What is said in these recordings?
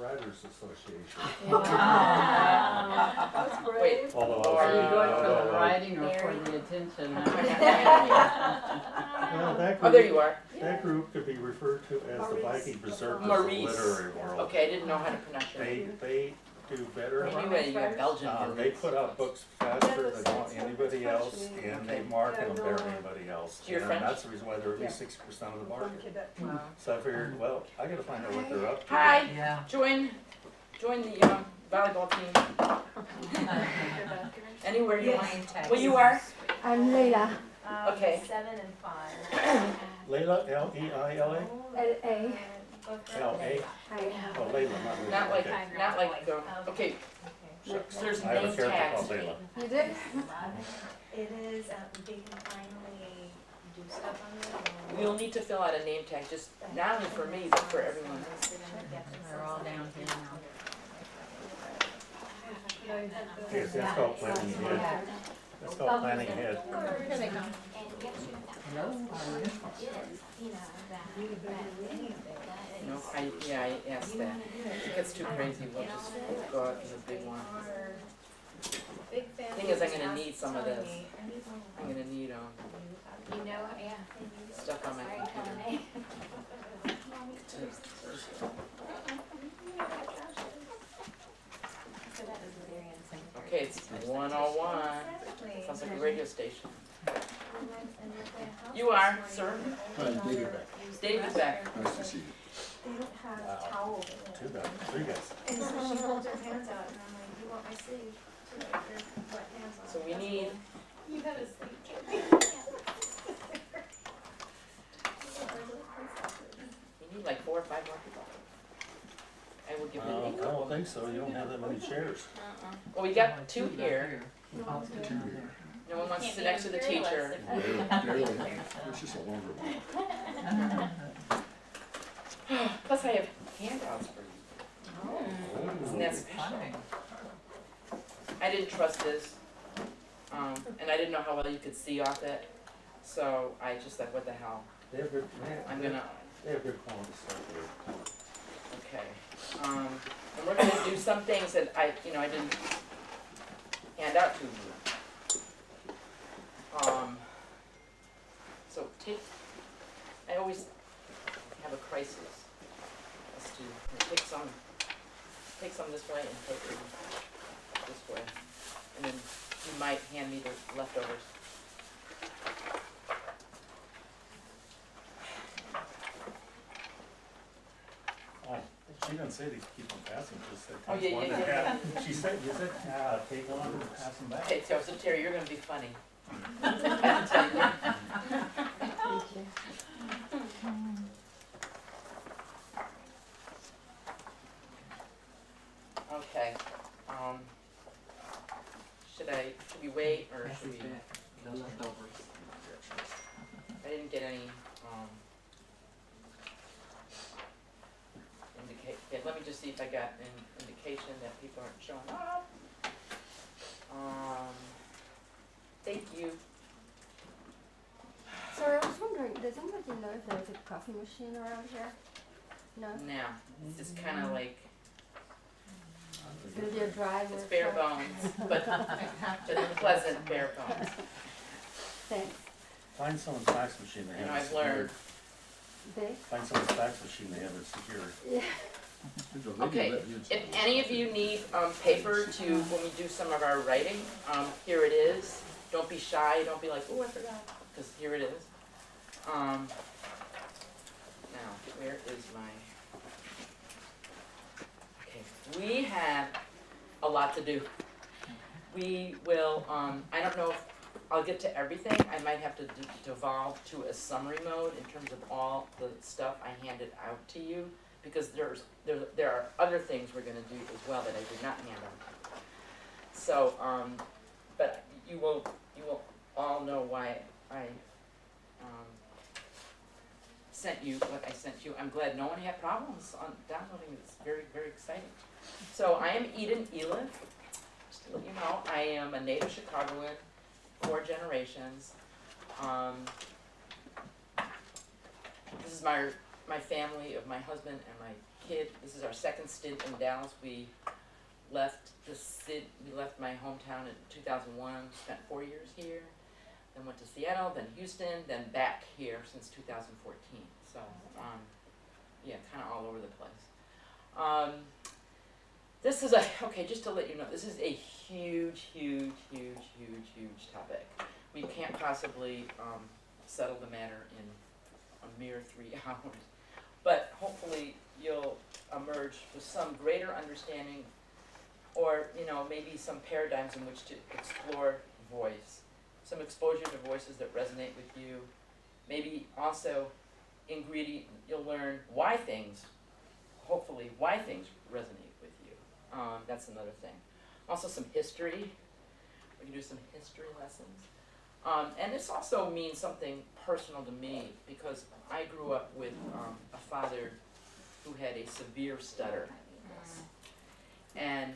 Writers Association. That's great. Wait, Although Are you going for the although- writing or for the attention? Well, that oh, there group, you are. that group could be referred to as the Viking Berserkers of the Maurice. literary world. Okay, I didn't know how to pronounce your name. They do better. Anyway, you have Belgian. They put out books faster than anybody else, and they market them better than anybody else. So you're And French? that's the reason why they're at least 60% of the market. Wow. So I figured, well, I gotta find out what they're up to. Hi, Yeah. join the volleyball team. Anywhere you want. Well, you are? I'm Leila. Okay. 7 and 5. Layla, L-E-I-L-A? L-A. L-A? Hi. Oh, Layla, not Layla. Not like, Okay. not like, okay, Shucks. there's I have a name character tags. called Layla. You did? It is, they can finally do stuff on it. You'll need to fill out a name tag, just not only for me, but for everyone. They're all down here now. Yes, that's called planning ahead. That's called planning ahead. Hello? No, I asked that. If it gets too crazy, we'll just go out to the big one. Thing is, I'm gonna need some of this. I'm gonna need, stuff on my computer. Okay, it's 101. Sounds like a radio station. You are, sir? Hi, David back. David's back. Nice to see you. They don't have towels in it. Two guys, three guys. And so she holds her hands out and I'm like, you want my sleeve? She's like, "There's wet hands on So it." we need, You gotta sleep. we need like 4 or 5 more people. I will give you I the don't think so, you don't have that many chairs. Well, we got 2 here. Oh, two down there. No one wants to sit next to the teacher. Barely. It's just a longer one. Plus I have handouts for you. Isn't that special? Fine. I didn't trust this, and I didn't know how well you could see off it, so I just like, what the hell? They have good, I'm gonna, they have good quality stuff here. okay. And we're gonna do some things that I didn't hand out to you. So I always have a crisis as to take some this way and take it this way. And then you might hand me the leftovers. Oh, she didn't say to keep them passing, she said Oh, take yeah, one yeah, and yeah. pass. She said, you said, take one and pass them back. Okay, so Terry, you're gonna be funny. I can tell you. Thank you. Okay, should we wait, or Pass should these we, back, the leftovers. I didn't get any, yeah, let me just see if I got an indication that people aren't showing up. Thank you. Sorry, I was wondering, does anybody know if there's a coffee machine around here? No? Now, it's just kinda like, It's gonna be a dry it's workshop. bare bones, but pleasant bare bones. Thanks. Find someone's fax machine they You know, haven't I've secured. learned. They? Find someone's fax machine they haven't secured. Yeah. There's a lady Okay, letting you if any of you need, paper to, when we do some of our writing, here it is. Don't be shy, don't be like, oh, I forgot, because here it is. Now, where is my, okay, we have a lot to do. We will, I don't know if I'll get to everything. I might have to devolve to a summary mode in terms of all the stuff I handed out to you, because there are other things we're gonna do as well that I did not hand out. So, but you will all know why I sent you what I sent you. I'm glad no one had problems on downloading. It's very, very exciting. So I am Elin. Just to let you know, I am a native Chicagoan, 4 generations. This is my family of my husband and my kid, this is our second stint in Dallas. We left my hometown in 2001, spent 4 years here, then went to Seattle, then Houston, then back here since 2014. So, yeah, kind of all over the place. This is okay, just to let you know, this is a huge topic. We can't possibly settle the matter in a mere 3 hours. But hopefully you'll emerge with some greater understanding, or maybe some paradigms in which to explore voice, some exposure to voices that resonate with you. Maybe also you'll learn hopefully why things resonate with you. That's another thing. Also some history. We can do some history lessons. And this also means something personal to me, because I grew up with a father who had a severe stutter. And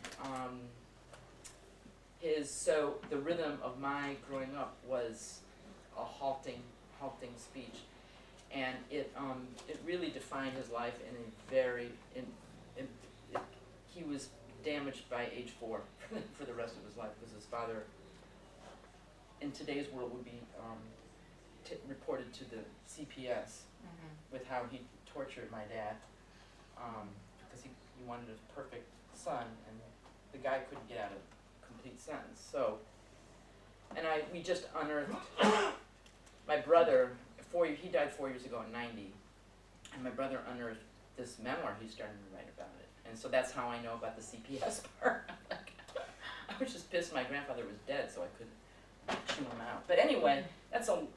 so the rhythm of my growing up was a halting speech. And it really defined his life in a very, he was damaged by age 4 for the rest of his life, because his father, in today's world, would be reported to the CPS with how he tortured my dad, because he wanted a perfect son, and the guy couldn't get out a complete sentence. So, and we just unearthed my brother. He died 4 years ago in '90, and my brother unearthed this memoir he's starting to write about it. And so that's how I know about the CPS part. I was just pissed my grandfather was dead, so I couldn't chew him out. But anyway, that's an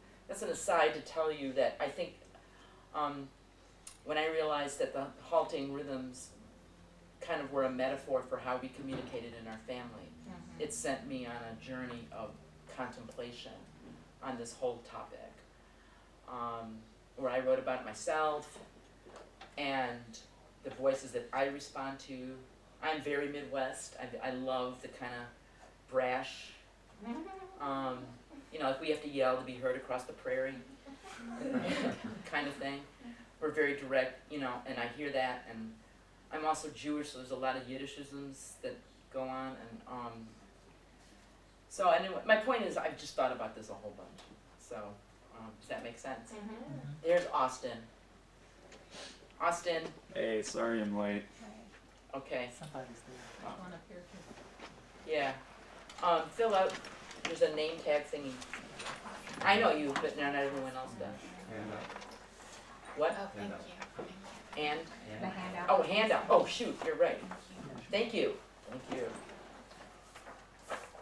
aside to tell you that I think when I realized that the halting rhythms kind of were a metaphor for how we communicated in our family, it sent me on a journey of contemplation on this whole topic, where I wrote about it myself and the voices that I respond to. I'm very Midwest. I love the kind of brash, like we have to yell to be heard across the prairie kind of thing. We're very direct, and I hear that, and I'm also Jewish, so there's a lot of Yiddishisms that go on, and so anyway, my point is I've just thought about this a whole bunch. So, does that make sense? There's Austin. Austin. Hey, sorry I'm late. Okay. Somebody's there. One up here too. Yeah. Fill out, there's a name tag thingy. I know you, but not everyone else does. What? Oh, thank you. And? The handout. Oh, handout. Oh, shoot, you're right. Thank you. Thank you.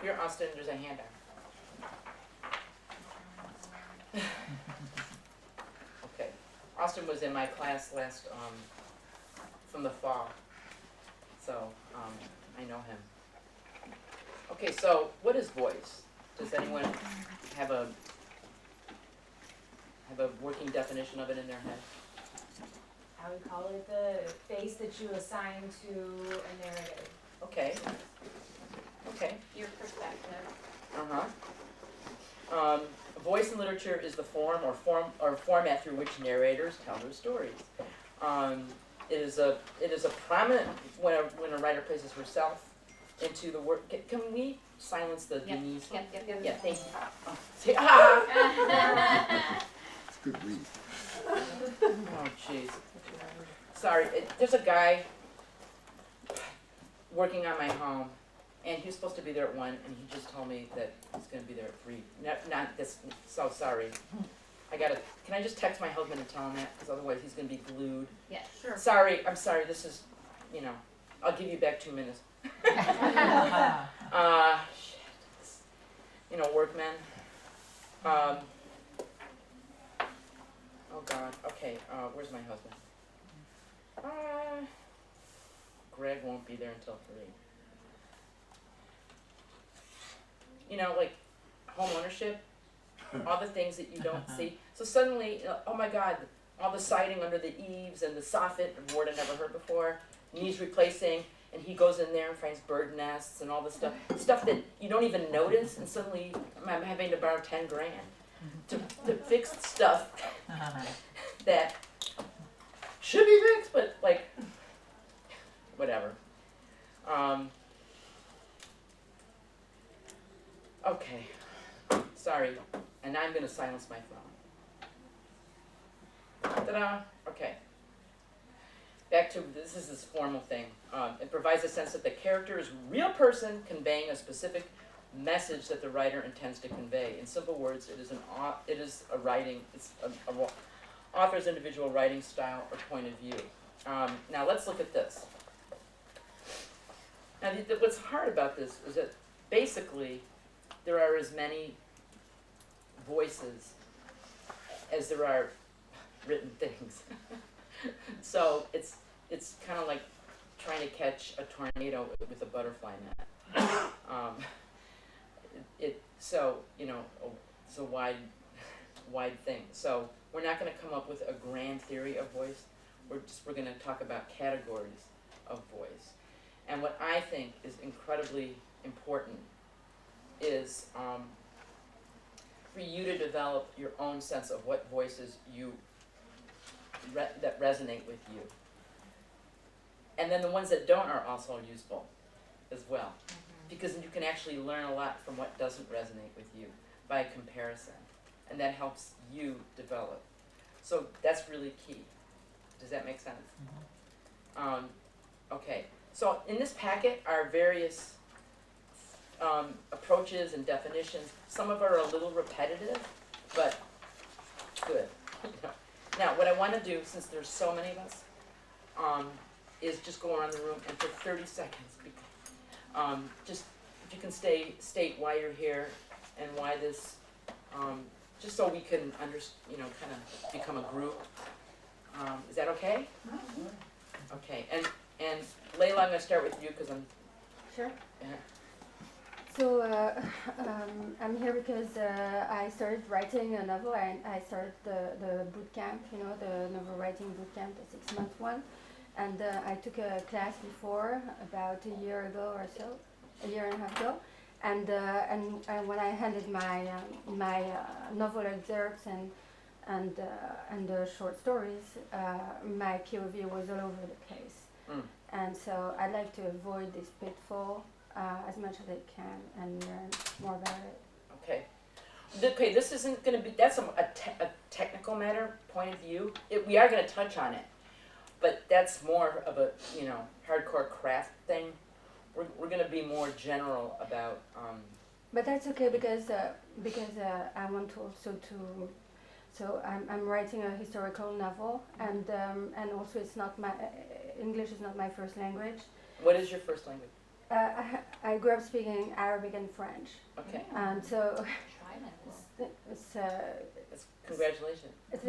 Here, Austin, there's a handout. Okay. Austin was in my class last, from the fall. So, I know him. Okay, so what is voice? Does anyone have a working definition of it in their head? I would call it the face that you assign to a narrative. Okay. Okay. Your perspective. Voice in literature is the form or format through which narrators tell their stories. It is a prominent when a writer places herself into the work. Can we silence the Denise? Yep. Yeah, thank you. Oh, say, ah! It's a good read. Oh, jeez. Sorry, there's a guy working on my home, and he was supposed to be there at 1, and he just told me that he's going to be there at 3. Not this. So sorry. Can I just text my husband and tell him that? Because otherwise he's going to be glued. Yeah, sure. Sorry, I'm sorry. This is, I'll give you back 2 minutes. Shit. Workmen. Oh God. Okay. Where's my husband? Greg won't be there until 3. Like home ownership, all the things that you don't see. So suddenly, oh my God, all the siding under the eaves and the soffit, a word I never heard before, needs replacing, and he goes in there and finds bird nests and all this stuff that you don't even notice, and suddenly I'm having to borrow $10,000 to fix stuff that should be fixed, but whatever. Okay, sorry, and I'm gonna silence my phone. Ta-da, okay. Back to, this is this formal thing. It provides a sense that the character is a real person conveying a specific message that the writer intends to convey. In simple words, it is a writing, it's a author's individual writing style or point of view. Now let's look at this. Now what's hard about this is that basically there are as many voices as there are written things. So it's kind of like trying to catch a tornado with a butterfly net. So you know, it's a wide thing. So we're not going to come up with a grand theory of voice. We're going to talk about categories of voice. And what I think is incredibly important is for you to develop your own sense of what voices that resonate with you. And then the ones that don't are also useful as well. Because you can actually learn a lot from what doesn't resonate with you by comparison. And that helps you develop. So that's really key. Does that make sense? Okay, so in this packet are various approaches and definitions. Some of them are a little repetitive, but good. Now, what I want to do, since there's so many of us, is just go around the room and for 30 seconds, just if you can state why you're here and why this, just so we can kind of become a group. Is that okay? Okay, and Layla, I'm going to start with you because I'm. Sure. Yeah. So I'm here because I started writing a novel, and I started the boot camp, the novel writing boot camp, the 6-month one. And I took a class before, about a year ago or so, a year and a half ago. And when I handed my novel excerpts and the short stories, my POV was all over the place. And so I'd like to avoid this pitfall as much as I can and learn more about it. Okay. Okay, this isn't going to be, that's a technical matter, point of view. We are going to touch on it, but that's more of a, hardcore craft thing. We're going to be more general about. But that's okay because I want to also to. So I'm writing a historical novel, and also it's not my English is not my first language. What is your first language? I grew up speaking Arabic and French. Okay. And so It's congratulations. It's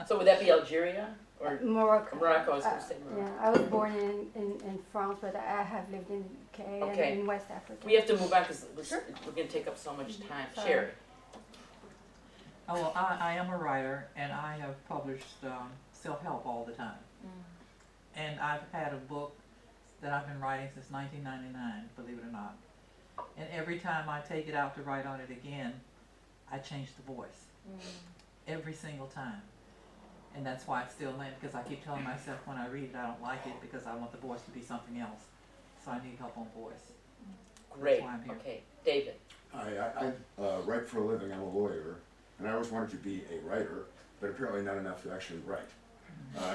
So would that be Algeria or Morocco. Morocco? I was going to say Morocco. Yeah, I was born in France, but I have lived in the UK Okay. and in West Africa. We have to move on because Sure. we're going to take up so much time. Sorry. Sherry. Oh, well, I am a writer, and I have published SelfHelp all the time. And I've had a book that I've been writing since 1999, believe it or not. And every time I take it out to write on it again, I change the voice. Every single time. And that's why it's still in, because I keep telling myself when I read it I don't like it because I want the voice to be something else. So I need help on voice. Great. why I'm here. Okay, David. I write for a living. I'm a lawyer, and I always wanted to be a writer, but apparently not enough to actually write.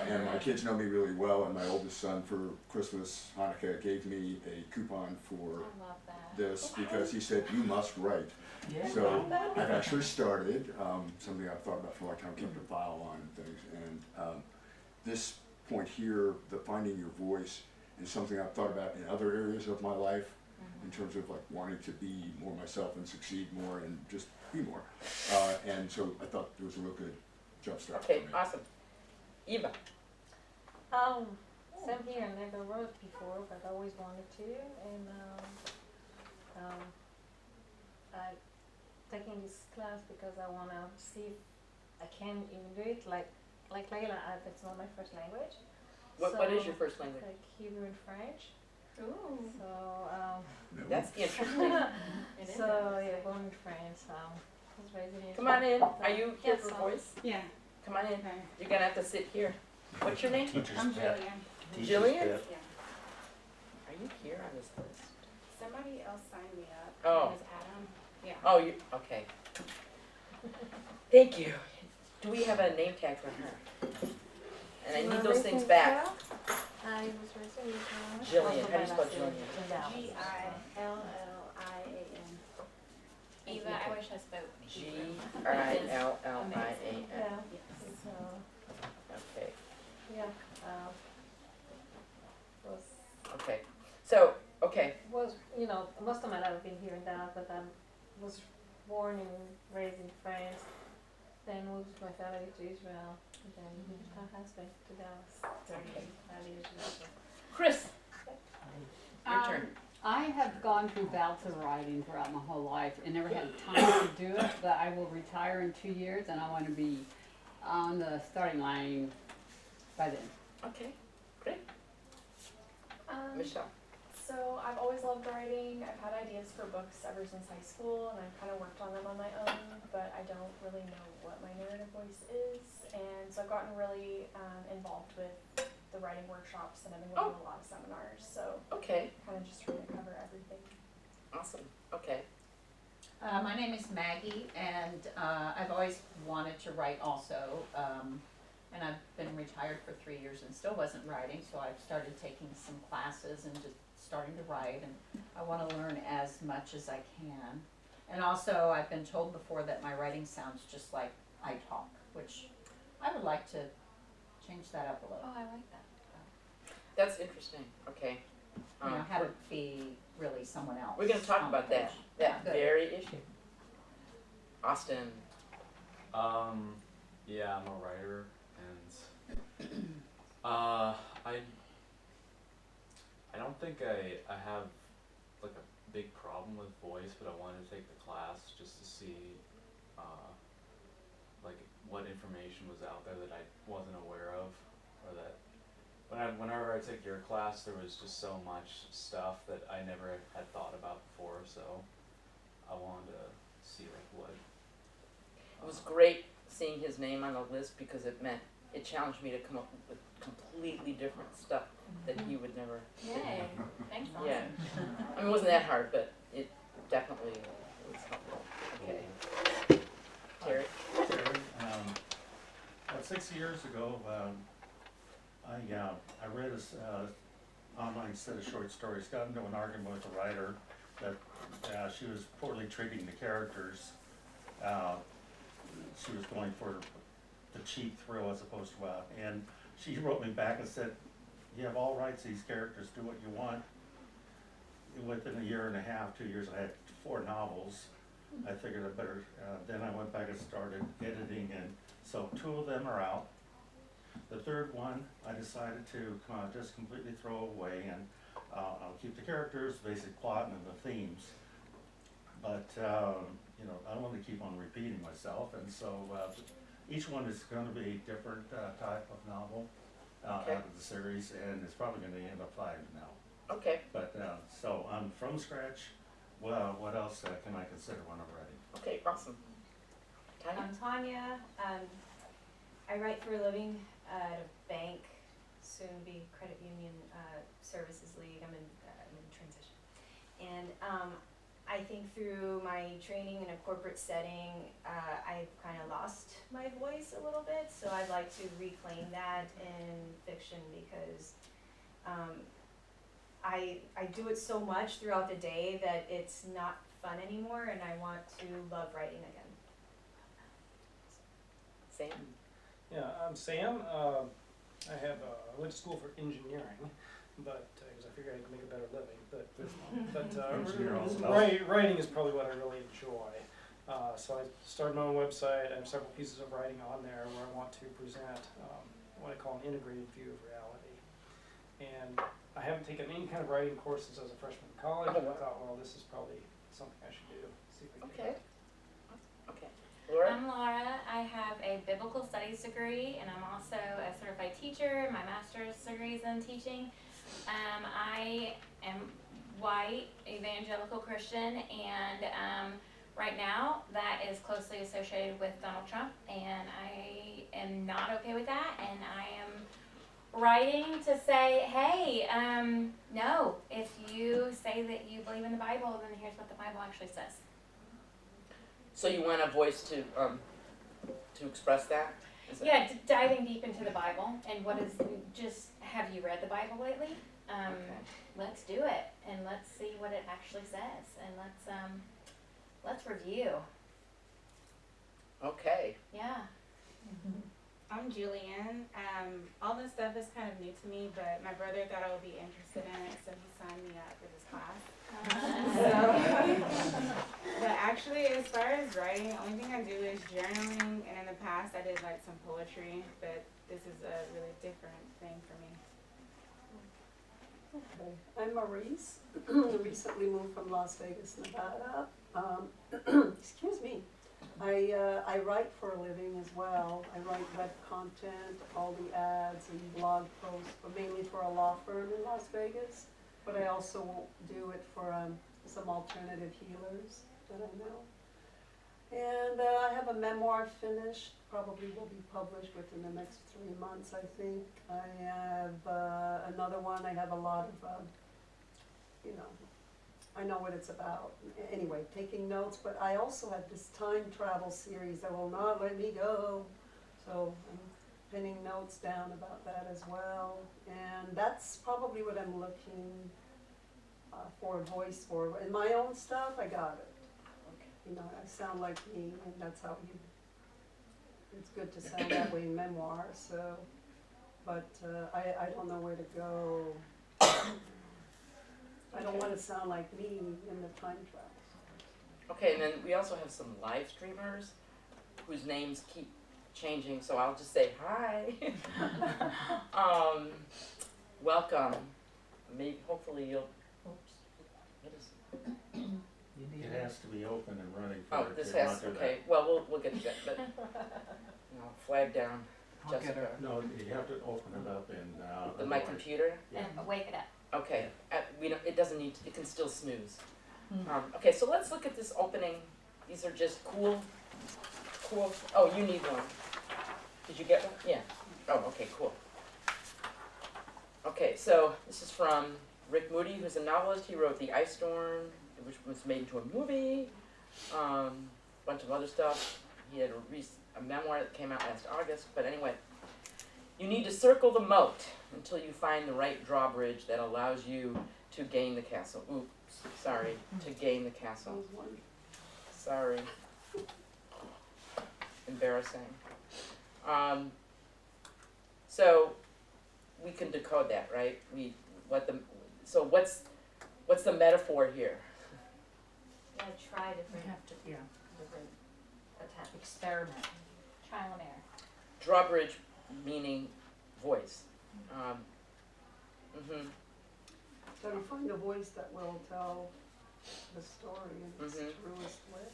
And my kids know me really well, and my oldest son for Christmas, Hanukkah, gave me a coupon for I love that. this because he said, you must write. Yeah. So I've actually started, something I've thought about for a long time, keeping a file on and things. And this point here, the finding your voice, is something I've thought about in other areas of my life in terms of like wanting to be more myself and succeed more and just be more. And so I thought it was a real good jumpstart for Okay, me. awesome. Eva. Same here, I never wrote before, but I always wanted to, and I'm taking this class because I want to see if I can even do it like Layla. It's not my first language. What is So, your first language? Like Hebrew and French. Ooh. So No. That's interesting. so yeah, born in France. I was raised in Come on in. Israel. Are you here Yes, for voice? Yeah. Come on in. Okay. You're gonna have to sit here. What's your name? Teacher's I'm pet. Julia. Teacher's Jillian? pet. Yeah. Are you here on this list? Somebody else signed me up. Oh. It was Adam. Yeah. Oh, you, okay. Thank you. Do we have a name tag for her? And I need those things back. I was raising Jillian, how do you spell Jillian? Gillian. Eva, I wish I spoke. Gillian. Yes. So, Okay, yeah, was, okay. So, okay, you know, most of my life I've been hearing that, but I was born and raised in France, then moved with my family to Israel, and then my husband to Dallas, 35 years ago. Chris, your turn. I have gone through bouts of writing throughout my whole life and never had time to do it, but I will retire in 2 years and I want to be on the starting line by then. Okay, great. Michelle. So I've always loved writing. I've had ideas for books ever since high school, and I've kind of worked on them on my own, but I don't really know what my narrative voice is. And so I've gotten really involved with the writing workshops, and I've been going to a lot of seminars. So Okay, kind of just trying to cover everything. awesome. Okay. My name is Maggie, and I've always wanted to write also. And I've been retired for 3 years and still wasn't writing, so I've started taking some classes and just starting to write. And I want to learn as much as I can. And also, I've been told before that my writing sounds just like I talk, which I would like to change that up a little. Oh, I like that. That's interesting, okay. You know, have it be really someone else. We're gonna talk on about the that, page. that Good. very issue. Austin, Yeah, I'm a writer, and I don't think I have like a big problem with voice, but I wanted to take the class just to see like what information was out there that I wasn't aware of, or that whenever I took your class, there was just so much stuff that I never had thought about before. So I wanted to see like what. it was great seeing his name on the list because it challenged me to come up with completely different stuff that he would never. Yay, thanks, Austin. Yeah, I mean, it wasn't that hard, but it definitely was helpful. Okay. Terry? Terry, about 6 years ago, I read a online set of short stories, got into an argument with a writer that she was poorly treating the characters. She was going for the cheap thrill as opposed to and she wrote me back and said, you have all rights to these characters, do what you want. Within a year and a half, 2 years, I had 4 novels. I figured I better, then I went back and started editing, and so 2 of them are out. The third one, I decided to just completely throw away, and I'll keep the characters, basic plot, and the themes. But, you know, I don't want to keep on repeating myself, and so each one is going to be a different type of novel out of the series, and it's probably going to end up 5 now. Okay, But, so I'm from scratch. Well, what else can I consider when I'm writing? okay, awesome. Tanya? I'm Tanya. I write for a living at a bank, soon to be credit union services lead. I'm in transition. And I think through my training in a corporate setting, I've kind of lost my voice a little bit. So I'd like to reclaim that in fiction because I do it so much throughout the day that it's not fun anymore, and I want to love writing again. Sam? Yeah, I'm Sam. I went to school for engineering, but because I figured I could make a better living. Engineer also. Writing is probably what I really enjoy. So I started my own website. I have several pieces of writing on there where I want to present what I call an integrated view of reality. And I haven't taken any kind of writing course since I was a freshman in college. Oh, And wow. I thought, well, this is probably something I should do. See if I can Okay. Okay. Laura? I'm Laura. I have a biblical studies degree, and I'm also a certified teacher. My master's degree is in teaching. I am white, evangelical Christian, and right now that is closely associated with Donald Trump, and I am not okay with that, and I am writing to say, hey, no, if you say that you believe in the Bible, then here's what the Bible actually says. So you want a voice to express that? Is that- Yeah, diving deep into the Bible and what is, just, have you read the Bible lately? Okay. Let's do it and let's see what it actually says and let's review. Okay. Yeah. I'm Julianne. All this stuff is kind of new to me, but my brother thought I would be interested in it, so he signed me up for this class. But actually, as far as writing, the only thing I do is journaling, and in the past I did like some poetry, but this is a really different thing for me. Okay. I'm Maurice. Recently moved from Las Vegas, Nevada. Excuse me. I write for a living as well. I write web content, all the ads and blog posts, but mainly for a law firm in Las Vegas. But I also do it for some alternative healers that I know. And I have a memoir finished, probably will be published within the next 3 months, I think. I have another one. I have a lot of, I know what it's about. Anyway, taking notes, but I also have this time travel series that will not let me go. So I'm pinning notes down about that as well. And that's probably what I'm looking for a voice for. In my own stuff, I got it. I sound like me, and that's how it's good to sound that way in memoir, so, but I don't know where to go. I don't want to sound like me in the time travel. Okay, and then we also have some live streamers whose names keep changing, so I'll just say hi. Welcome. Maybe, hopefully you'll, oops, what is it? It has to be open and running for Oh, it this to has, not do okay, well, we'll get to that, but, flag down, I'll get Jessica. that. No, you have to open it up and, My computer? Yeah. And wake it up. Okay, we don't, it doesn't need, it can still snooze. Okay, so let's look at this opening. These are just cool, oh, you need one. Did you get one? Yeah. Oh, okay, cool. Okay, so this is from Rick Moody, who's a novelist. He wrote The Ice Storm, which was made into a movie, bunch of other stuff. He had a memoir that came out last August, but anyway. You need to circle the moat until you find the right drawbridge that allows you to gain the castle. Oops, sorry, to gain the castle. Sorry. Embarrassing. So we can decode that, right? So what's the metaphor here? Yeah, try We different, have to, different attempts. experiment. Trial and error. Drawbridge meaning voice. Gotta find a voice that will tell the story in its truest way.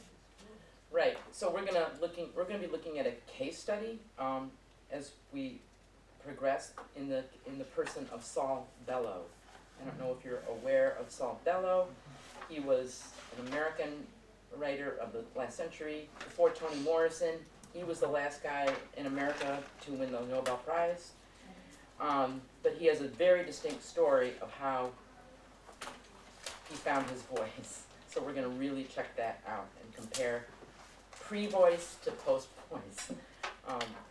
Right. So we're gonna be looking at a case study as we progress in the person of Saul Bellow. I don't know if you're aware of Saul Bellow. He was an American writer of the last century. Before Toni Morrison, he was the last guy in America to win the Nobel Prize. But he has a very distinct story of how he found his voice. So we're gonna really check that out and compare pre-voice to post-voice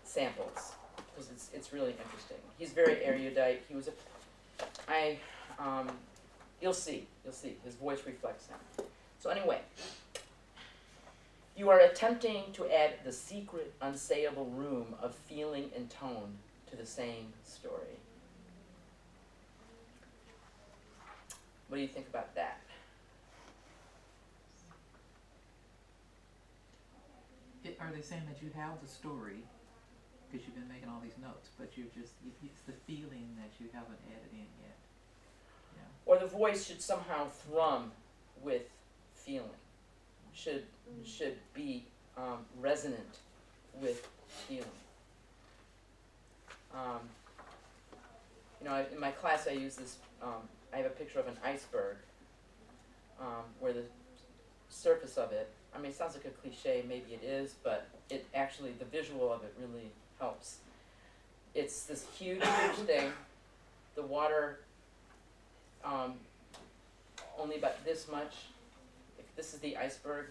samples, because it's really interesting. He's very erudite. He was you'll see, his voice reflects him. So anyway, you are attempting to add the secret, unsayable room of feeling and tone to the same story. What do you think about that? Are they saying that you have the story, because you've been making all these notes, but it's the feeling that you haven't added in yet? Yeah. Or the voice should somehow thrum with feeling, should be resonant with feeling. In my class I use this, I have a picture of an iceberg, where the surface of it, I mean, it sounds like a cliche, maybe it is, but it actually, the visual of it really helps. it's this huge, huge thing. The water, only about this much. If this is the iceberg,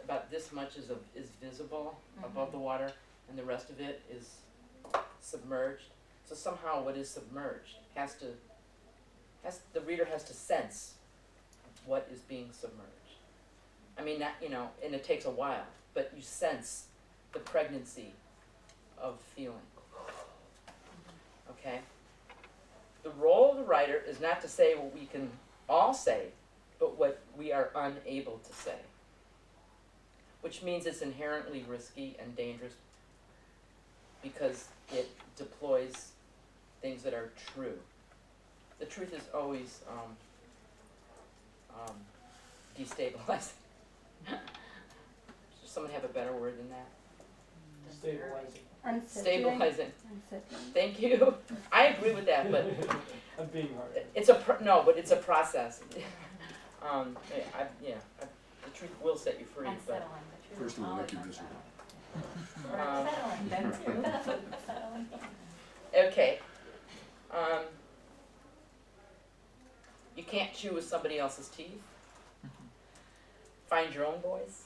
about this much is visible above the water, and the rest of it is submerged. So somehow, what is submerged the reader has to sense what is being submerged. I mean, that, you know, and it takes a while, but you sense the pregnancy of feeling. Okay? The role of the writer is not to say what we can all say, but what we are unable to say. Which means it's inherently risky and dangerous because it deploys things that are true. The truth is always destabilizing. Does someone have a better word than that? Stabilizing. Unsettling. Stabilizing. Unsettling. Thank you. I agree with that, but I'm being hard. it's a but it's a process. The truth will set you free. But Unsettling, the truth First is of all, always make you unsettling. miserable. Or unsettling, that too. Unsettling. okay. You can't chew with somebody else's teeth. Find your own voice.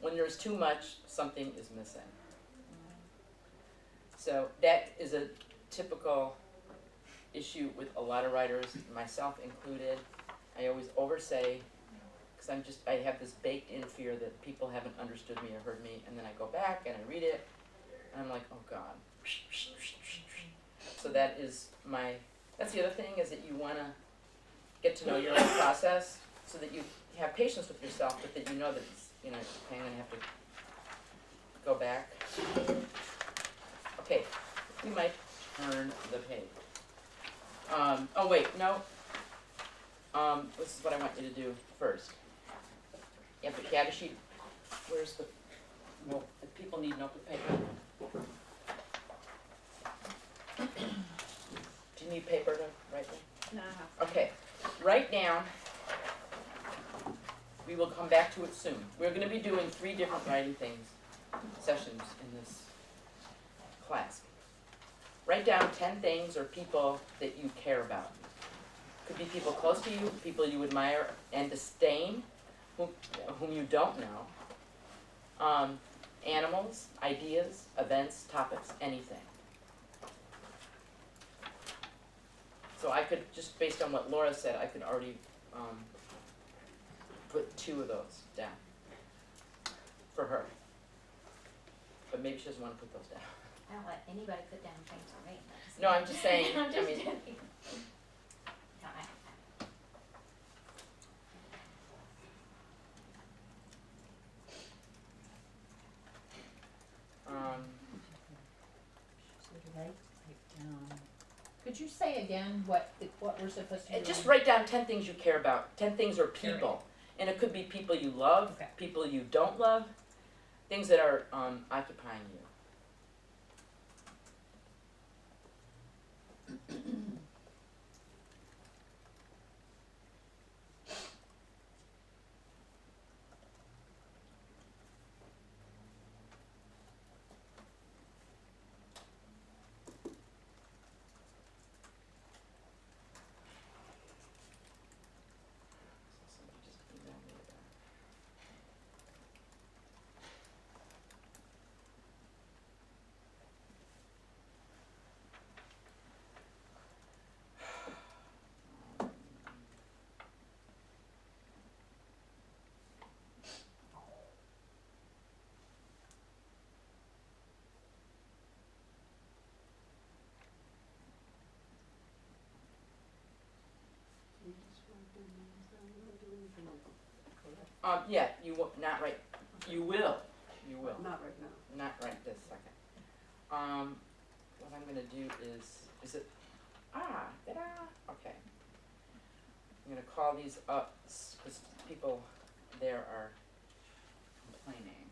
When there's too much, something is missing. So that is a typical issue with a lot of writers, myself included. I always oversay, because I have this baked-in fear that people haven't understood me or heard me, and then I go back and I read it, and I'm like, oh God. So that's the other thing, is that you want to get to know your own process, so that you have patience with yourself, but that you know that you're going to have to go back. Okay, you might turn the page. Oh wait, no. This is what I want you to do first. You have a sheet. Where's the? No, people need notebook paper. Do you need paper to write down? No. Okay, write down. We will come back to it soon. We're going to be doing 3 different writing sessions in this class. Write down 10 things or people that you care about. Could be people close to you, people you admire and disdain, whom you don't know. Animals, ideas, events, topics, anything. So I could, just based on what Laura said, I could already put 2 of those down for her. But maybe she doesn't want to put those down. I don't let anybody put down things for me. No, I'm just saying, I'm just I mean, joking. No, Could you say again what we're supposed to do? just write down 10 things you care about, 10 things or people. And it could be people you love, Okay. people you don't love, things that are occupying you. Somebody just emailed me that. Yeah, you will not right. You will. You will. Not right now. Not right this second. What I'm gonna do is it? Ta-da! Okay. I'm gonna call these up because people there are complaining.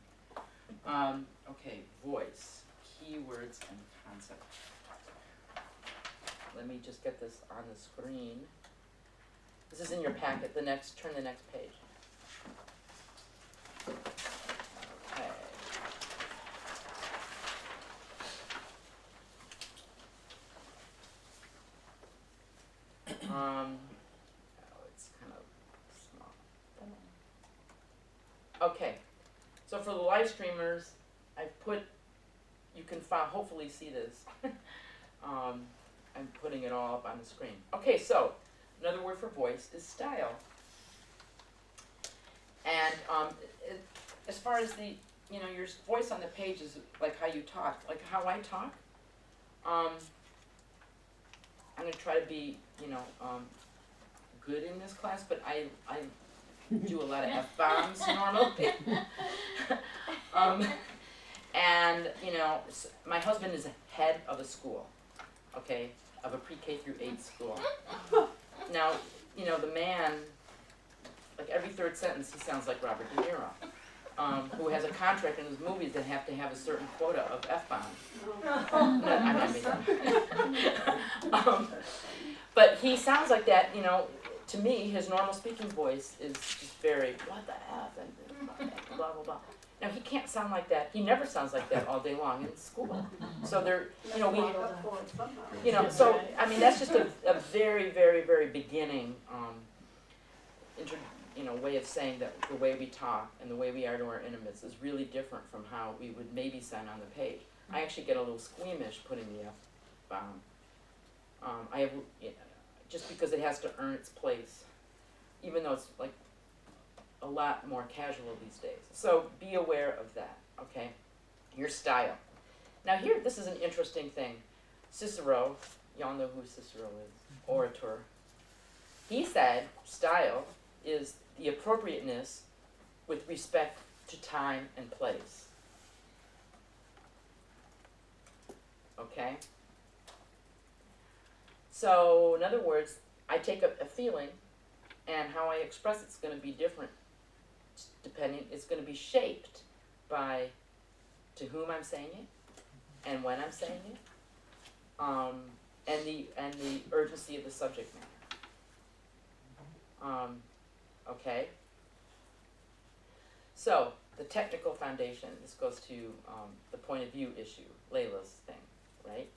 Okay, voice, keywords, and concept. Let me just get this on the screen. This is in your packet. Turn the next page. Okay. It's kind of small. Okay, so for the live streamers, I've put, you can hopefully see this. I'm putting it all up on the screen. Okay, so another word for voice is style. And as far as the, your voice on the page is like how you talk, like how I talk. I'm gonna try to be, good in this class, but I do a lot of F-bombs normally. And, my husband is head of a school, okay, of a pre-K through 8 school. Now, the man, like every third sentence, he sounds like Robert De Niro, who has a contract in his movies that have to have a certain quota of F-bombs. I'm not making that. But he sounds like that, to me, his normal speaking voice is just very, what the F, and blah, blah, blah. Now, he can't sound like that. He never sounds like that all day long in school. So they're, so, I mean, that's just a very, very, very beginning, way of saying that the way we talk and the way we are to our intimates is really different from how we would maybe sound on the page. I actually get a little squeamish putting the F-bomb. I have, just because it has to earn its place, even though it's like a lot more casual these days. So be aware of that, okay? Your style. Now here, this is an interesting thing. Cicero, y'all know who Cicero is, orator. He said style is the appropriateness with respect to time and place. Okay? So, in other words, I take a feeling, and how I express it's going to be different depending, it's going to be shaped by to whom I'm saying it, and when I'm saying it, and the urgency of the subject matter. Okay? So, the technical foundation, this goes to the point of view issue, Layla's thing, right?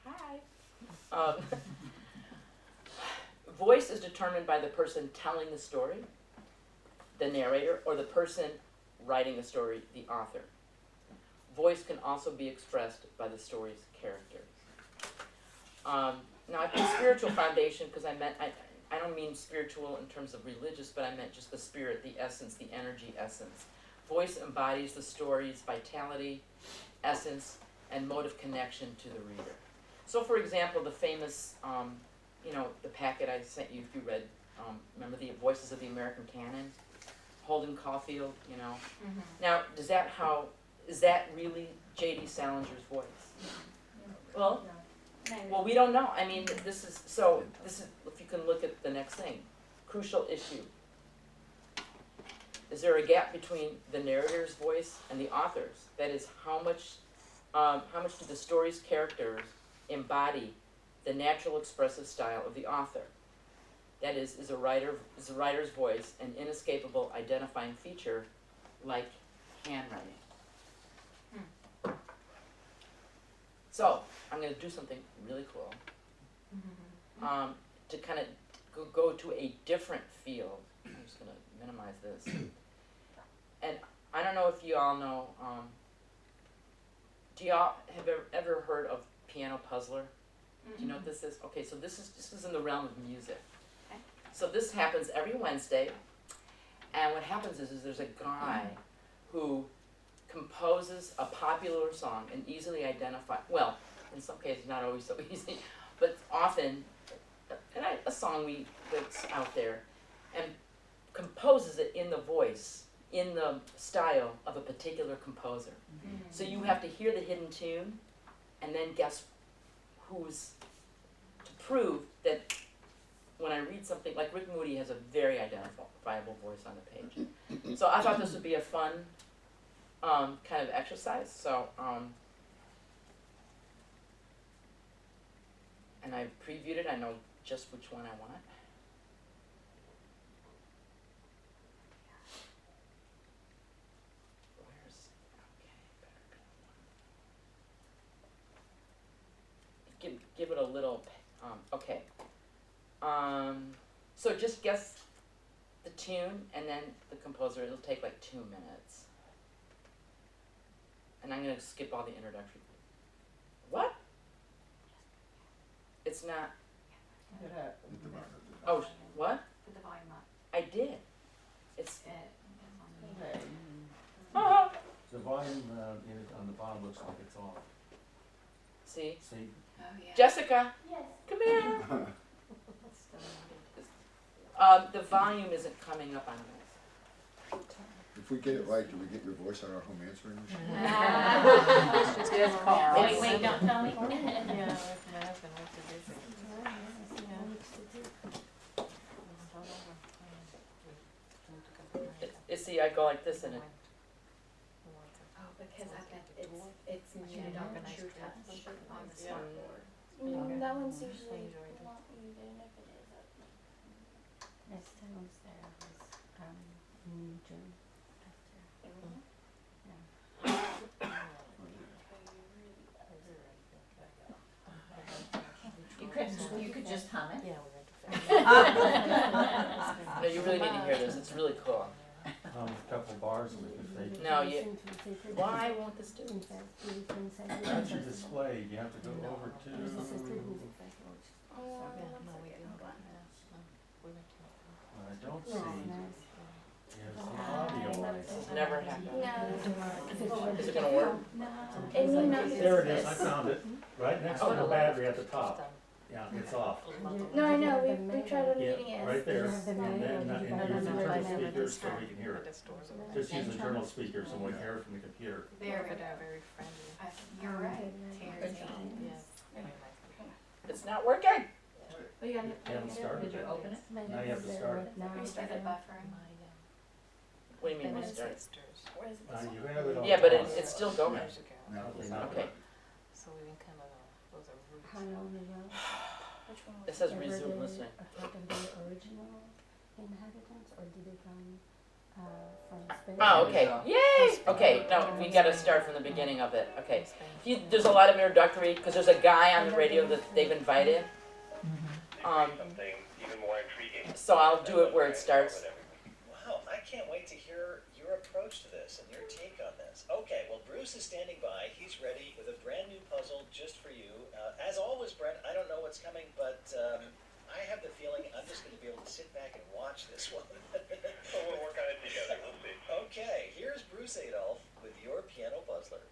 Hi. Voice is determined by the person telling the story, the narrator, or the person writing the story, the author. Voice can also be expressed by the story's characters. Now I put spiritual foundation because I don't mean spiritual in terms of religious, but I meant just the spirit, the essence, the energy essence. Voice embodies the story's vitality, essence, and mode of connection to the reader. So for example, the famous, the packet I sent you if you read, remember the Voices of the American Canon? Holden Caulfield, Mm-hmm. Now, is that really J.D. Salinger's voice? Well, we don't know. I mean, this is, if you can look at the next thing, crucial issue. Is there a gap between the narrator's voice and the author's? That is, how much do the story's characters embody the natural expressive style of the author? That is the writer's voice an inescapable identifying feature like handwriting? So, I'm going to do something really cool to kind of go to a different field. I'm just going to minimize this. And I don't know if you all know, do y'all have ever heard of Piano Puzzler? Do you know what this is? Okay, so this is in the realm of music. Okay. So this happens every Wednesday, and what happens is there's a guy who composes a popular song and easily identify, well, in some cases not always so easy, but often a song that's out there, and composes it in the voice, in the style of a particular composer. Mm-hmm. So you have to hear the hidden tune, and then guess who's, to prove that when I read something, like Rick Moody has a very identifiable voice on the page. So I thought this would be a fun kind of exercise. So, and I previewed it, I know just which one I want. Give it a little, okay. So just guess the tune and then the composer. It'll take like 2 minutes. And I'm gonna skip all the introductory. What? It's not. Oh, what? Put the volume up. I did. It's. The volume on the bottom looks like it's off. See? See? Oh, yeah. Jessica, Yes. come here. The volume isn't coming up on this. If we get it right, do we get your voice on our home answering machine? Yes, Carl. Wait, don't tell me. See, I go like this and it. Oh, because I bet it's muted on the true touch on the Yeah. smartboard. That one's usually not muted if it is up. Last time I was there was in June after. You could just hum it. No, you really need to hear this. It's really cool. A couple bars and we can fake. No, you. Why won't this do? That's your display, you have to go over to. I don't see. Is the audio lights. Never happened. No. Is it gonna work? It may not be There it is, this. I found it, right next to the battery at the top. Yeah, it's off. No, I know, we tried unmuting Yeah, it. right there, and then use internal speakers so we can hear it. Just use internal speakers so we can hear it from the computer. You're right. It's not working. We got You haven't started Did you it. open it? Now you have to start it. We started buffering. What do you mean restart? Where is it? Now you have it on. Yeah, but pause. it's still going. Probably not. Okay. How long ago? Which one It was says Were resume they listening. a part of the original inhabitants, or did they come from Spain? Oh, okay. Yay! Okay, no, we gotta start from the beginning of it. Okay. There's a lot of introductory, because there's a guy on the radio that they've invited. Something even more intriguing. So I'll do it where it starts. Wow, I can't wait to hear your approach to this and your take on this. Okay, well, Bruce is standing by. He's ready with a brand new puzzle just for you. As always, Brent, I don't know what's coming, but I have the feeling I'm just going to be able to sit back and watch this one. Well, we'll work on it together. We'll see. Okay, here's Bruce Adolph with your piano puzzler.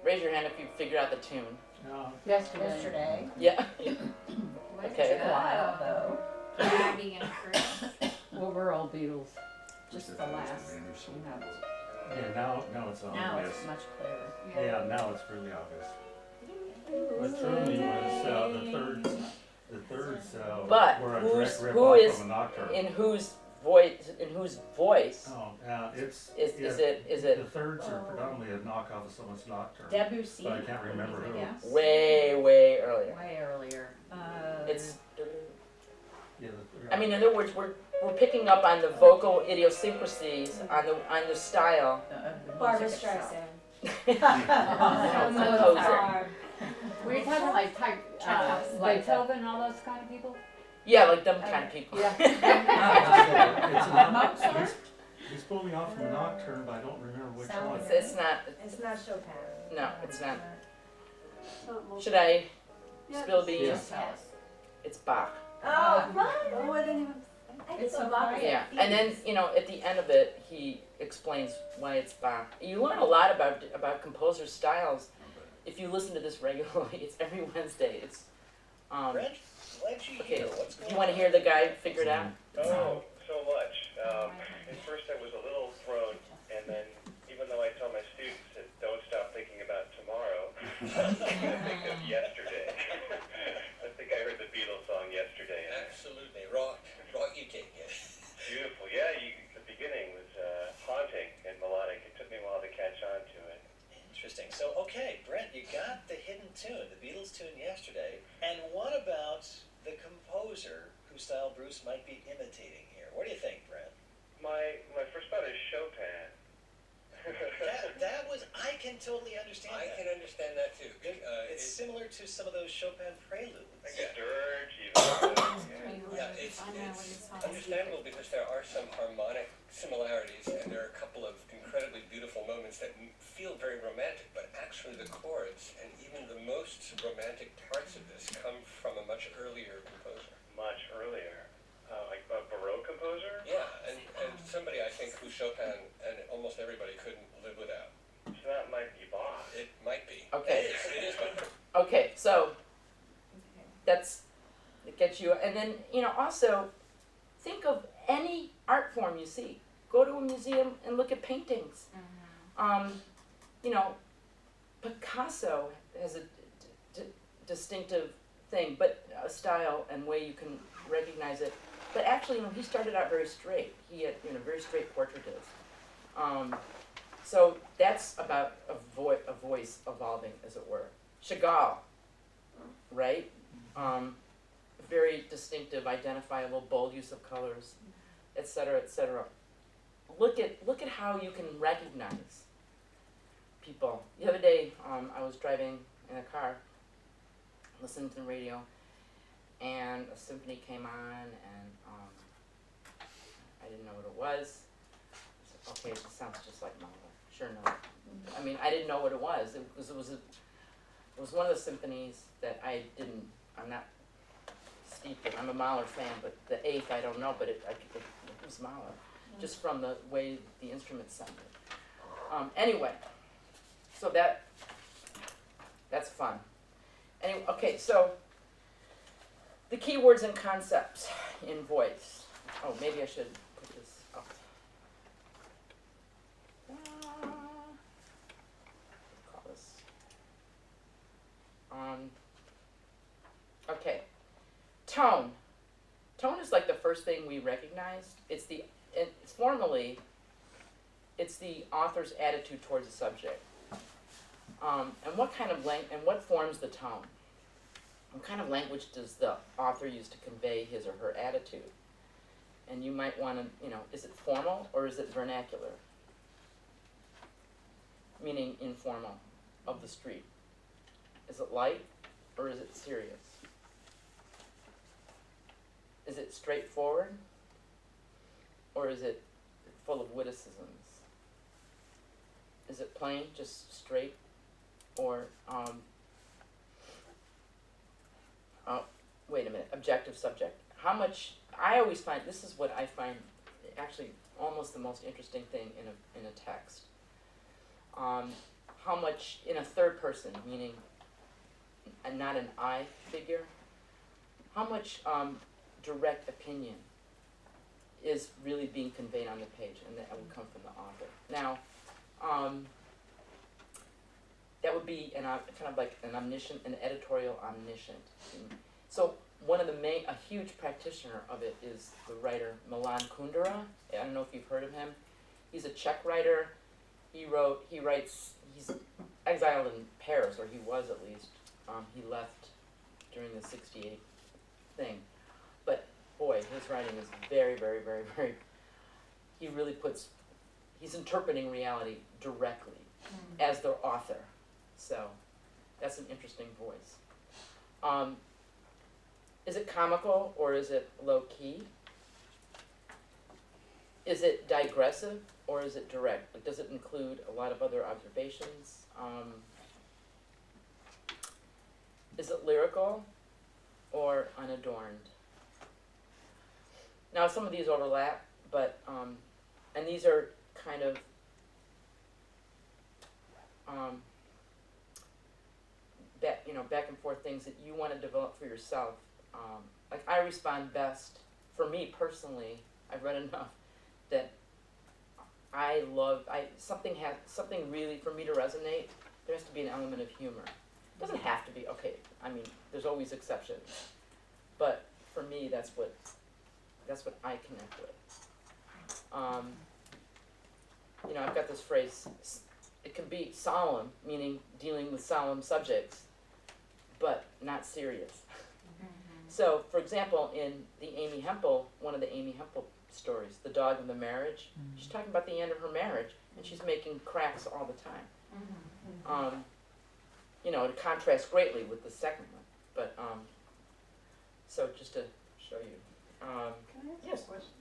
Raise your hand if you figured out the tune. No, Yesterday. Yeah. It Okay. took a while though. Maggie and Chris. Well, we're all Beatles. Just the last. Anderson. yeah, now it's Now obvious. it's much clearer. Yeah, now it's really obvious. What threw me was the thirds But were a who's- direct rip who off is of a nocturne. In whose voice Oh, it's, is the it thirds are predominantly a knockoff of someone's nocturne. Debussy. But I can't remember who. I guess. way earlier? Way earlier. It's. Yeah, I mean, in other words, we're picking up on the vocal idiosyncrasies, on the style. Barbara music itself. Streisand. Composer. Were you talking like Beethoven and all those kind of people? Yeah, like them kind of people. It's he's pulling off from a nocturne, but I don't remember which one. It's not. It's not Chopin. No, it's not. Not Should I Yeah, spill beans? Yes. Yes. It's Bach. Oh, right. Oh, I didn't even. I It's It's so quiet. Yeah, and then, you know, at the end of it, he explains why it's Bach. You learn a lot about composers' styles if you listen to this regularly. It's every Wednesday. It's, Brent, glad you okay, here. What's going on? you wanna hear the guy figure it out? Oh, so much. At first I was a little thrown, and then even though I tell my students that don't stop thinking about tomorrow, I think of yesterday. I think I heard the Beatles song yesterday. Absolutely, rock UK. Beautiful, yeah. The beginning was haunting and melodic. It took me a while to catch on to it. Interesting. So, okay, Brent, you got the hidden tune, the Beatles tune yesterday. And what about the composer whose style Bruce might be imitating here? What do you think, Brent? My first thought is Chopin. That was, I can totally understand I that. can understand that too. It's similar to some of those Chopin preludes. Like a dirge, even. Yeah, it's understandable because there are some harmonic similarities and there are a couple of incredibly beautiful moments that feel very romantic, but actually the chords and even the most romantic parts of this come from a much earlier composer. Much earlier. Like a Baroque composer? Yeah, and somebody I think who Chopin and almost everybody couldn't live without. So that might be Bach. It might be. Okay. It is Bach. Okay, so it gets you, and then, you know, also think of any art form you see. Go to a museum and look at paintings. You know, Picasso has a distinctive thing, but a style and way you can recognize it. But actually, you know, he started out very straight. He had, you know, very straight portraitist. So that's about a voice evolving, as it were. Chagall, right? Very distinctive, identifiable, bold use of colors, et cetera, et cetera. Look at how you can recognize people. The other day, I was driving in a car, listening to the radio, and a symphony came on, and I didn't know what it was. I said, okay, it sounds just like Mahler. Sure enough. I mean, I didn't know what it was. It was one of the symphonies that I'm not steeped in. I'm a Mahler fan, but the eighth I don't know, but it was Mahler, just from the way the instruments sounded. Anyway, so that's fun. Anyway, okay, so the key words and concepts in voice. Oh, maybe I should put this up. Call this. Okay. Tone. Tone is like the first thing we recognized. Formally, it's the author's attitude towards the subject. And what kind of and what forms the tone? What kind of language does the author use to convey his or her attitude? And you might want to, you know, is it formal or is it vernacular? Meaning informal, of the street. Is it light or is it serious? Is it straightforward or is it full of witticisms? Is it plain, just straight, or wait a minute, objective subject? How much, I always find, this is what I find actually almost the most interesting thing in a text. How much, in a third person, meaning not an I figure, how much direct opinion is really being conveyed on the page, and that would come from the author. Now, that would be kind of like an editorial omniscient. So one of a huge practitioner of it is the writer Milan Kundera. I don't know if you've heard of him. He's a Czech writer. He's exiled in Paris, or he was at least. He left during the '68 thing. But boy, his writing is very, very, very, very, he's interpreting reality directly as the author. So that's an interesting voice. Is it comical or is it low key? Is it digressive or is it direct? Like, does it include a lot of other observations? Is it lyrical or unadorned? Now, some of these overlap, but, and these are kind of, back and forth things that you want to develop for yourself. Like I respond best, for me personally, I've read enough that something really, for me to resonate, there has to be an element of humor. It doesn't have to be, okay, I mean, there's always exceptions. But for me, that's what I connect with. I've got this phrase, it can be solemn, meaning dealing with solemn subjects, but not serious. So, for example, in one of the Amy Hempel stories, The Dog of the Marriage, she's talking about the end of her marriage, and she's making cracks all the time. It contrasts greatly with the second one, but, so just to show you. Can I ask yes. a question?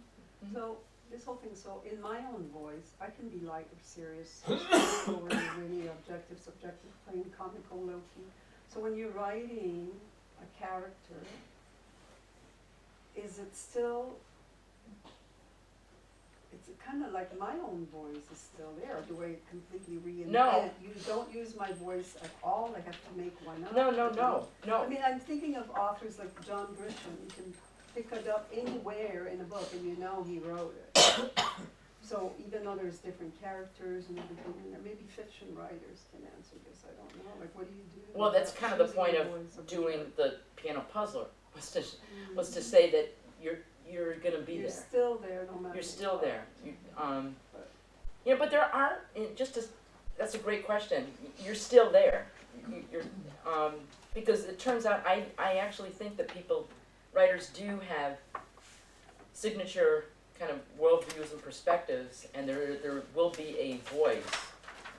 So, this whole thing, so in my own voice, I can be light or serious, or really objective, subjective, plain, comical, low-key. So when you're writing a character, is it still, it's kind of like my own voice is still there? Do I completely reinvent? No. You don't use my voice at all? I have to make one up? No. I mean, I'm thinking of authors like John Grisham. You can pick it up anywhere in a book and you know he wrote it. So even though there's different characters and everything in there, maybe fiction writers can answer this, I don't know. Like, what do you do? Well, that's kind of the choosing point the of voice the doing character? the piano puzzler, was to say that you're gonna be You're there. still there no matter You're still what. there. But there are, that's a great question. You're still there. Because it turns out I actually think that writers do have signature kind of worldviews and perspectives, and there will be a voice.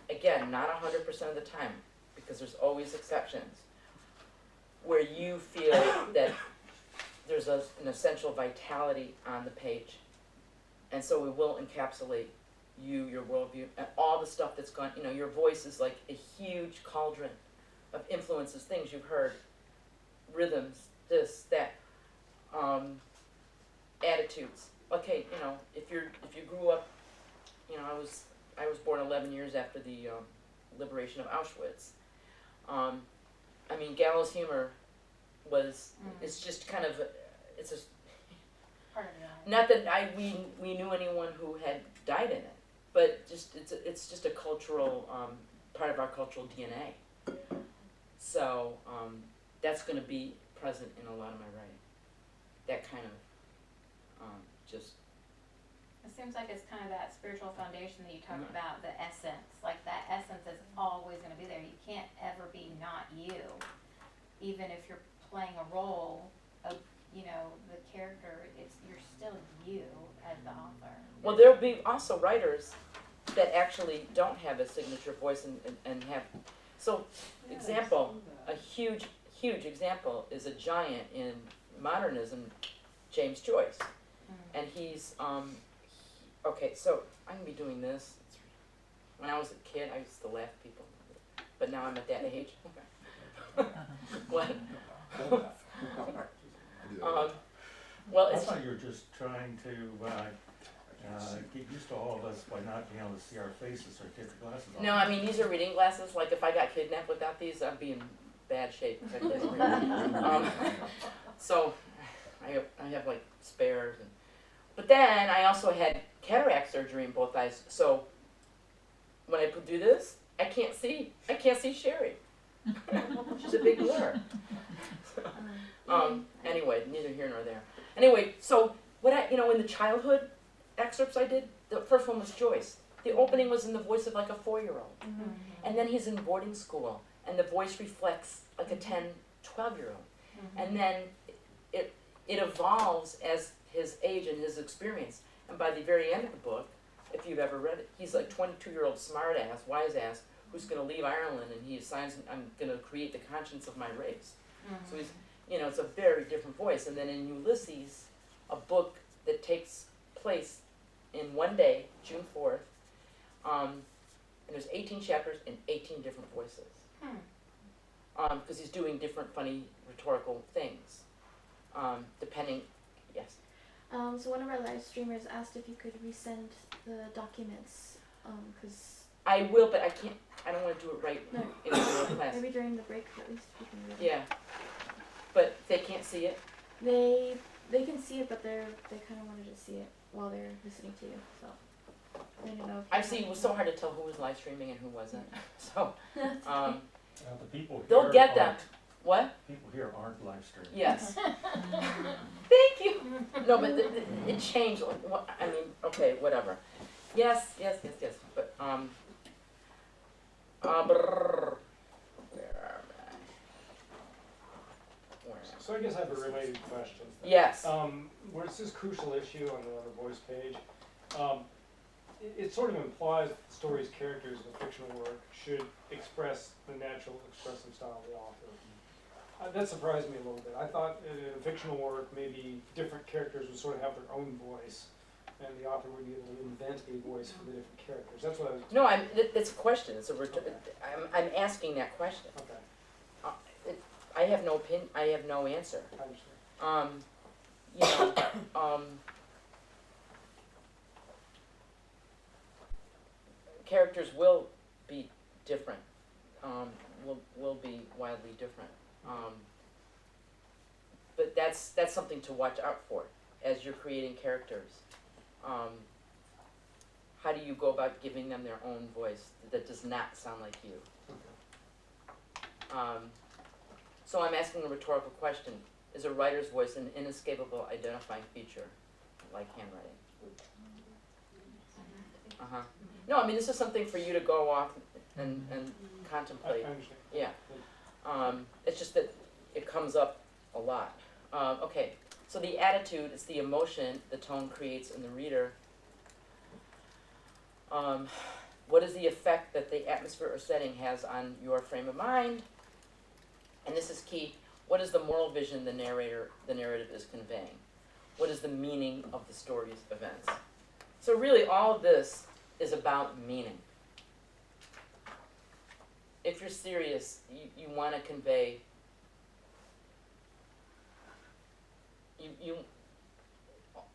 Again, not 100% of the time, because there's always exceptions, where you feel that there's an essential vitality on the page. And so we will encapsulate your worldview, and all the stuff that's gone, your voice is like a huge cauldron of influences, things you've heard, rhythms, this, that, attitudes. Okay, if you grew up, I was born 11 years after the liberation of Auschwitz. Gallows humor it's just kind of, it's a, Part of that. not that we knew anyone who had died in it, but just it's just a cultural part of our cultural DNA. So that's going to be present in a lot of my writing. That kind of just. It seems like it's kind of that spiritual foundation that you talk about, the essence. Like that essence is always going to be there. You can't ever be not you, even if you're playing a role of, the character. You're still you as the author. Well, there'll be also writers that actually don't have a signature voice and have. So, example, a huge example is a giant in modernism, James Joyce. And he's, okay, so I'm going to be doing this. When I was a kid, I used to laugh at people. But now I'm at that age. What? Well, I it's. thought you were just trying to get used to all of us by not being able to see our faces or take the glasses off. No, these are reading glasses. Like, if I got kidnapped without these, I'd be in bad shape. So, I have like spares. But then I also had cataract surgery in both eyes. So, when I do this, I can't see Sherry. She's a big blur. Anyway, neither here nor there. Anyway, so what in the childhood excerpts I did, the first one was Joyce. The opening was in the voice of like a 4-year-old. And then he's in boarding school, and the voice reflects like a 10, 12-year-old. And then it evolves as his age and his experience. And by the very end of the book, if you've ever read it, he's like 22-year-old smart-ass, wise-ass, who's going to leave Ireland, and he assigns, I'm going to create the conscience of my race. So he's, it's a very different voice. And then in Ulysses, a book that takes place in one day, June 4th, and there's 18 chapters and 18 different voices. Because he's doing different funny rhetorical things, depending, yes. So one of our live streamers asked if you could resend the documents, because I will, but I can't, I don't wanna do it right No. in the middle of class. maybe during the break at least we can read it. Yeah, but they can't see it? They can see it, but they kind of wanted to see it while they're listening to you. So I don't know. I've seen, it was so hard to tell who was live streaming and who wasn't, so, The people here they'll get them. aren't- What? People here aren't live streaming. Yes. Thank you. No, but it changed, like, what, I mean, okay, whatever. Yes, but, brrr. Where am I? Where am So I guess I have a related question. Yes. Where it's this crucial issue on the other voice page, it sort of implies that the story's characters in a fictional work should express the natural expressive style of the author. That surprised me a little bit. I thought in a fictional work, maybe different characters would sort of have their own voice, and the author would be able to invent a voice for the different characters. That's what I was. No, it's a question, it's a I'm asking that question. Okay. I have no I have no answer. I understand. You know, characters will be different, will be wildly different. But that's something to watch out for as you're creating characters. How do you go about giving them their own voice that does not sound like you? So I'm asking a rhetorical question. Is a writer's voice an inescapable identifying feature, like handwriting? Uh-huh. No, I mean, this is something for you to go off and contemplate. I understand. Yeah. It's just that it comes up a lot. Okay, so the attitude is the emotion the tone creates in the reader. What is the effect that the atmosphere or setting has on your frame of mind? And this is key. What is the moral vision the narrative is conveying? What is the meaning of the story's events? So really all of this is about meaning. If you're serious, you want to convey,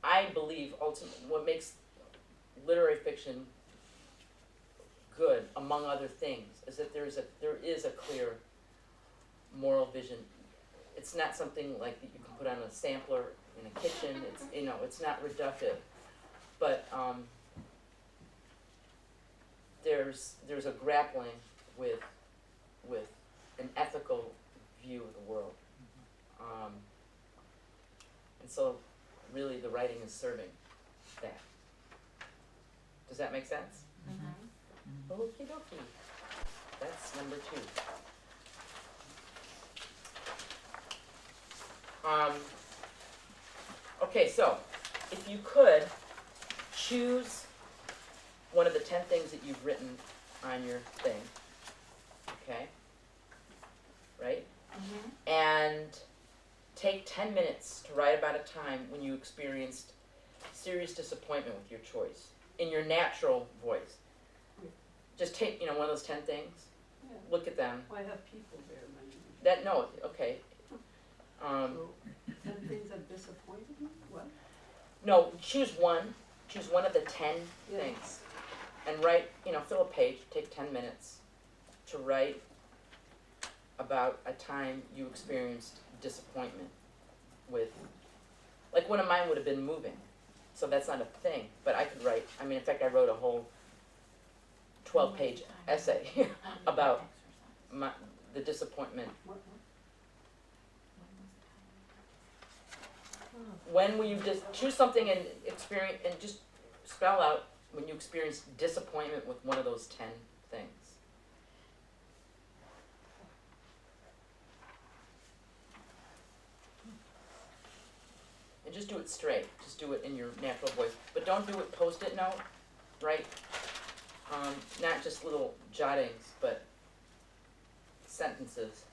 I believe ultimately what makes literary fiction good, among other things, is that there is a clear moral vision. It's not something like that you can put on a sampler in a kitchen. It's, you know, it's not reductive, but there's a grappling with an ethical view of the world, and so really the writing is serving that. Does that make sense? Mm-hmm. Okie dokie. That's number 2. Okay, so if you could choose one of the 10 things that you've written on your thing, okay, right? Mm-hmm. And take 10 minutes to write about a time when you experienced serious disappointment with your choice in your natural voice. Just take, you know, one of those 10 things, Yeah. look at them. I have people there, That, no, okay. So, 10 things that disappointed me? What? No, choose one of the 10 Yeah. things, and write, you know, fill a page, take 10 minutes to write about a time you experienced disappointment with, like one of mine would have been moving, so that's not a thing, but I could write, I mean, in fact, I wrote a whole 12-page essay about the disappointment. What? When will you just choose something and experience, and just spell out when you experience disappointment with one of those 10 things. And just do it straight. Just do it in your natural voice. But don't do it post-it note, right? Not just little jottings, but sentences.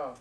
Oh.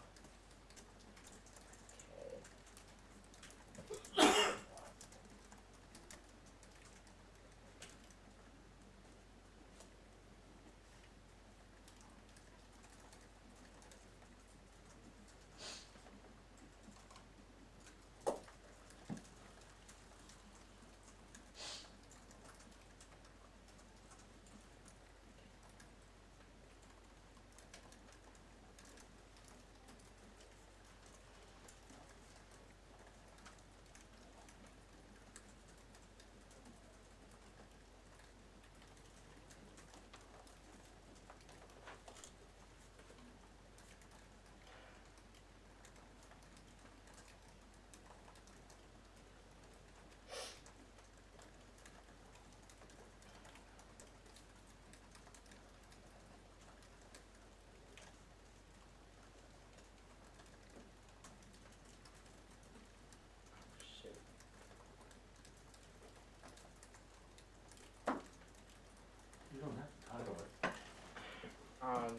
You don't have to title it.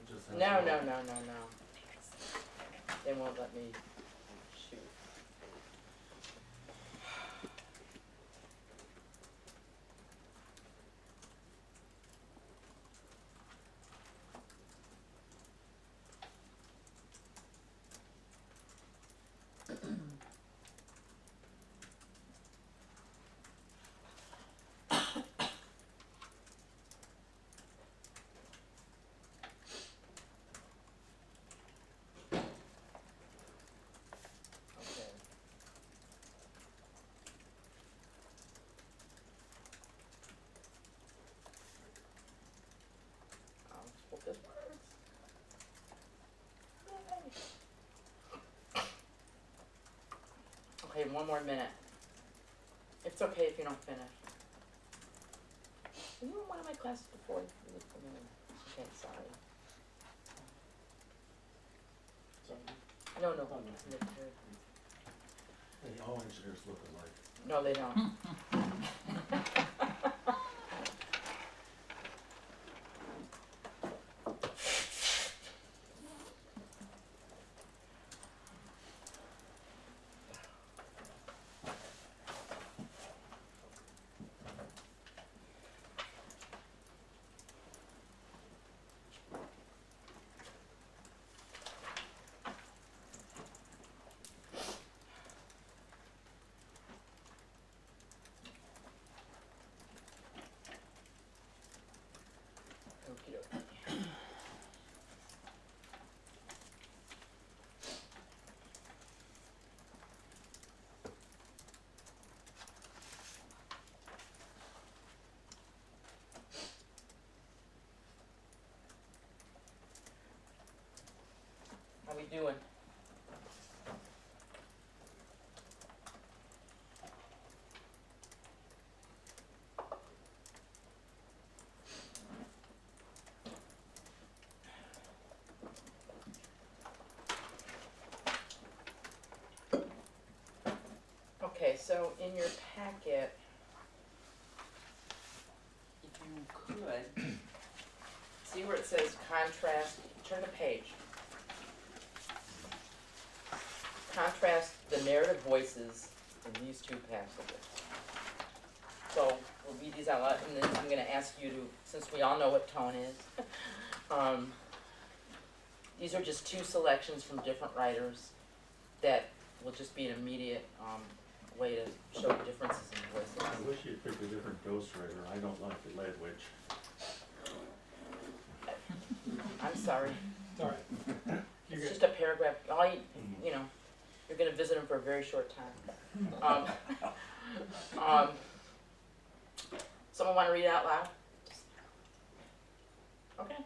Just has No, to- no, no, no, no. They won't let me shoot. Okay. Hope this works. Yay. Okay, one more minute. It's okay if you don't finish. Were you in one of my classes before? Okay, sorry. No, no. They all engineers look alike. No, they don't. How we doing? Okay, so in your packet, if you could, see where it says contrast, turn the page. Contrast the narrative voices in these two passages. So we'll read these out loud, and then I'm going to ask you to, since we all know what tone is, these are just two selections from different writers that will just be an immediate way to show differences in voices. I wish you'd pick a different ghostwriter. I don't like the Ledwidge. I'm sorry. It's all right. You're It's good. just a paragraph. All you know, you're going to visit him for a very short time. Someone want to read it out loud? Okay.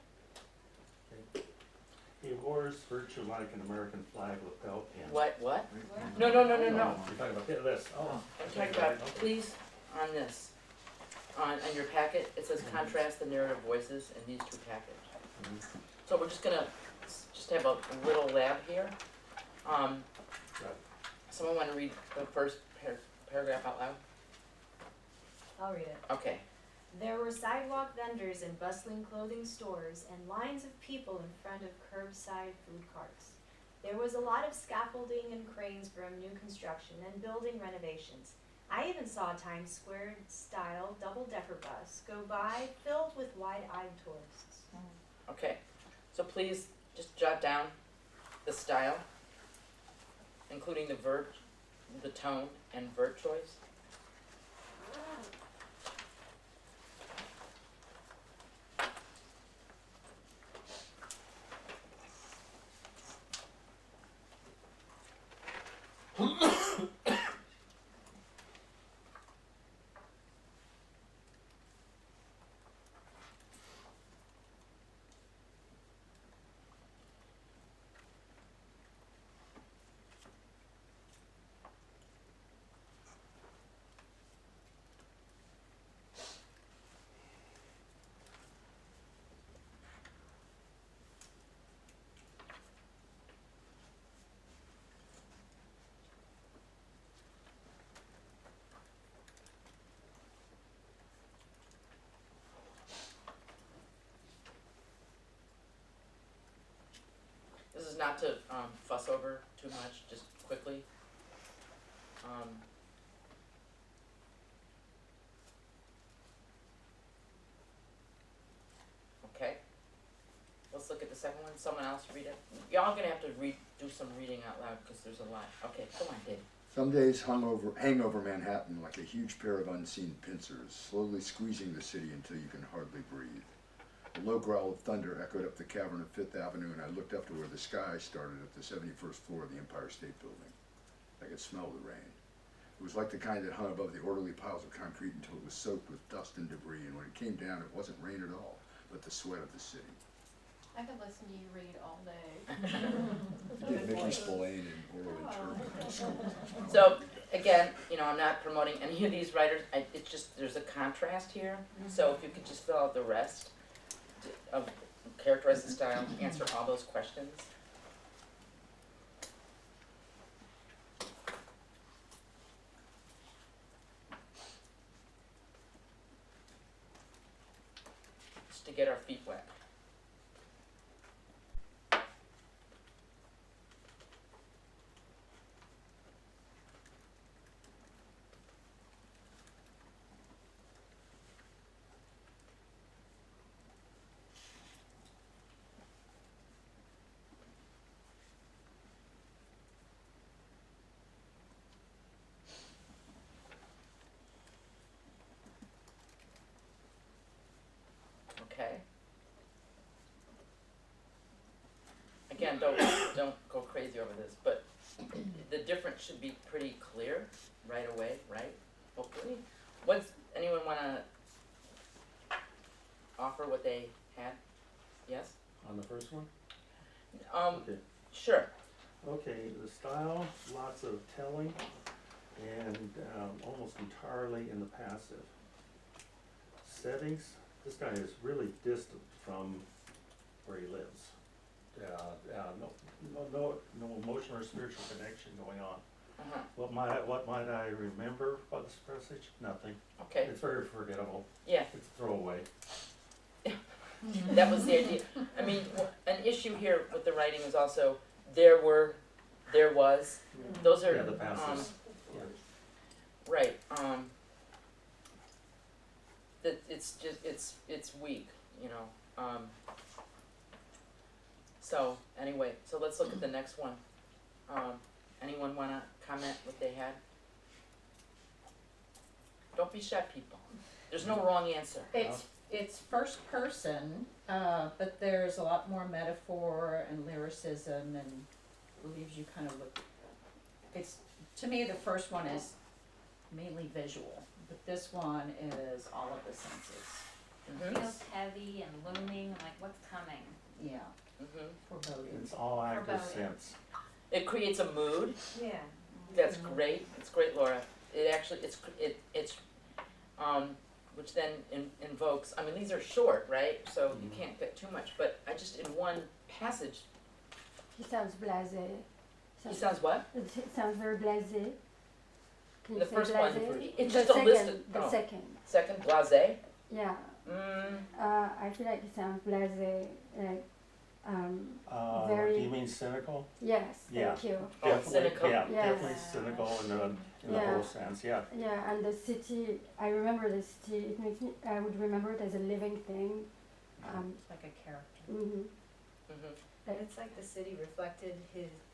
A horse virtue like an American flag lapel pin. What? What? Mhm. No, no, no, no, Oh, no. You're talking about this. Oh. I'm talking about, please, on this. On your packet, it says contrast the narrative voices in these two packets. Mhm. So we're just gonna just have a little lab here. Right. Someone want to read the first paragraph out loud? I'll read it. Okay. There were sidewalk vendors in bustling clothing stores and lines of people in front of curbside food carts. There was a lot of scaffolding and cranes from new construction and building renovations. I even saw a Times Square style double-decker bus go by filled with wide-eyed tourists. Okay, so please just jot down the style, including the verb, the tone, and verb choice. This is not to fuss over too much, just quickly. Okay. Let's look at the second one. Someone else read it. Y'all gonna have to do some reading out loud because there's a lot. Okay, come on, Dave. Some days hang over Manhattan like a huge pair of unseen pincers, slowly squeezing the city until you can hardly breathe. A low growl of thunder echoed up the cavern of Fifth Avenue, and I looked up to where the sky started at the 71st floor of the Empire State Building. I could smell the rain. It was like the kind that hung above the orderly piles of concrete until it was soaked with dust and debris, and when it came down, it wasn't rain at all, but the sweat of the city. I could listen to you read all day. You did Mickey Spillane and Orlin Turner in school. So again, I'm not promoting any of these writers. It's just there's a contrast here. So if you could just fill out the rest of characterize the style, answer all those questions. Just to get our feet wet. Okay. Again, don't go crazy over this, but the difference should be pretty clear right away, right? Hopefully. Anyone wanna offer what they had? Yes? On the first one? Okay. Sure. Okay, the style, lots of telling, and almost entirely in the passive. Settings, this guy is really distant from where he lives. No emotional or spiritual connection going on. What might I remember about this passage? Nothing. Okay. It's very forgettable. Yeah. It's a throwaway. That was the idea. I mean, an issue here with the writing is also there was. Those are the passives. Right. That it's just it's weak, So anyway, so let's look at the next one. Anyone wanna comment what they had? Don't be shy, people. There's no wrong answer. It's first person, but there's a lot more metaphor and lyricism and leaves you kind of look. To me, the first one is mainly visual, but this one is all of the senses. It feels heavy and looming, like what's coming. Yeah. Foreboding. It's all active Foreboding. sense. It creates a mood. Yeah. That's great. It's great, Laura. It actually it's which then invokes. I mean, these are short, right? So you can't get too much. But I just in one passage. He sounds blasé. He sounds what? It sounds very blasé. Can you The say first blasé? one. It's The just a second, list of. the second. Second, blasé. Yeah. I feel like it sounds blasé. Like Do very, you mean cynical? yes, Yeah. thank you. Oh, Definitely, cynical. yeah, Yes. definitely cynical in the Yeah. whole sense, yeah. Yeah, and the city, I remember the city, it makes me, I would remember it as a living thing. It's like a character. Mhm. Mhm. It's like the city reflected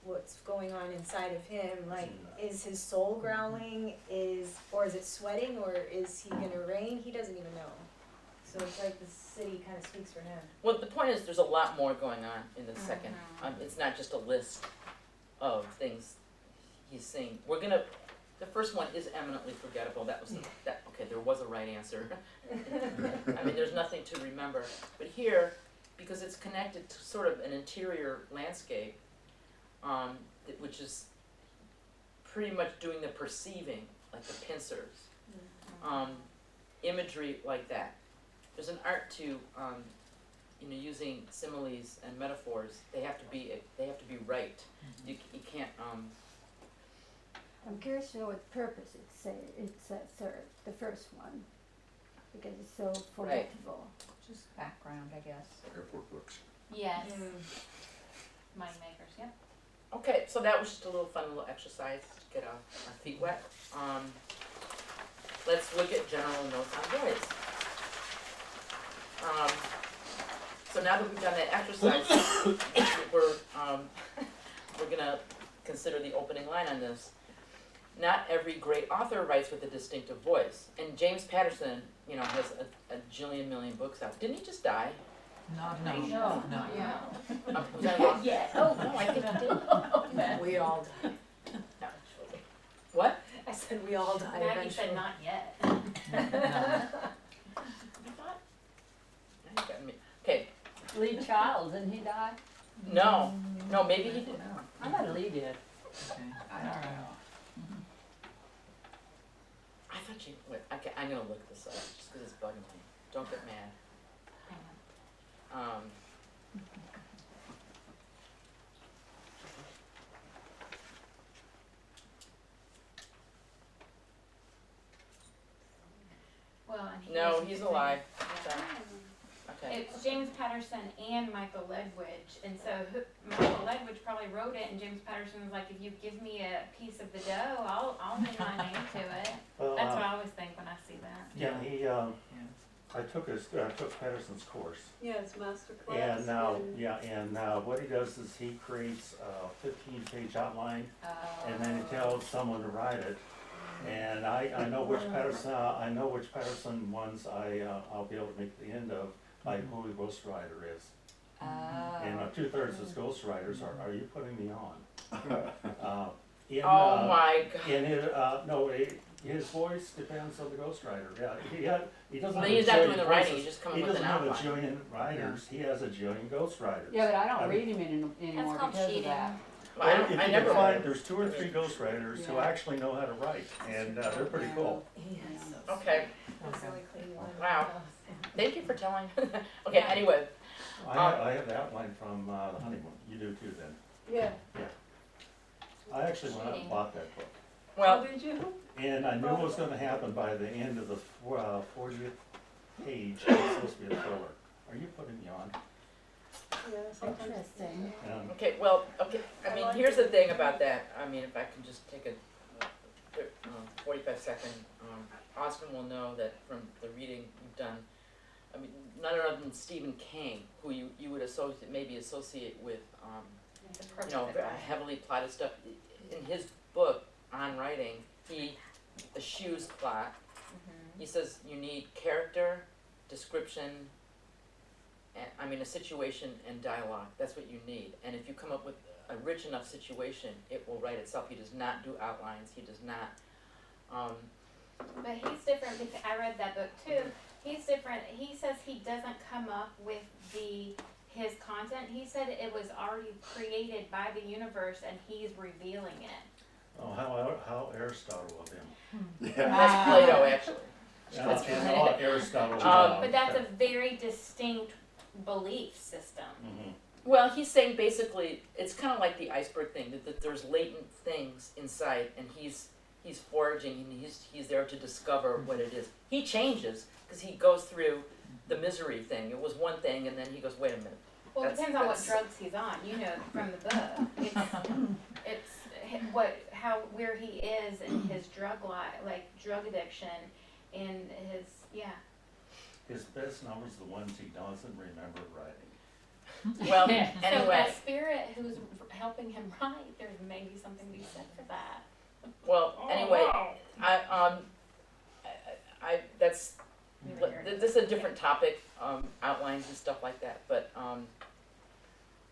what's going on inside of him. Like, is his soul growling? Or is it sweating? Or is he gonna rain? He doesn't even know. So it's like the city kind of speaks for him. Well, the point is, there's a lot more going on in the second. It's not just a list of things he's saying. The first one is eminently forgettable. Okay, there was a right answer. I mean, there's nothing to remember. But here, because it's connected to sort of an interior landscape, which is pretty much doing the perceiving, like the pincers, imagery like that. There's an art to, using similes and metaphors. They have to be right. You can't. I'm curious to know what purpose it served, the first one, because it's so forgettable. Just background, I guess. Airport books. Yes. Mind makers, yep. Okay, so that was just a little fun little exercise to get our feet wet. Let's look at general notes on voice. So now that we've done that exercise, we're gonna consider the opening line on this. Not every great author writes with a distinctive voice. And James Patterson, has a jillion million books out. Didn't he just die? No. Yeah. Was I wrong? Yeah. Oh, no, I think he did. We all die. No. What? I said we all die Maggie eventually. said not yet. Okay. Lee Child, didn't he die? No, maybe he did. I thought Lee did. Okay. I don't know. I thought you. Wait, okay, I'm gonna look this up just because it's bugging me. Don't get mad. Well, and No, he's alive. Yeah. So, okay. It's James Patterson and Michael Ledwidge, and so Michael Ledwidge probably wrote it, and James Patterson was like, if you give me a piece of the dough, I'll do my name to it. Well, That's what I always think when I see that. Yeah, I took Patterson's course. Yeah, it's master class. And now, what he does is he creates a 15-page outline, and then he tells someone to write it. And I know which Patterson ones I'll be able to make the end of, like who the ghostwriter is. And 2/3 of his ghostwriters are you putting me on? My God. His voice depends on the ghostwriter. Yeah, he doesn't. He's not doing the writing. He's just coming with an outline. He doesn't have a jillion writers. He has a jillion ghostwriters. Yeah, but I don't read him anymore That's called because cheating. of that. Well, If you I can never. find, there's 2 or 3 ghostwriters who actually know how to write, and they're pretty cool. Okay. That's the only clean one. Wow. Thank you for telling. Okay. Anyway. I have the outline from the honeymoon. You do too, then. Yeah. I actually went out and bought that book, Well, Did you? and I knew what was going to happen by the end of the 40th page. It was supposed to be a thriller. Are you putting me on? Yeah, sometimes. Interesting. okay. Well, okay. I mean, here's the thing about that. I mean, if I can just take a 45-second. Austin will know that from the reading you've done. I mean, none other than Stephen King, who you would maybe associate with, heavily plotted stuff. In his book on writing, he eschews plot. He says you need character, description, and a situation and dialogue. That's what you need. And if you come up with a rich enough situation, it will write itself. He does not do outlines. He does not. But he's different because I read that book too. He's different. He says he doesn't come up with his content. He said it was already created by the universe and he's revealing it. Oh, how Aristotle of him. That's Plato, actually. And Aristotle. But that's a very distinct belief system. Well, he's saying basically it's kind of like the iceberg thing that there's latent things inside, and he's foraging and he's there to discover what it is. He changes because he goes through the misery thing. It was one thing, and then he goes, wait a minute. Well, it That's- depends on what that's- drugs he's on, you know, from the book. Where he is in his drug like drug addiction and his, yeah. His best numbers are the ones he doesn't remember writing. Well, So anyway, that spirit who's helping him write, there's maybe something to be said for that. well, Oh, anyway, wow. that's, this is a different topic, outlines and stuff like that, but,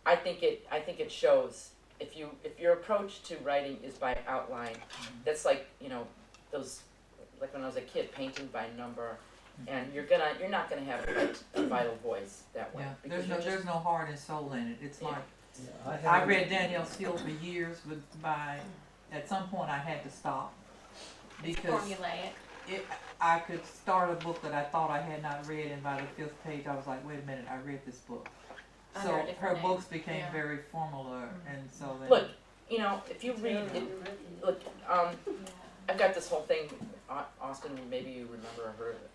I think it shows, if your approach to writing is by outline, that's like, you know, those, like when I was a kid, painting by number, and you're not gonna have a vital voice that way. Yeah, because there's no heart and soul in it. It's Yeah. like, I read Danielle Steele for years, but at some point I had to stop. It's Because formulaic. I could start a book that I thought I had not read, and by the 5th page I was like, wait a minute, I read this book. Under So a different her name. books became Yeah. very formula, and so then. Look, you know, if you read it, look, I've got this whole thing, Austin, maybe you remember or heard of it,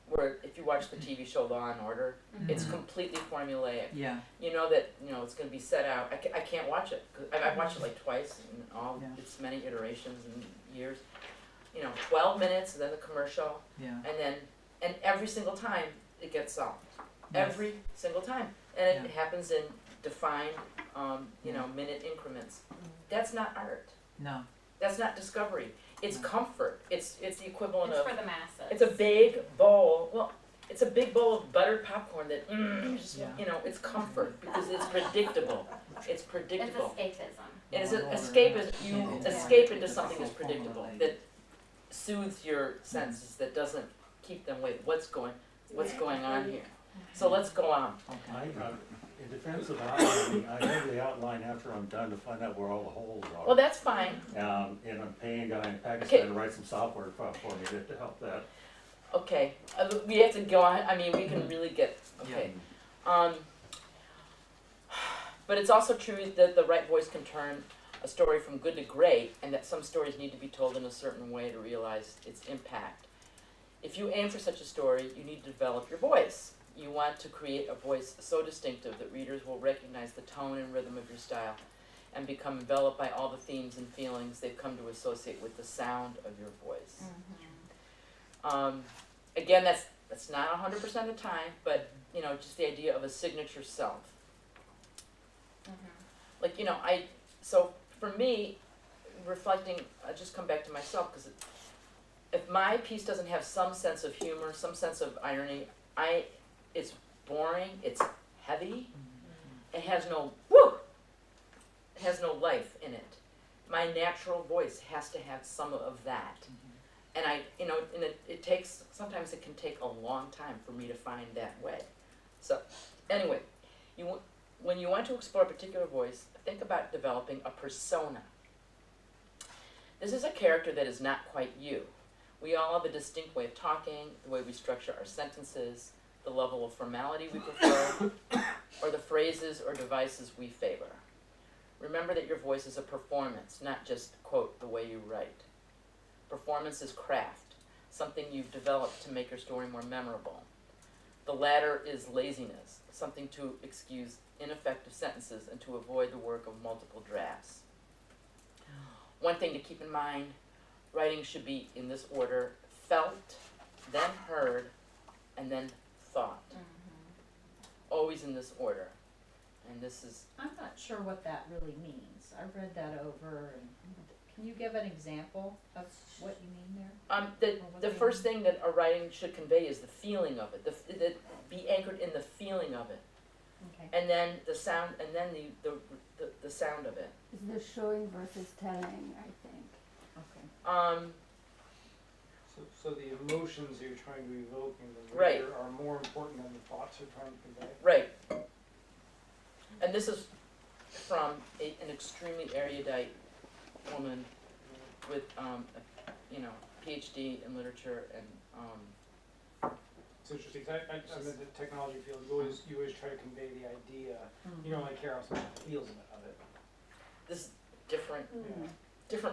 where if you watch the TV show Law and Order, it's completely formulaic. Yeah. You know that, you know, it's gonna be set out, I can't watch it, 'cause I've watched it like twice in all Yeah. its many iterations and years. You know, 12 minutes, and then the commercial, Yeah. and every single time it gets solved. Yes. Every single time. And it happens in defined, you know, minute increments. That's not art. No. That's not discovery. It's comfort. It's the equivalent It's of. for the masses. It's a big bowl. Well, it's a big bowl of buttered popcorn that, just, you know, it's comfort because it's predictable. It's predictable. It's escapism. It is an escape. You escape into something that's predictable, that soothes your senses, that doesn't keep them. Wait, what's going on here? So let's go on. In defense of outlining, I have the outline after I'm done to find out where all the holes are. Well, that's fine. And I'm paying a guy in Pakistan to write some software for me to help that. Okay, we have to go on. I mean, we can really get okay. But it's also true that the right voice can turn a story from good to great, and that some stories need to be told in a certain way to realize its impact. If you aim for such a story, you need to develop your voice. You want to create a voice so distinctive that readers will recognize the tone and rhythm of your style and become enveloped by all the themes and feelings they've come to associate with the sound of your voice. Again, that's not 100% of the time, but you know, just the idea of a signature self. Like, you know, so for me, reflecting, I just come back to myself, because if my piece doesn't have some sense of humor, some sense of irony, it's boring, it's heavy, it has no life in it. My natural voice has to have some of that. And sometimes it can take a long time for me to find that way. So, anyway, when you want to explore a particular voice, think about developing a persona. This is a character that is not quite you. We all have a distinct way of talking, the way we structure our sentences, the level of formality we prefer, or the phrases or devices we favor. Remember that your voice is a performance, not just, quote, the way you write. Performance is craft, something you've developed to make your story more memorable. The latter is laziness, something to excuse ineffective sentences and to avoid the work of multiple drafts. One thing to keep in mind, writing should be in this order: felt, then heard, and then thought. Always in this order. And this is... I'm not sure what that really means. I read that over, and can you give an example of what you mean there? The first thing that a writing should convey is the feeling of it. Be anchored in the feeling of it. Okay. And then the sound, and then the sound of it. It's the showing versus telling, I think. Okay. So the emotions you're trying to evoke in the Right. reader are more important than the thoughts you're trying to convey? Right. And this is from an extremely erudite woman with, PhD in literature and, It's interesting, 'cause I'm in the technology field, you always try to convey the idea, you don't really care how someone feels of it. this different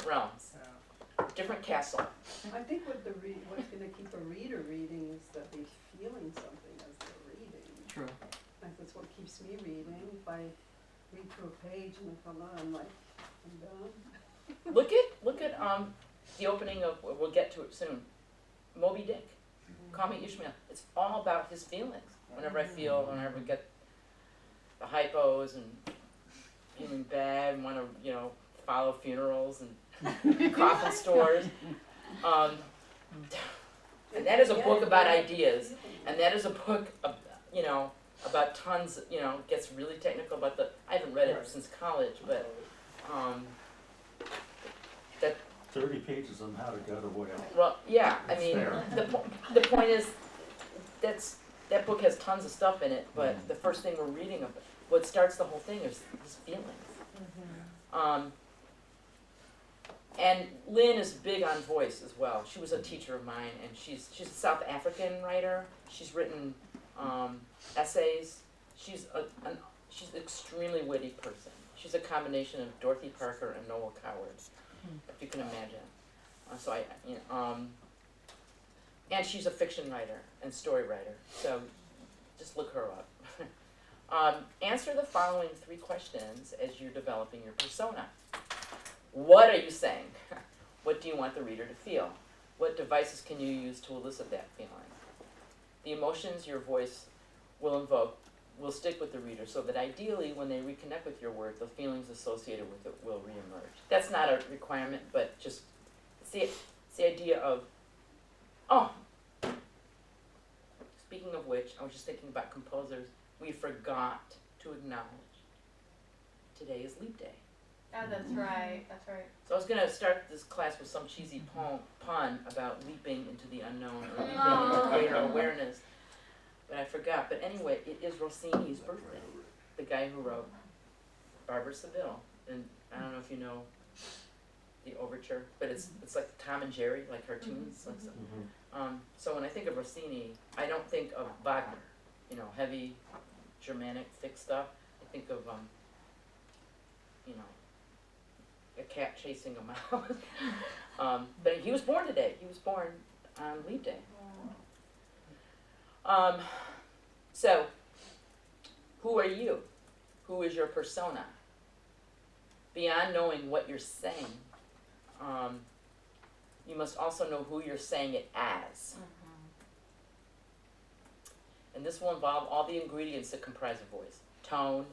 realms, different castle. I think what's gonna keep a reader reading is that they're feeling something as they're reading. True. Like that's what keeps keeps me reading. If I read through a page and if I'm not, I'm like, I'm done. Look at the opening of, we'll get to it soon, Moby Dick, Call Me Ishmael. It's all about his feelings. Whenever I get the hypos and feeling bad and want to, follow funerals and coffin stores. And that is a book about ideas. And that is a book, about tons, gets really technical about I haven't read it since college, but, that 30 pages on how to gut a whale. well, yeah, I It's mean, there. the point is, that book has tons of stuff in it, but the first thing we're reading, what starts the whole thing is his feelings. And Lynn is big on voice as well. She was a teacher of mine, and she's a South African writer. She's written essays. She's an extremely witty person. She's a combination of Dorothy Parker and Noel Coward, if you can imagine. And she's a fiction writer and story writer. So just look her up. Answer the following 3 questions as you're developing your persona. What are you saying? What do you want the reader to feel? What devices can you use to elicit that feeling? The emotions your voice will invoke will stick with the reader so that ideally when they reconnect with your work, the feelings associated with it will reemerge. That's not a requirement, but just it's the idea of, speaking of which, I was just thinking about composers. We forgot to acknowledge today is Leap Day. Oh, that's right, that's right. So I was gonna start this class with some cheesy pun about leaping into the unknown or leaping into greater awareness, but I forgot. But anyway, it is Rossini's birthday, the guy who wrote Barbara Seville, and I don't know if you know the overture, but it's like Tom and Jerry, like cartoons. So when I think of Rossini, I don't think of Wagner, heavy Germanic thick stuff. I think of a cat chasing a mouse. But he was born today. He was born on Leap Day. So, who are you? Who is your persona? Beyond knowing what you're saying, you must also know who you're saying it as. And this will involve all the ingredients that comprise a voice. Tone,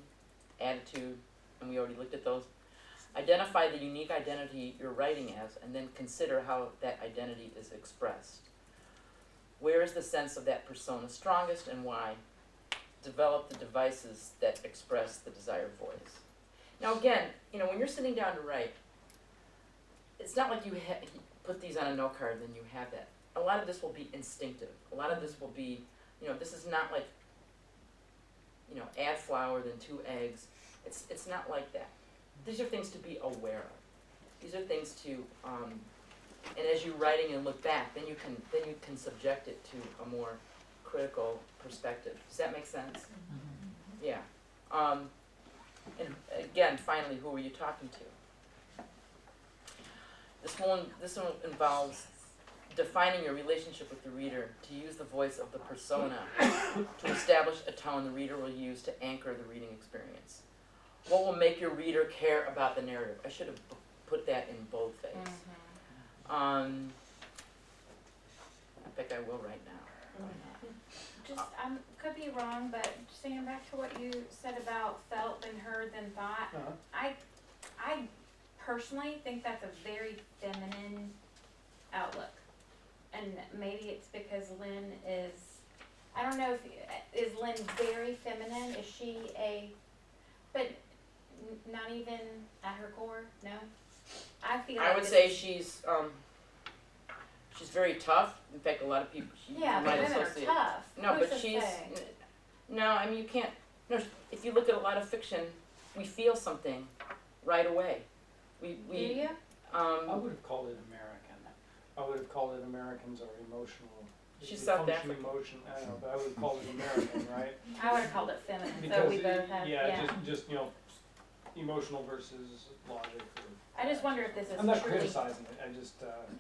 attitude, and we already looked at those. Identify the unique identity you're writing as, and then consider how that identity is expressed. Where is the sense of that persona strongest and why? Develop the devices that express the desired voice. Now again, when you're sitting down to write, it's not like you put these on a note card and then you have that. A lot of this will be instinctive. A lot of this will be, this is not like, add flour, then 2 eggs. It's not like that. These are things to be aware of. These are things to, and as you're writing and look back, then you can subject it to a more critical perspective. Does that make sense? Yeah. And again, finally, who are you talking to? This one involves defining your relationship with the reader to use the voice of the persona to establish a tone the reader will use to anchor the reading experience. What will make your reader care about the narrative? I should have put that in boldface. I think I will right now. Just, could be wrong, but just thinking back to what you said about felt, then heard, then thought, I personally think that's a very feminine outlook. And maybe it's because Lynn is, I don't know is Lynn very feminine? Is she but not even at her core? No? I feel like I would say she's very tough. In fact, a lot of people but might women associate. are tough. No, Who's but to she's say? no. I mean, you can't. No, if you look at a lot of fiction, we feel something right away. Do you? I would have called it American. I would have called it Americans are emotional. She's They South function African. Emotion, I don't know, but I would have called it American, right? I would have called it feminine. Because So we both have. just emotional versus logic. I just wonder if this is I'm not truly. criticizing it. I just.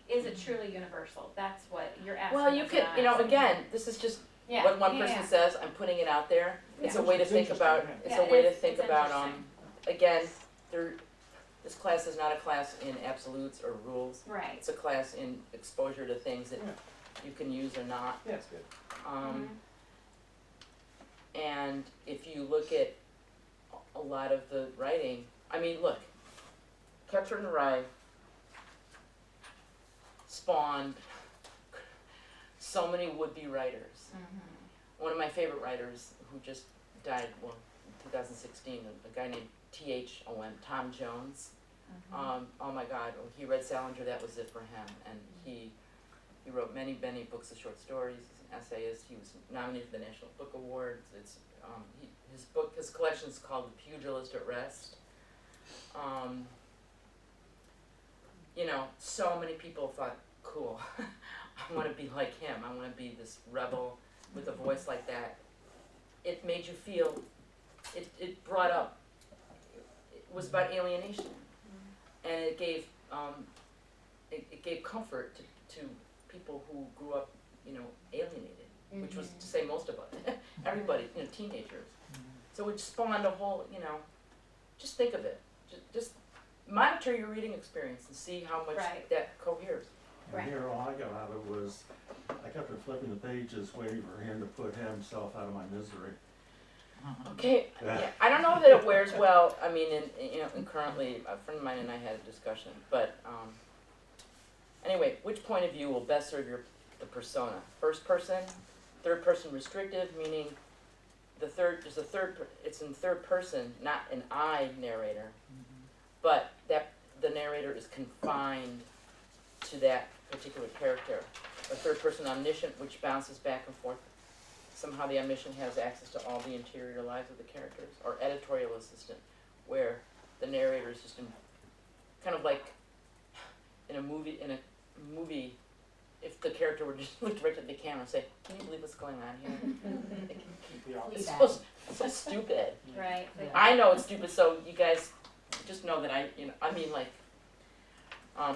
Is it truly universal? That's what you're asking. Well, you us could, not. again, this is just Yeah. What one Yeah, person yeah. says, I'm putting it out there. It's Yeah. a way to It's think about, interesting, it's yeah. a Yeah, way it to is. think It's about, interesting. again, this class is not a class in absolutes or rules. Right. It's a class in exposure to things that Yeah. you can use or not. Yeah, it's good. And if you look at a lot of the writing, I mean, look, Catcher in the Rye spawned so many would-be writers. One of my favorite writers who just died, well, in 2016, a guy named T.H.O.M., Tom Jones. Oh my God, when he read Salinger, that was it for him. And he wrote many, many books of short stories. He's an essayist. He was nominated for the National Book Awards. It's his collection is called The Pugilist at Rest. You know, so many people thought, cool, I want to be like him. I want to be this rebel with a voice like that. It made you feel, it brought up, it was about alienation. And it gave comfort to people who grew up, you know, alienated, which was to say most of us, everybody, you know, teenagers. So it spawned a whole, you know, just think of it, just monitor your reading experience and see how much that coheres. And here, all I got out of it was, I kept flipping the pages, waiting for him to put himself out of my misery. Okay, yeah, I don't know that it wears well. I mean, and currently, a friend of mine and I had a discussion. But anyway, which point of view will best serve the persona? First person, third person restrictive, meaning it's in third person, not an I narrator, but that the narrator is confined to that particular character. A third person omniscient, which bounces back and forth. Somehow the omniscient has access to all the interior lives of the characters, or editorial assistant, where the narrator is just kind of like in a movie, if the character would just look directly at the camera and say, can you believe what's going on here? It's so stupid. Right. I know it's stupid, so you guys just know that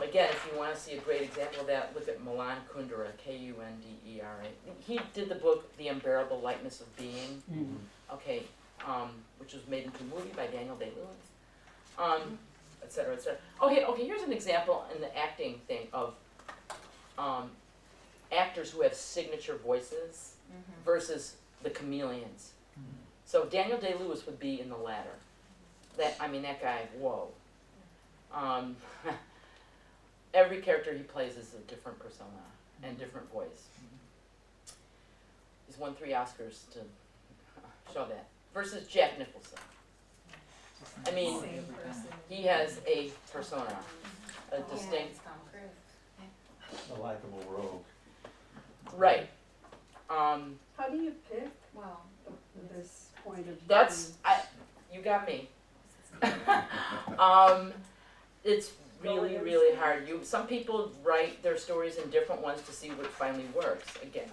again, if you want to see a great example of that, look at Milan Kundera, Kundera. He did the book, The Unbearable Lightness of Being, which was made into a movie by Daniel Day-Lewis, et cetera, et cetera. Okay, here's an example in the acting thing of actors who have signature voices versus the chameleons. So Daniel Day-Lewis would be in the latter. That guy, whoa. Every character he plays is a different persona and different voice. He's won 3 Oscars to show that. Versus Jack Nicholson. I mean, he has a persona, a distinct. A likable rogue. Right. How do you pick this point of view? You got me. It's really, really hard. Some people write their stories in different ones to see what finally works. Again,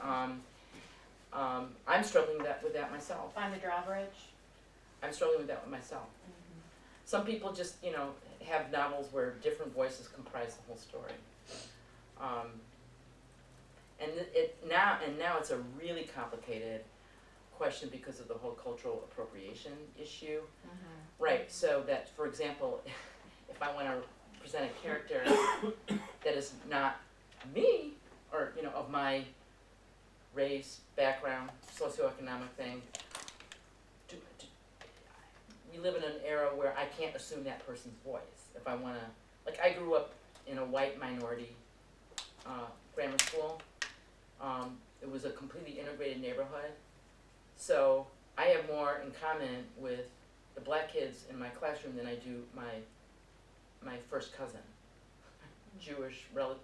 I'm struggling with that myself. Find the drawbridge. I'm struggling with that with myself. Some people just, have novels where different voices comprise the whole story. Now it's a really complicated question because of the whole cultural appropriation issue. Right, so that, for example, if I want to present a character that is not me, or, of my race, background, socioeconomic thing, we live in an era where I can't assume that person's voice. If I want to, I grew up in a white minority grammar school. It was a completely integrated neighborhood. So I have more in common with the black kids in my classroom than I do my first cousin. Jewish relative,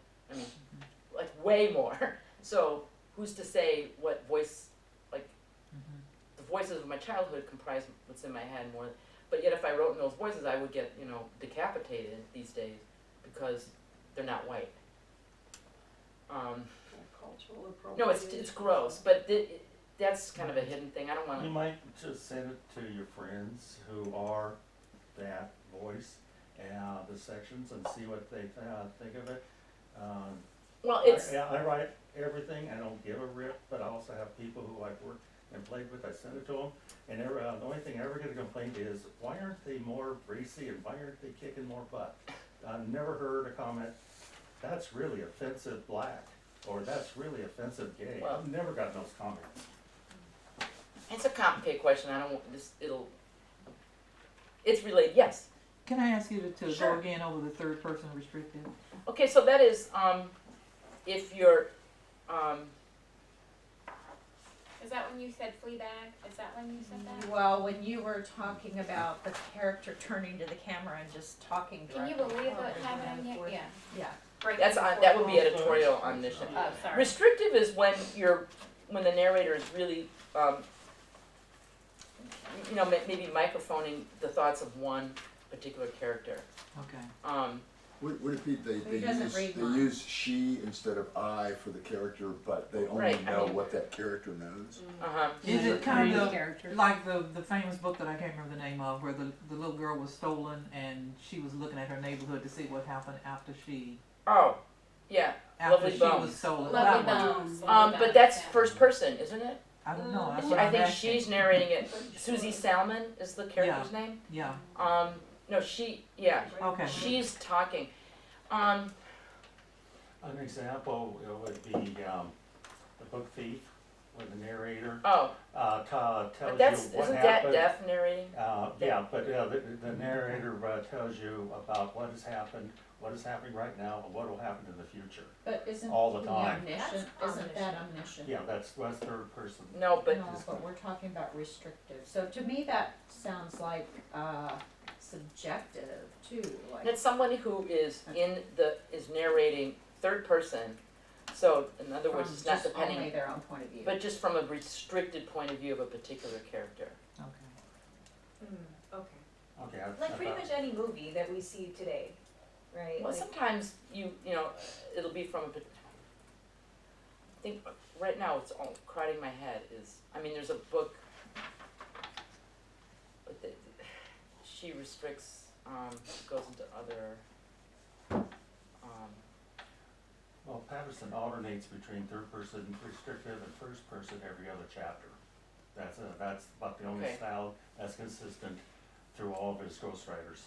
way more. So who's to say what voice, the voices of my childhood comprise what's in my head more. But yet if I wrote in those voices, I would get, decapitated these days because they're not white. Cultural appropriation. No, it's gross, but that's kind of a hidden thing. I don't want to. You might just send it to your friends who are that voice and the sections and see what they think of it. Well, it's I write everything, I don't give a rip, but I also have people who I've worked and played with, I send it to them, and the only thing I ever get a complaint is, why aren't they more racy and why aren't they kicking more butt? I've never heard a comment, that's really offensive black, or that's really offensive gay. Well- I've never gotten those comments. It's a complicated question, I don't, it's related, yes. Can I ask you to Sure. go again over the third person restricted? Okay, so that is, if you're, Is that when you said Fleabag? Is that when you said that? Well, when you were talking about the character turning to the camera and just talking Can you directly believe forward what happened and here? forth. Yeah. Yeah. that's, that would be editorial omniscient. Oh, sorry. Restrictive is when when the narrator is really, maybe microphoning the thoughts of one particular character. Okay. Would it be He doesn't read they minds. use she instead of I for the character, but they only Right, I know mean- what that character knows? Uh-huh. Is it kind Main of character. like the famous book that I can't remember the name of, where the little girl was stolen and she was looking at her neighborhood to see what happened after she Oh, yeah, Lovely was Bones. stolen? Lovely That one. Bones. But that's first person, isn't it? I don't know. That's I what I'm think asking. she's narrating it. Susie Salmon is the character's name? Yeah. No, yeah, Okay. she's talking. An example would be the book Thief, where the narrator Oh, tells but you that's, what isn't that happened. deaf narrating? Yeah, but the narrator tells you about what has happened, what is happening right now, and what will happen in the future. But isn't All the time. omniscient, That's isn't that omniscient? Yeah, that's third person. No, but, No, but we're talking about restrictive. So to me, that sounds like, subjective too, like. it's somebody who is is narrating third person, so in other words, it's not Just depending, only their own point of view. but just from a restricted point of view of a particular character. Okay. Okay. Okay, Like pretty much any movie that we see today, right? Well, Like- sometimes it'll be from I think right now it's all crowding my head is, there's a book, but she restricts, goes into other, Well, Patterson alternates between third person restrictive and first person every other chapter. That's about the only Okay. style that's consistent through all of his ghostwriters.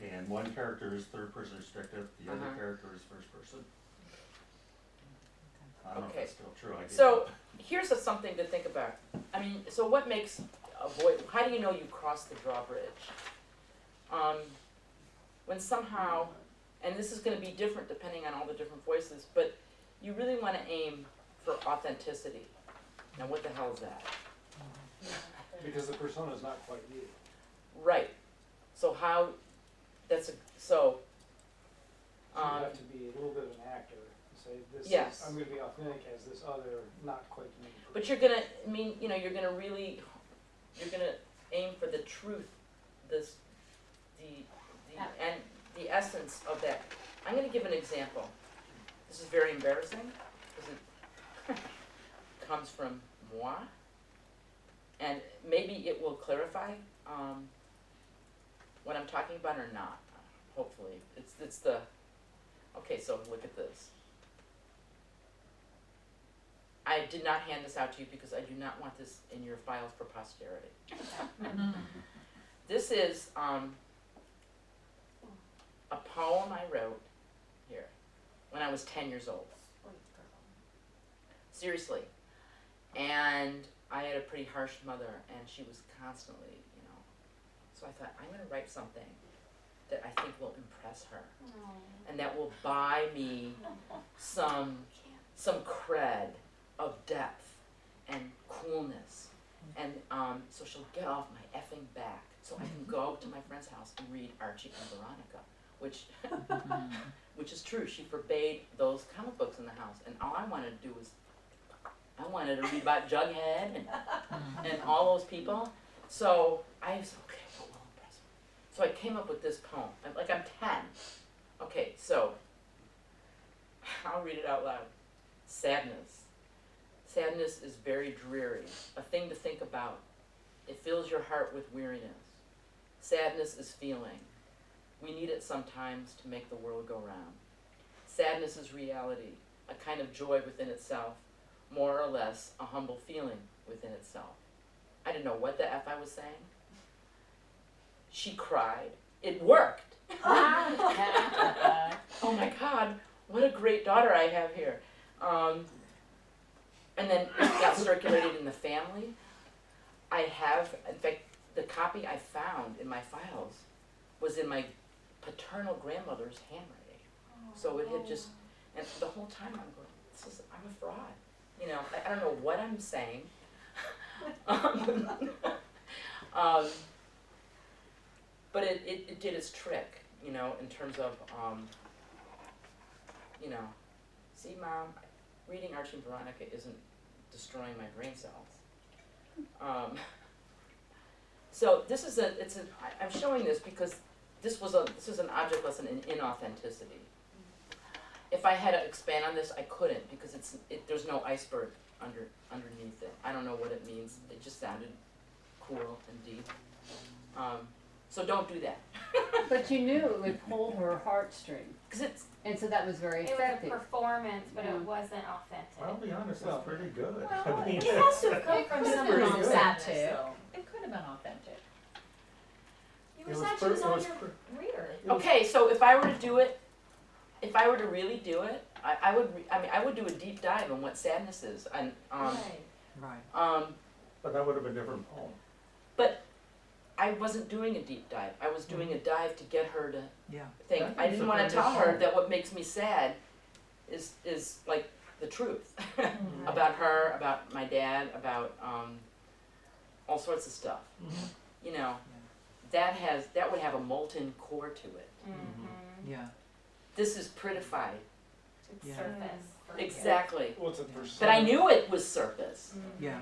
And one character is third person restrictive, the other Uh-huh. character is first person. I don't know if Okay. that's still true, I guess. So here's something to think about. So what makes how do you know you crossed the drawbridge? When somehow, and this is gonna be different depending on all the different voices, but you really wanna aim for authenticity. Now what the hell is that? Because the persona is not quite you. Right, so how, So you have to be a little bit of an actor and say, this Yes. is, I'm gonna be authentic as this other, not quite me. but you're gonna, you're gonna aim for the truth, and the essence of that. I'm gonna give an example. This is very embarrassing, because it comes from moi, and maybe it will clarify, what I'm talking about or not, hopefully. Okay, so look at this. I did not hand this out to you because I do not want this in your files for posterity. This is a poem I wrote here when I was 10 years old. Seriously. And I had a pretty harsh mother, and she was constantly, so I thought, I'm going to write something that I think will impress her, and that will buy me some cred of depth and coolness, and so she'll get off my effing back, so I can go to my friend's house and read Archie and Veronica, which is true. She forbade those comic books in the house, and all I wanted to do was, I wanted to read about Jughead and all those people. So I said, okay, what will impress me? So I came up with this poem. I'm 10. Okay, so I'll read it out loud. Sadness. Sadness is very dreary, a thing to think about. It fills your heart with weariness. Sadness is feeling. We need it sometimes to make the world go round. Sadness is reality. a kind of joy within itself, more or less a humble feeling within itself. I didn't know what the F I was saying. She cried. It worked. Oh my God, what a great daughter I have here. And then it got circulated in the family. I have, in fact, the copy I found in my files was in my paternal grandmother's handwriting. So it had just, and the whole time I'm going, I'm a fraud. You know, I don't know what I'm saying. But it did its trick, you know, in terms of, you know, see, Mom, reading Archie and Veronica isn't destroying my brain cells. So this is I'm showing this because this is an object lesson in inauthenticity. If I had to expand on this, I couldn't because there's no iceberg underneath it. I don't know what it means. It just sounded cool and deep. So don't do that. But you knew it would pull her heartstring. And so that was very It was effective. a performance, but Yeah. it wasn't authentic. I'll be honest, it's pretty good. Well, I mean, it has to have come It from could have someone been else's authentic. sadness, though. It could have been authentic. You It were was sad she per- was it on was your per- reader. Okay, so if I were to do it, if I were to really do it, I would do a deep dive on what sadness is, and Right. But that would have been a different poem. but I wasn't doing a deep dive. I was doing a dive to get her to Yeah. think. That I is didn't a want to pretty tell good her poem. that what makes me sad is like the truth about her, about my dad, about all sorts of stuff. You know, that would have a molten core to it. Yeah. This is prettified. It's Yeah. surface. Exactly. What's a persona? But I knew it was surface. Yeah.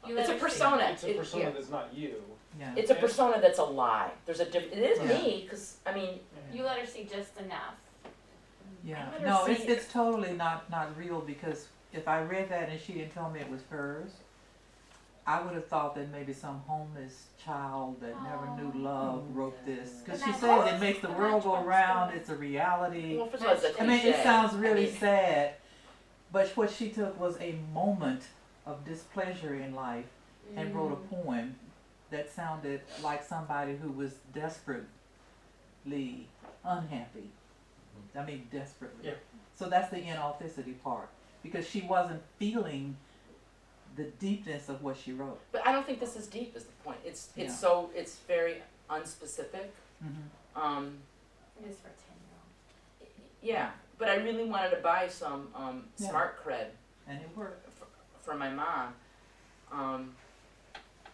You It's a understand. persona. It's a persona that's not you. Yeah. It's a persona that's a lie. There's a it is Yeah. me, because, I mean, You let her see just enough. Yeah. I No, wanna see- it's totally not real because if I read that and she didn't tell me it was hers, I would have thought that maybe some homeless child that never knew love wrote this. Because she But says that it makes the goes- world go that round, goes- it's a reality. well, first of all, it's a I mean, it cliche. sounds really I mean, sad, but what she took was a moment of displeasure in life and wrote a poem that sounded like somebody who was desperately unhappy. I mean, desperately. Yeah. So that's the inauthenticity part, because she wasn't feeling the deepness of what she wrote. But I don't think this is deep. Is the point? It's Yeah. it's very unspecific. Mm-hmm. It is for a 10-year-old. Yeah, but I really wanted to buy some Yeah. smart cred And it worked. for my mom,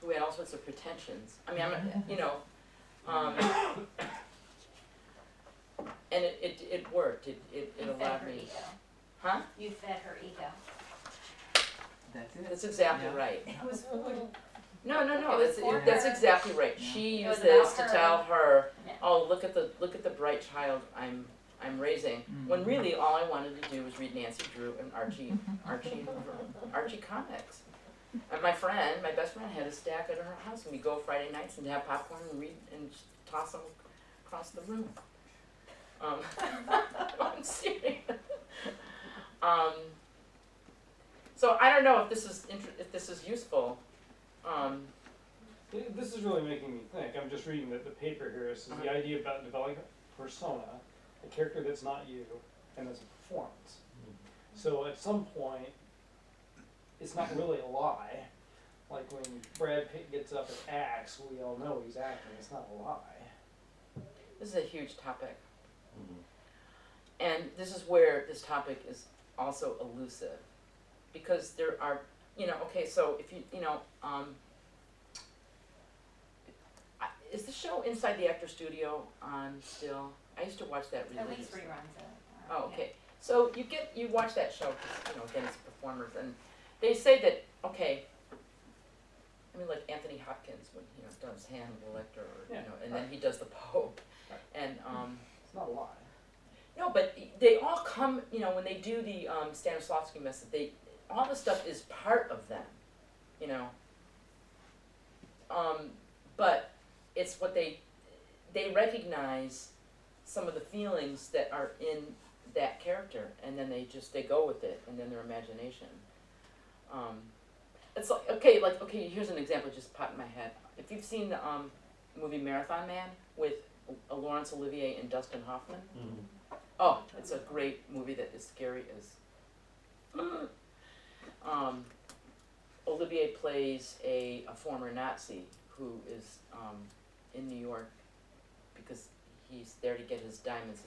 who had all sorts of pretensions. I mean, you know, and it worked. It You fed allowed her me. ego. Huh? You fed her ego. That's it. That's exactly Yeah. right. It was food. No, It was for that's her. exactly right. Yeah. She It was used this about to her. tell her, Yeah. oh, look at the bright child I'm raising. When really all I wanted to do was read Nancy Drew and Archie comics. And my best friend had a stack at her house, and we'd go Friday nights and have popcorn and read and just toss them across the room. I'm serious. So I don't know if this is useful. This is really making me think. I'm just reading the paper here. It says the idea about developing a persona, a character that's not you, and that's a performance. So at some point, it's not really a lie. Like when Brad Pitt gets up and acts, we all know he's acting. It's not a lie. This is a huge topic. And this is where this topic is also elusive. Because there are, okay, so if is the show Inside the Actor Studio on still? I used to watch that At religiously. least reruns it. Oh, okay. So you watch that show because, again, it's performers, and they say that, okay, I mean, like Anthony Hopkins when, does Hannibal Lecter, or, and then he does the Pope. Right. And, It's not a lie. no, but they all come, when they do the Stanislavski method, all the stuff is part of them, but it's what they recognize some of the feelings that are in that character, and then they go with it, and then their imagination. It's like, here's an example just popped in my head. If you've seen the movie Marathon Man with Laurence Olivier and Dustin Hoffman, oh, it's a great movie that is scary as. Olivier plays a former Nazi who is in New York because he's there to get his diamonds.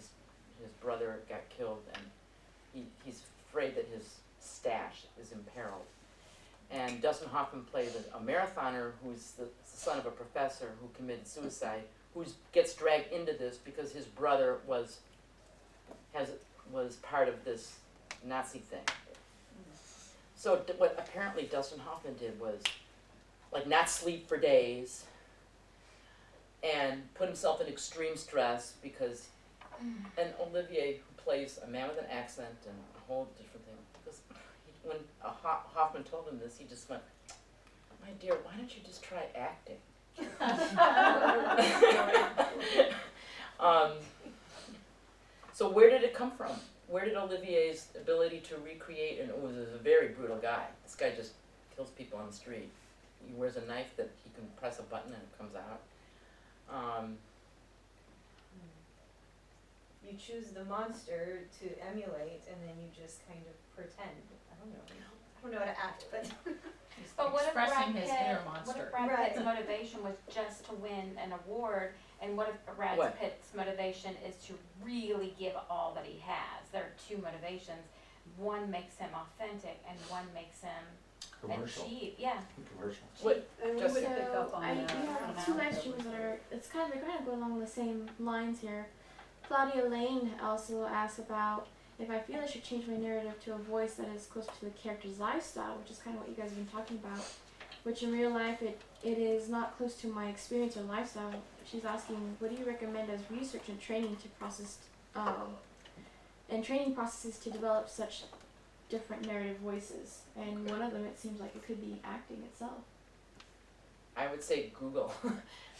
His brother got killed, and he's afraid that his stash is imperiled. And Dustin Hoffman plays a marathoner who's the son of a professor who committed suicide, who gets dragged into this because his brother was part of this Nazi thing. So what apparently Dustin Hoffman did was, like, not sleep for days and put himself in extreme stress because, and Olivier, who plays a man with an accent and a whole different thing, because when Hoffman told him this, he just went, "My dear, why don't you just try acting?" So where did it come from? Where did Olivier's ability to recreate, and was a very brutal guy. This guy just kills people on the street. He wears a knife that he can press a button and it comes out. You choose the monster to emulate, and then you just kind of pretend. I don't know how to act, but. But what if Expressing his inner What monster. if Brad Right. Pitt's motivation was just to win an award, and what if Brad What? Pitt's motivation is to really give all that he has? There are two motivations. One makes him authentic, and one makes him Commercial. cheap. Yeah. Commercial. What? And we Just- would pick up So on I that. have two live streams that are, it's kind of, they kind of go along the same lines here. Claudia Lane also asked about if I feel I should change my narrative to a voice that is closer to the character's lifestyle, which is kind of what you guys have been talking about, which in real life it is not close to my experience or lifestyle. She's asking, what do you recommend as research and training to process, and training processes to develop such different narrative voices? And one of them, it seems like it could be acting itself. I would say Google.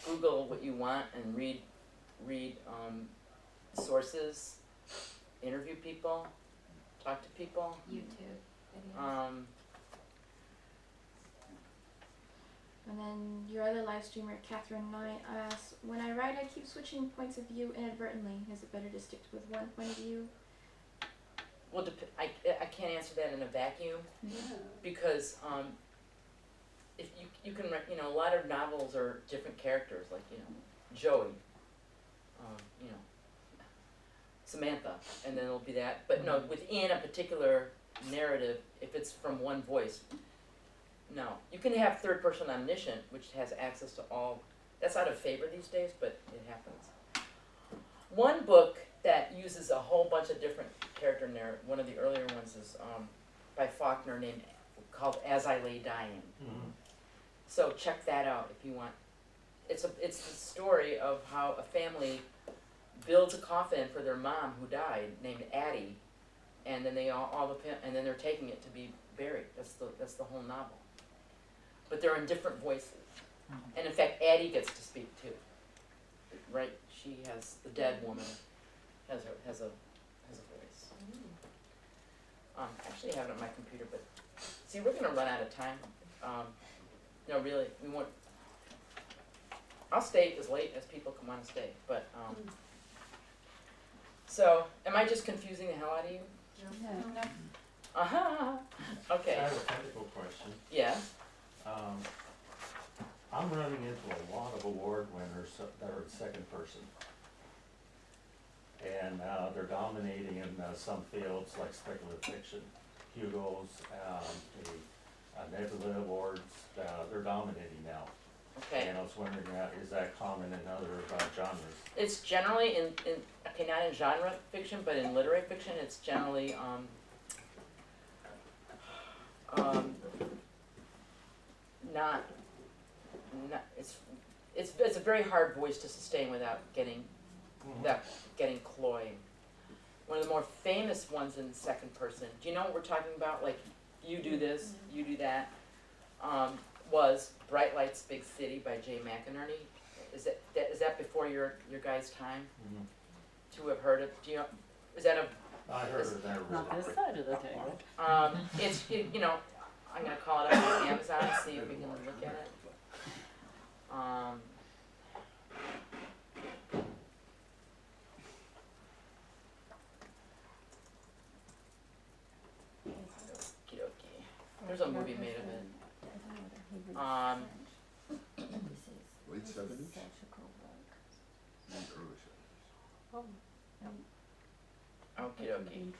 Google what you want and read sources, interview people, talk to people. YouTube videos. And then your other live streamer, Catherine Knight, asks, when I write, I keep switching points of view inadvertently. Is it better to stick with one point of view? Well, I can't answer that in a vacuum Yeah. because if you can write, a lot of novels are different characters, like, Joey, Samantha, and then it'll be that. But no, within a particular narrative, if it's from one voice, no. You can have third person omniscient, which has access to all. That's out of favor these days, but it happens. One book that uses a whole bunch of different character narrative, one of the earlier ones is by Faulkner, called As I Lay Dying. Mm-hmm. So check that out if you want. It's the story of how a family builds a coffin for their mom who died, named Addie, and then and then they're taking it to be buried. That's the whole novel. But they're in different voices, and in fact, Addie gets to speak too. Right? She has the dead woman has a voice. Actually, I have it on my computer, but see, we're gonna run out of time. No, really, we won't. I'll stay as late as people can want to stay, but so am I just confusing the hell out of you? Yeah. Okay. I have a technical question. Yes. I'm running into a lot of award winners that are in second person. And they're dominating in some fields like speculative fiction, Hugo's, the Nebula Awards, they're dominating now. Okay. And I was wondering, is that common in other genres? It's generally okay, not in genre fiction, but in literary fiction, it's generally not it's a very hard voice to sustain without getting cloying. One of the more famous ones in second person, do you know what we're talking about? Like, you do this, you do that, was Bright Lights, Big City by Jay McInerney. Is that before your guys' time? Mm-hmm. To have heard of, is that I heard her there. Not this side of the table. It's, you know, I'm gonna call it up on Amazon and see if we can look at it. Okey-dokey. There's a movie made of it. Late 70s? Maybe early 70s. Okie dokie.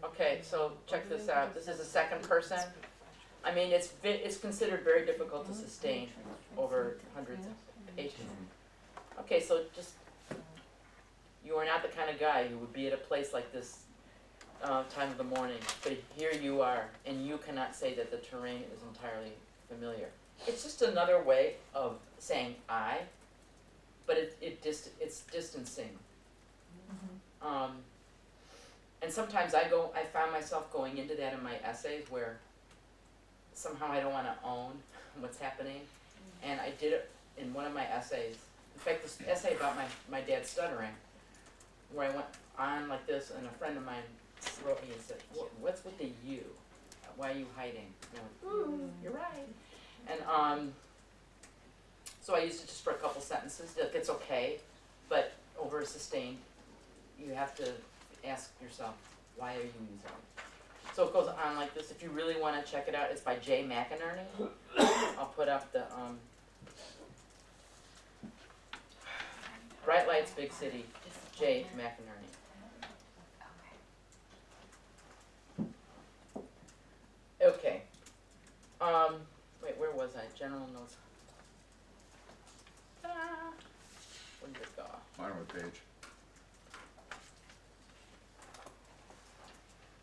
Okay, so check this out. This is a second person. I mean, it's considered very difficult to sustain over hundreds of pages. Okay, so just, you are not the kind of guy who would be at a place like this time of the morning, but here you are, and you cannot say that the terrain is entirely familiar. It's just another way of saying I, but it's distancing. And sometimes I found myself going into that in my essays where somehow I don't want to own what's happening, and I did it in one of my essays. In fact, this essay about my dad stuttering, where I went on like this, and a friend of mine wrote me and said, "What's with the you? Why are you hiding?" And I went, "Ooh, you're right." And so I used it just for a couple sentences. It's okay, but over a sustained, you have to ask yourself, why are you using it? So it goes on like this. If you really want to check it out, it's by Jay McInerney. I'll put up the Bright Lights, Big City, Jay McInerney. Okay. Wait, where was I? General notes. Where did it go? Mine on the page.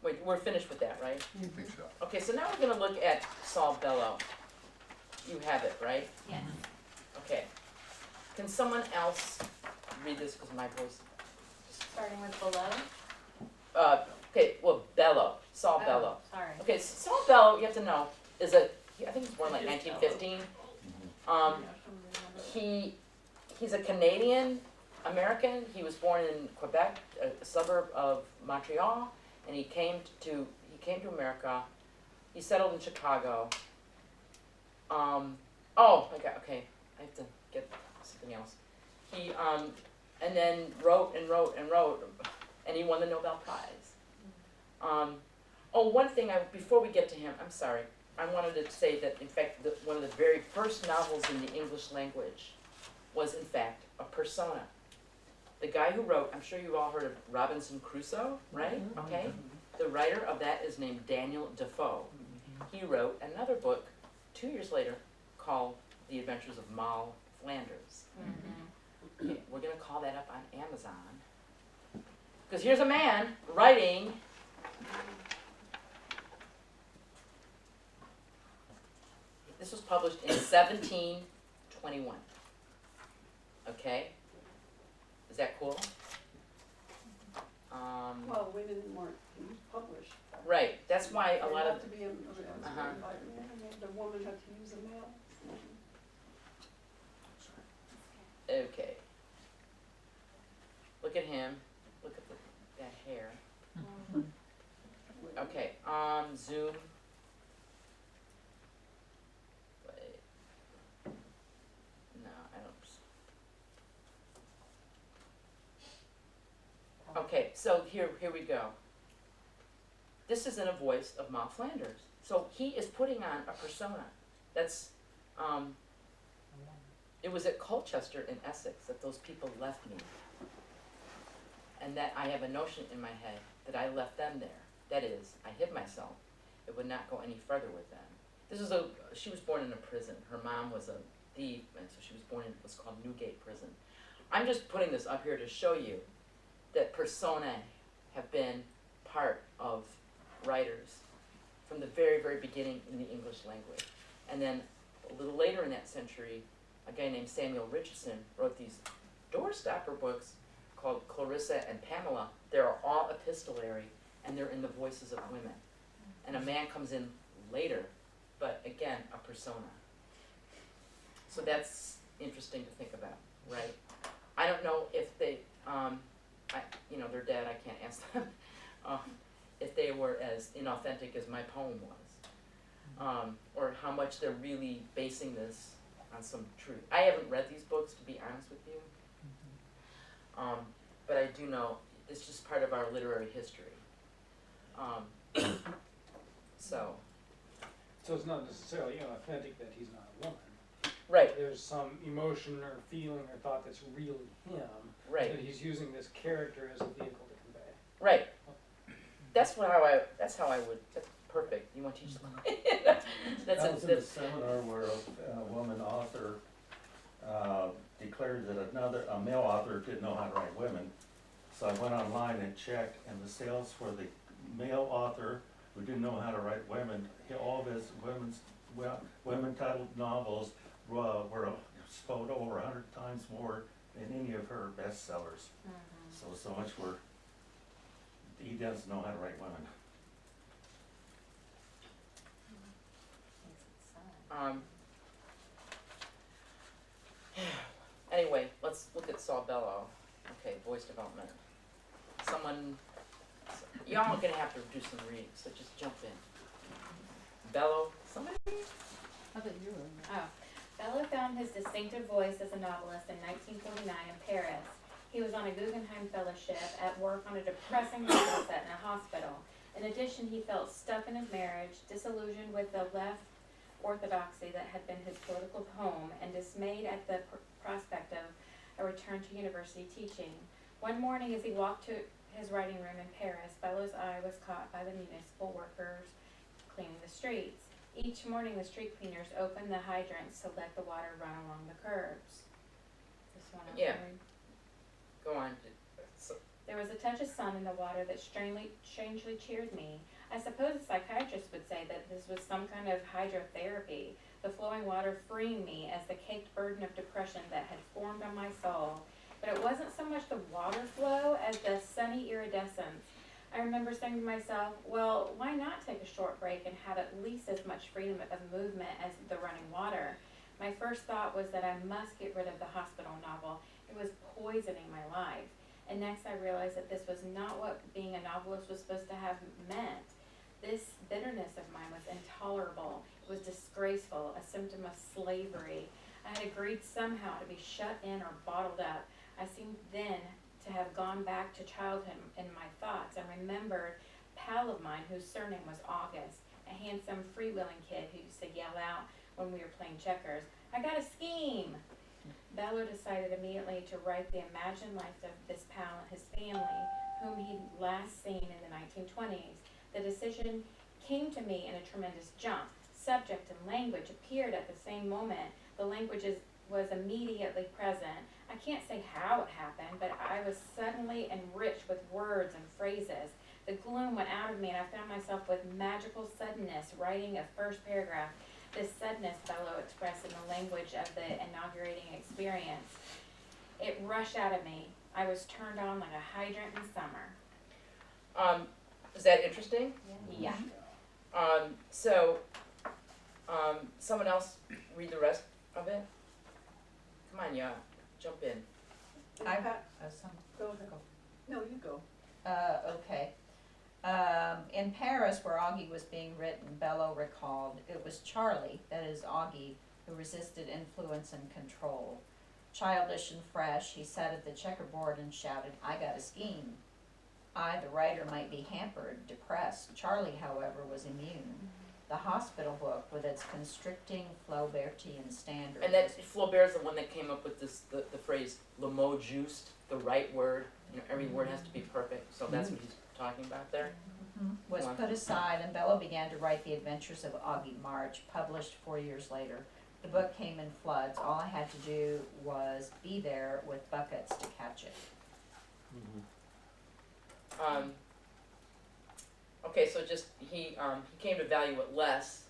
Wait, we're finished with that, right? I think so. Okay, so now we're going to look at Sol Bellow. You have it, right? Yes. Okay. Can someone else read this because my voice? Starting with below. Okay, well, Bellow. Sol Bellow. Sorry. Okay, Sol Bellow, you have to know, I think he was born like 1915. He's a Canadian American. He was born in Quebec, a suburb of Montreal, and he came to America. He settled in Chicago. Okay, I have to get something else. He and then wrote, and he won the Nobel Prize. One thing, before we get to him, I'm sorry, I wanted to say that, in fact, one of the very first novels in the English language was, in fact, a persona. The guy who wrote, I'm sure you've all heard of Robinson Crusoe, right? Okay. The writer of that is named Daniel Defoe. He wrote another book 2 years later called The Adventures of Moll Flanders. Okay, we're going to call that up on Amazon. Because here's a man writing this was published in 1721. Okay? Is that cool? Well, women weren't published. Right, that's why a There lot of, had to be the woman had to use a male. okay. Look at him, look at that hair. Okay, Zoom. Wait. No, I don't. Okay, so here we go. This is in a voice of Moll Flanders. So he is putting on a persona. That's, it was at Colchester in Essex that those people left me. And that I have a notion in my head that I left them there. That is, I hid myself. It would not go any further with them. She was born in a prison. Her mom was a thief, and so she was born in what's called Newgate Prison. I'm just putting this up here to show you that personae have been part of writers from the very, very beginning in the English language. And then a little later in that century, a guy named Samuel Richardson wrote these doorstopper books called Clarissa and Pamela. They're all epistolary, and they're in the voices of women. And a man comes in later, but again, a persona. So that's interesting to think about, right? I don't know if they, they're dead, I can't ask them, if they were as inauthentic as my poem was, or how much they're really basing this on some truth. I haven't read these books, to be honest with you, but I do know it's just part of our literary history. So it's not necessarily inauthentic that he's not a woman. right, There's some emotion or feeling or thought that's really him. right, That he's using this character as a vehicle to convey. right. That's how I would. That's perfect. You want to teach them? I was in a seminar where a woman author declared that a male author didn't know how to write women. So I went online and checked, and the sales for the male author who didn't know how to write women, all of his women titled novels were sold over 100 times more than any of her bestsellers. So much for he doesn't know how to write women. Anyway, let's look at Saul Bellow. Okay, voice development. Y'all are gonna have to do some reading, so just jump in. Bellow, somebody? I thought you were. Oh. Bellow found his distinctive voice as a novelist in 1949 in Paris. He was on a Guggenheim Fellowship at work on a depressing novel set in a hospital. In addition, he felt stuck in his marriage, disillusioned with the left orthodoxy that had been his political home, and dismayed at the prospect of a return to university teaching. One morning, as he walked to his writing room in Paris, Bellow's eye was caught by the municipal workers cleaning the streets. Each morning, the street cleaners opened the hydrants to let the water run along the curbs. This one I'm Yeah. reading. Go on. There was a touch of sun in the water that strangely cheered me. I suppose a psychiatrist would say that this was some kind of hydrotherapy, the flowing water freeing me as the caked burden of depression that had formed on my soul. But it wasn't so much the water flow as the sunny iridescence. I remember saying to myself, well, why not take a short break and have at least as much freedom of movement as the running water? My first thought was that I must get rid of the hospital novel. It was poisoning my life. And next I realized that this was not what being a novelist was supposed to have meant. This bitterness of mine was intolerable. It was disgraceful, a symptom of slavery. I had agreed somehow to be shut in or bottled up. I seemed then to have gone back to childhood in my thoughts and remembered a pal of mine whose surname was August, a handsome freewheeling kid who used to yell out when we were playing checkers, "I got a scheme!" Bellow decided immediately to write the imagined life of this pal and his family, whom he'd last seen in the 1920s. The decision came to me in a tremendous jump. Subject and language appeared at the same moment. The language was immediately present. I can't say how it happened, but I was suddenly enriched with words and phrases. The gloom went out of me, and I found myself with magical suddenness writing a first paragraph. This suddenness Bellow expressed in the language of the inaugurating experience. It rushed out of me. I was turned on like a hydrant in summer. Is that interesting? Yeah. Someone else read the rest of it? Come on, yeah, jump in. I've got Go ahead. No, you go. Okay. In Paris, where Augie was being written, Bellow recalled, it was Charlie, that is Augie, who resisted influence and control. Childish and fresh, he sat at the checkerboard and shouted, "I got a scheme." I, the writer, might be hampered, depressed. Charlie, however, was immune. The hospital book, with its constricting Flaubertian standards. And that Flaubert's the one that came up with the phrase "le mot juste," the right word. Every word has to be perfect. So that's what he's talking about there. Was put aside, and Bellow began to write The Adventures of Augie March, published 4 years later. The book came in floods. All I had to do was be there with buckets to catch it. Okay, so just he came to value it less.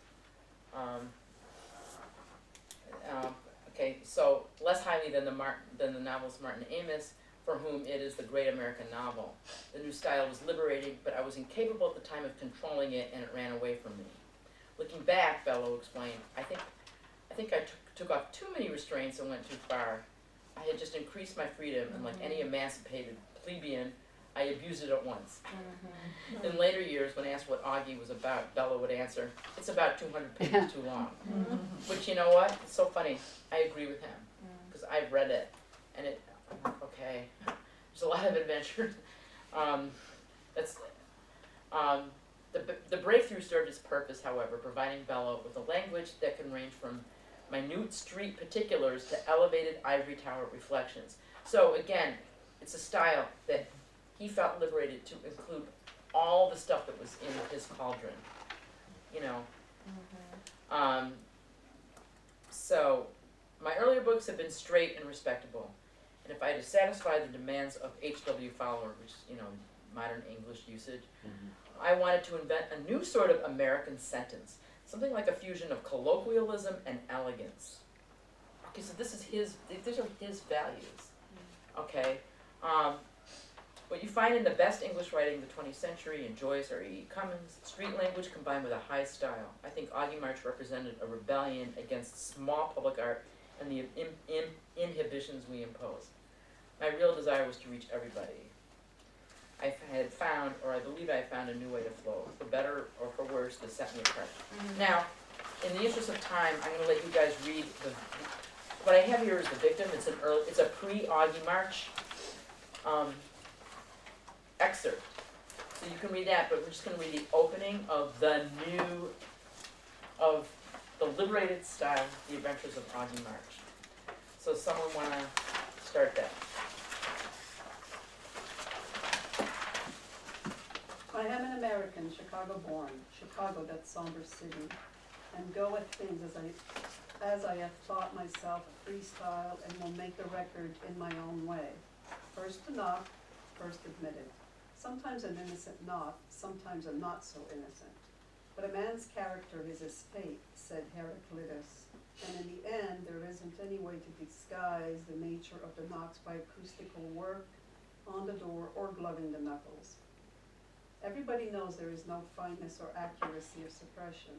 Okay, so less highly than the novelist Martin Amis, for whom it is the great American novel. The new style was liberating, but I was incapable at the time of controlling it, and it ran away from me. Looking back, Bellow explained, I think I took off too many restraints and went too far. I had just increased my freedom, and like any emancipated plebeian, I abused it at once. In later years, when asked what Augie was about, Bella would answer, "It's about 200 pages too long." Which, you know what? It's so funny. I agree with him, because I've read it, and I'm like, okay, there's a lot of adventure. The breakthrough served its purpose, however, providing Bella with a language that can range from minute street particulars to elevated ivory tower reflections. So again, it's a style that he felt liberated to include all the stuff that was in his cauldron, you know. So my earlier books have been straight and respectable, and if I had to satisfy the demands of H.W. Fowler, which is, you know, modern English usage, I wanted to invent a new sort of American sentence, something like a fusion of colloquialism and elegance. Okay, so these are his values, okay? What you find in the best English writing of the 20th century in Joyce or E. Cummings, street language combined with a high style. I think Augie March represented a rebellion against small public art and the inhibitions we impose. My real desire was to reach everybody. I had found, or I believe I found, a new way to flow. For better or for worse, this set me apart. Now, in the interest of time, I'm going to let you guys read what I have here is the victim. It's a pre-Augie March excerpt. So you can read that, but we're just going to read the opening of the liberated style, The Adventures of Augie March. So someone want to start that? I am an American, Chicago-born, Chicago, that somber city, and go at things as I have thought myself, freestyle, and will make the record in my own way. First to knock, first admitted. Sometimes an innocent knock, sometimes a not so innocent. But a man's character is his fate, said Heraclitus, and in the end there isn't any way to disguise the nature of the knocks by acoustical work on the door or gloving the knuckles. Everybody knows there is no fineness or accuracy of suppression.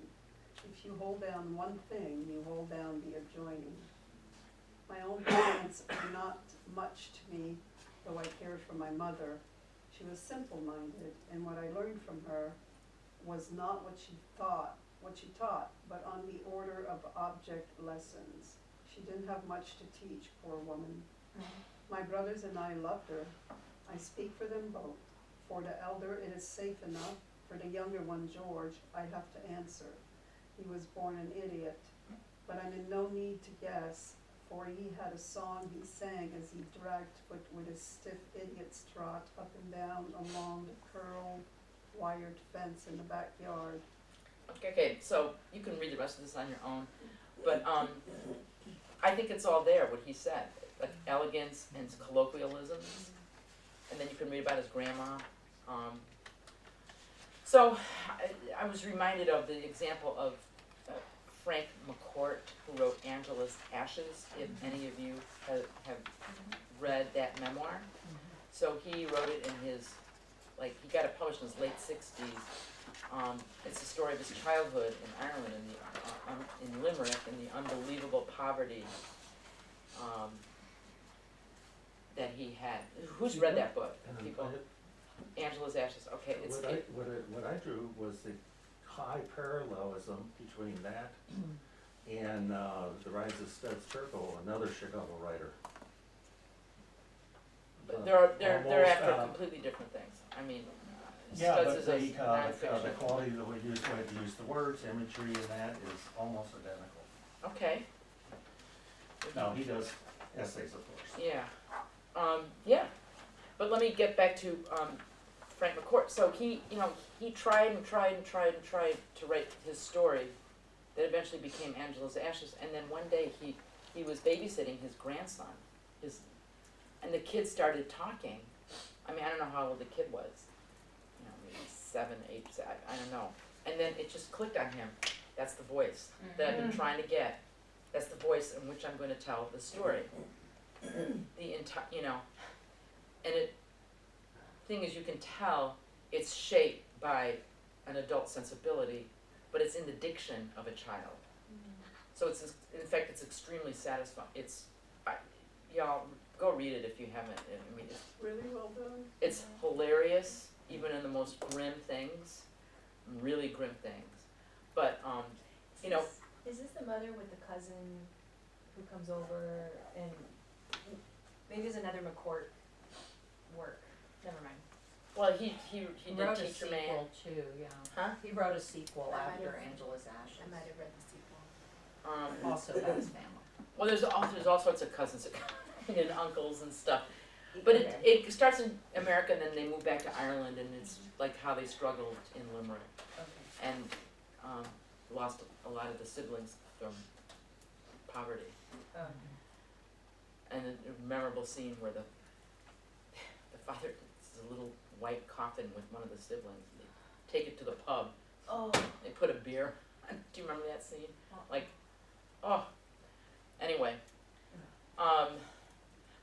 If you hold down one thing, you hold down the adjoining. My own parents were not much to me, though I cared for my mother. She was simple-minded, and what I learned from her was not what she taught, but on the order of object lessons. She didn't have much to teach, poor woman. My brothers and I loved her. I speak for them both. For the elder, it is safe enough. For the younger one, George, I have to answer. He was born an idiot, but I'm in no need to guess, for he had a song he sang as he dragged foot with his stiff idiot's trot up and down along the curl-wired fence in the backyard. Okay, so you can read the rest of this on your own, but I think it's all there, what he said, like elegance and colloquialisms, and then you can read about his grandma. So I was reminded of the example of Frank McCourt, who wrote Angela's Ashes, if any of you have read that memoir. So he wrote it in his, he got it published in his late 60s. It's the story of his childhood in Ireland, in Limerick, and the unbelievable poverty that he had. Who's read that book? People? Angela's Ashes. Okay, What I drew was the high parallelism between that and The Rise of Studs Terkel, another Chicago writer. But they're after completely different things. I mean, yeah, Studs but is the nonfiction. quality of the way to use the words, imagery, and that is almost identical. Okay. No, he does essays, of course. Yeah. Yeah. But let me get back to Frank McCourt. So he tried to write his story that eventually became Angela's Ashes, and then one day he was babysitting his grandson, and the kid started talking. I mean, I don't know how old the kid was, maybe 7, 8, I don't know. And then it just clicked on him. That's the voice that I've been trying to get. That's the voice in which I'm going to tell the story. The entire, and thing is, you can tell it's shaped by an adult sensibility, but it's in the diction of a child. So in fact, it's extremely satisfying. y'all, go read it if you haven't. I mean, Really well done. it's hilarious, even in the most grim things, really grim things. But, you know, Is this the mother with the cousin who comes over and maybe there's another McCourt work? Never mind. well, he did Wrote a Teacher Man. sequel too, yeah. Huh? He wrote a sequel I might after have- Angela's Ashes. I might have read the sequel. Also about his family. Well, there's all sorts of cousins and uncles and stuff. But it starts in America and then they move back to Ireland and it's like how they struggled in Limerick Okay. and lost a lot of the siblings from poverty. Oh. And a memorable scene where the father is a little white coffin with one of the siblings. They take it to the pub. Oh. They put a beer. Do you remember that scene? Like, oh. Anyway.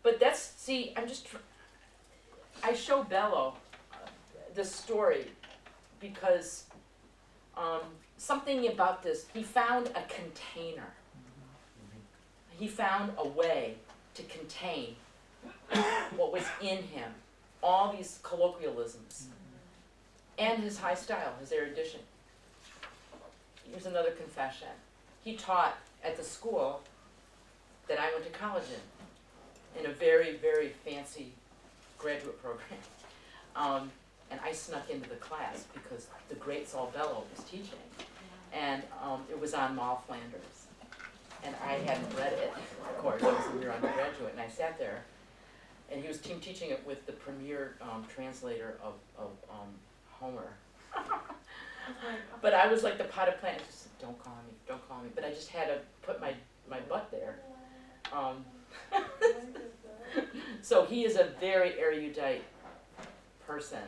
But that's, see, I show Bello this story because something about this, he found a container. He found a way to contain what was in him, all these colloquialisms, and his high style, his erudition. Here's another confession. He taught at the school that I went to college in a very, very fancy graduate program. And I snuck into the class because the great Saul Bellow was teaching. And it was on Moll Flanders. And I hadn't read it, of course, I was a year undergraduate, and I sat there. And he was teaching it with the premier translator of Homer. But I was like the potted plant, just said, don't call me. But I just had to put my butt there. So he is a very erudite person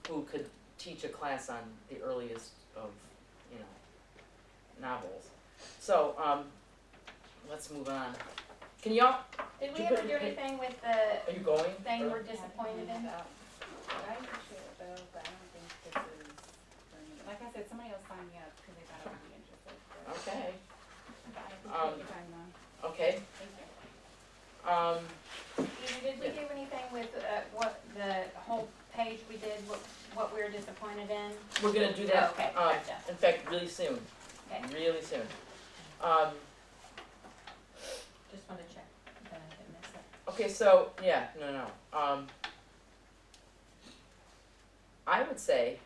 who could teach a class on the earliest of, novels. So, let's move on. Can y'all, Did Did we you ever put do your anything with the are you going? thing Or- we're disappointed in? I appreciate it though, but I don't think this is for me. Like I said, somebody else signed me up because they thought I would be interested. But Okay, I appreciate your time though. okay. Thank you. Did we do anything with what the whole page we did, what we were disappointed in? We're gonna do that, Okay, gotcha. in fact, really soon, Okay, really soon. Just wanted to check that I didn't miss it. Okay, so, yeah, no. I would say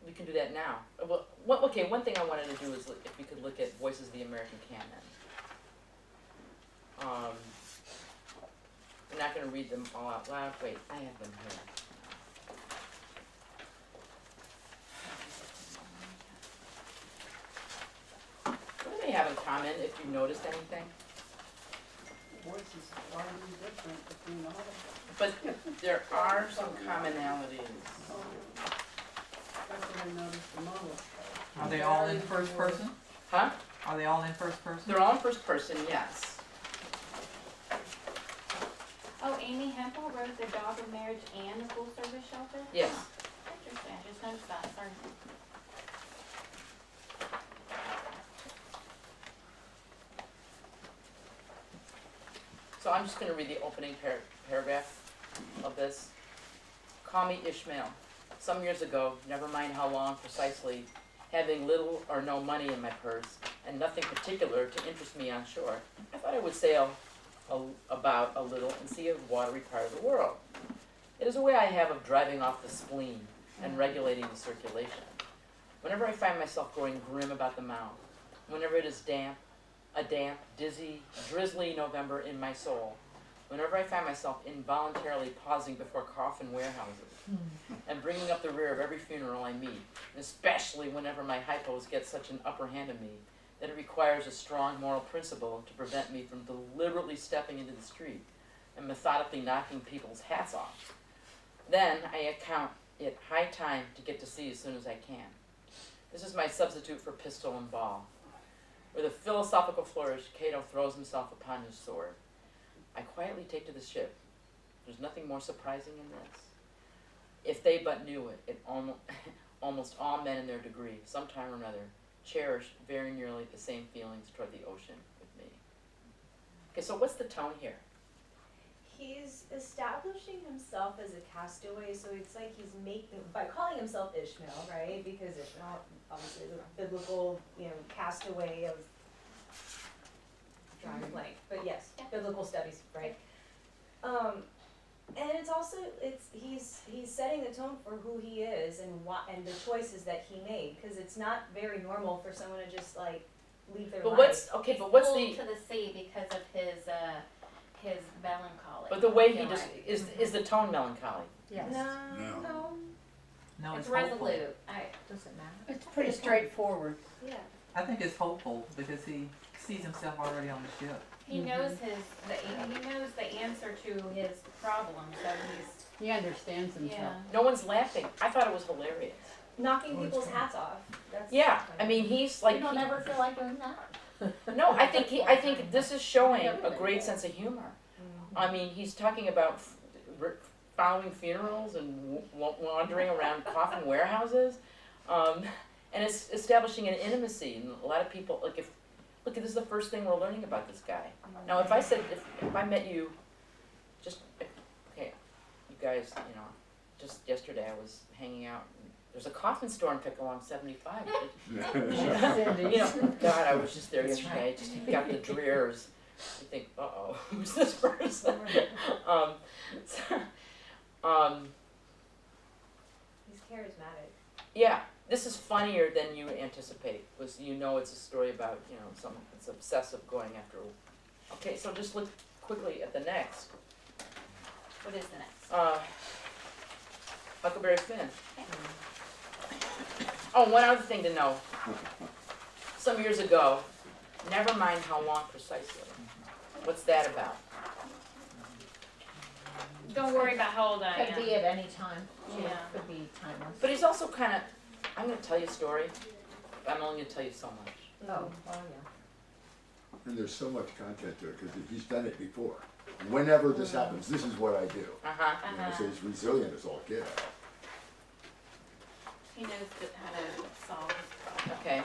we can do that now. Well, one thing I wanted to do is if we could look at Voices of the American Canon. I'm not gonna read them all out loud. Wait, I have them here. What do they have in common, if you noticed anything? Voices are widely different between all of them. But there are some commonalities. That's what I noticed the most. Are they all in first person? Huh? Are they all in first person? They're all in first person, yes. oh, Amy Hempel wrote The Dog of Marriage and The Full Service Shelter? Yes. Huh, interesting, I just noticed that, sorry. So I'm just gonna read the opening paragraph of this. Call me Ishmael. Some years ago, never mind how long precisely, having little or no money in my purse, and nothing particular to interest me on shore, I thought I would sail about a little and see a watery part of the world. It is a way I have of driving off the spleen and regulating the circulation. Whenever I find myself growing grim about the mouth, whenever it is a damp, dizzy, drizzly November in my soul, whenever I find myself involuntarily pausing before coffin warehouses and bringing up the rear of every funeral I meet, and especially whenever my hypos get such an upper hand of me that it requires a strong moral principle to prevent me from deliberately stepping into the street and methodically knocking people's hats off, then I account it high time to get to sea as soon as I can. This is my substitute for pistol and ball. With a philosophical flourish, Cato throws himself upon his sword. I quietly take to the ship. There's nothing more surprising in this. If they but knew it almost all men in their degree, sometime or another, cherish very nearly the same feelings toward the ocean with me. Okay, so what's the tone here? He's establishing himself as a castaway, so it's like he's making, by calling himself Ishmael, right? Because Ishmael, obviously the biblical, castaway of, drawing a blank, but yes, biblical studies, right? And it's also, he's setting the tone for who he is and and the choices that he made, because it's not very normal for someone to just like leave their life. What's Pulled to the sea because of his melancholy. But the way I he feel just, like. is the tone melancholy? Yes. No. No, It's it's hopeful. resolute. Does it matter? It's pretty straightforward. Yeah. I think it's hopeful because he sees himself already on the ship. He knows he knows the answer to his problem, so He understands himself. No one's laughing. I thought it was hilarious. Knocking people's hats off. That's Yeah, I mean, he's like. You don't ever feel like doing that? No, I think this is showing a great sense of humor. I mean, he's talking about following funerals and wandering around coffin warehouses, and it's establishing an intimacy. And a lot of people, look, this is the first thing we're learning about this guy. Now, if I met you, okay, you guys, just yesterday I was hanging out. There's a coffin store in Pick along 75. God, I was just there yesterday. I just got the drears. You think, uh-oh, who's this person? He's charismatic. Yeah, this is funnier than you anticipate. It's a story about, someone that's obsessive going after. Okay, so just look quickly at the next. what is the next? Huckleberry Finn. Oh, one other thing to know. Some years ago, never mind how long precisely. What's that about? Don't worry about how old I am. Could be at any time. Yeah. Could be timeless. But he's also kind of, I'm going to tell you a story. I'm only going to tell you so much. Oh, yeah. And there's so much content to it, because he's done it before. Whenever this happens, this is what I do. So he's resilient as all get out. He knows how to solve his problem. Okay.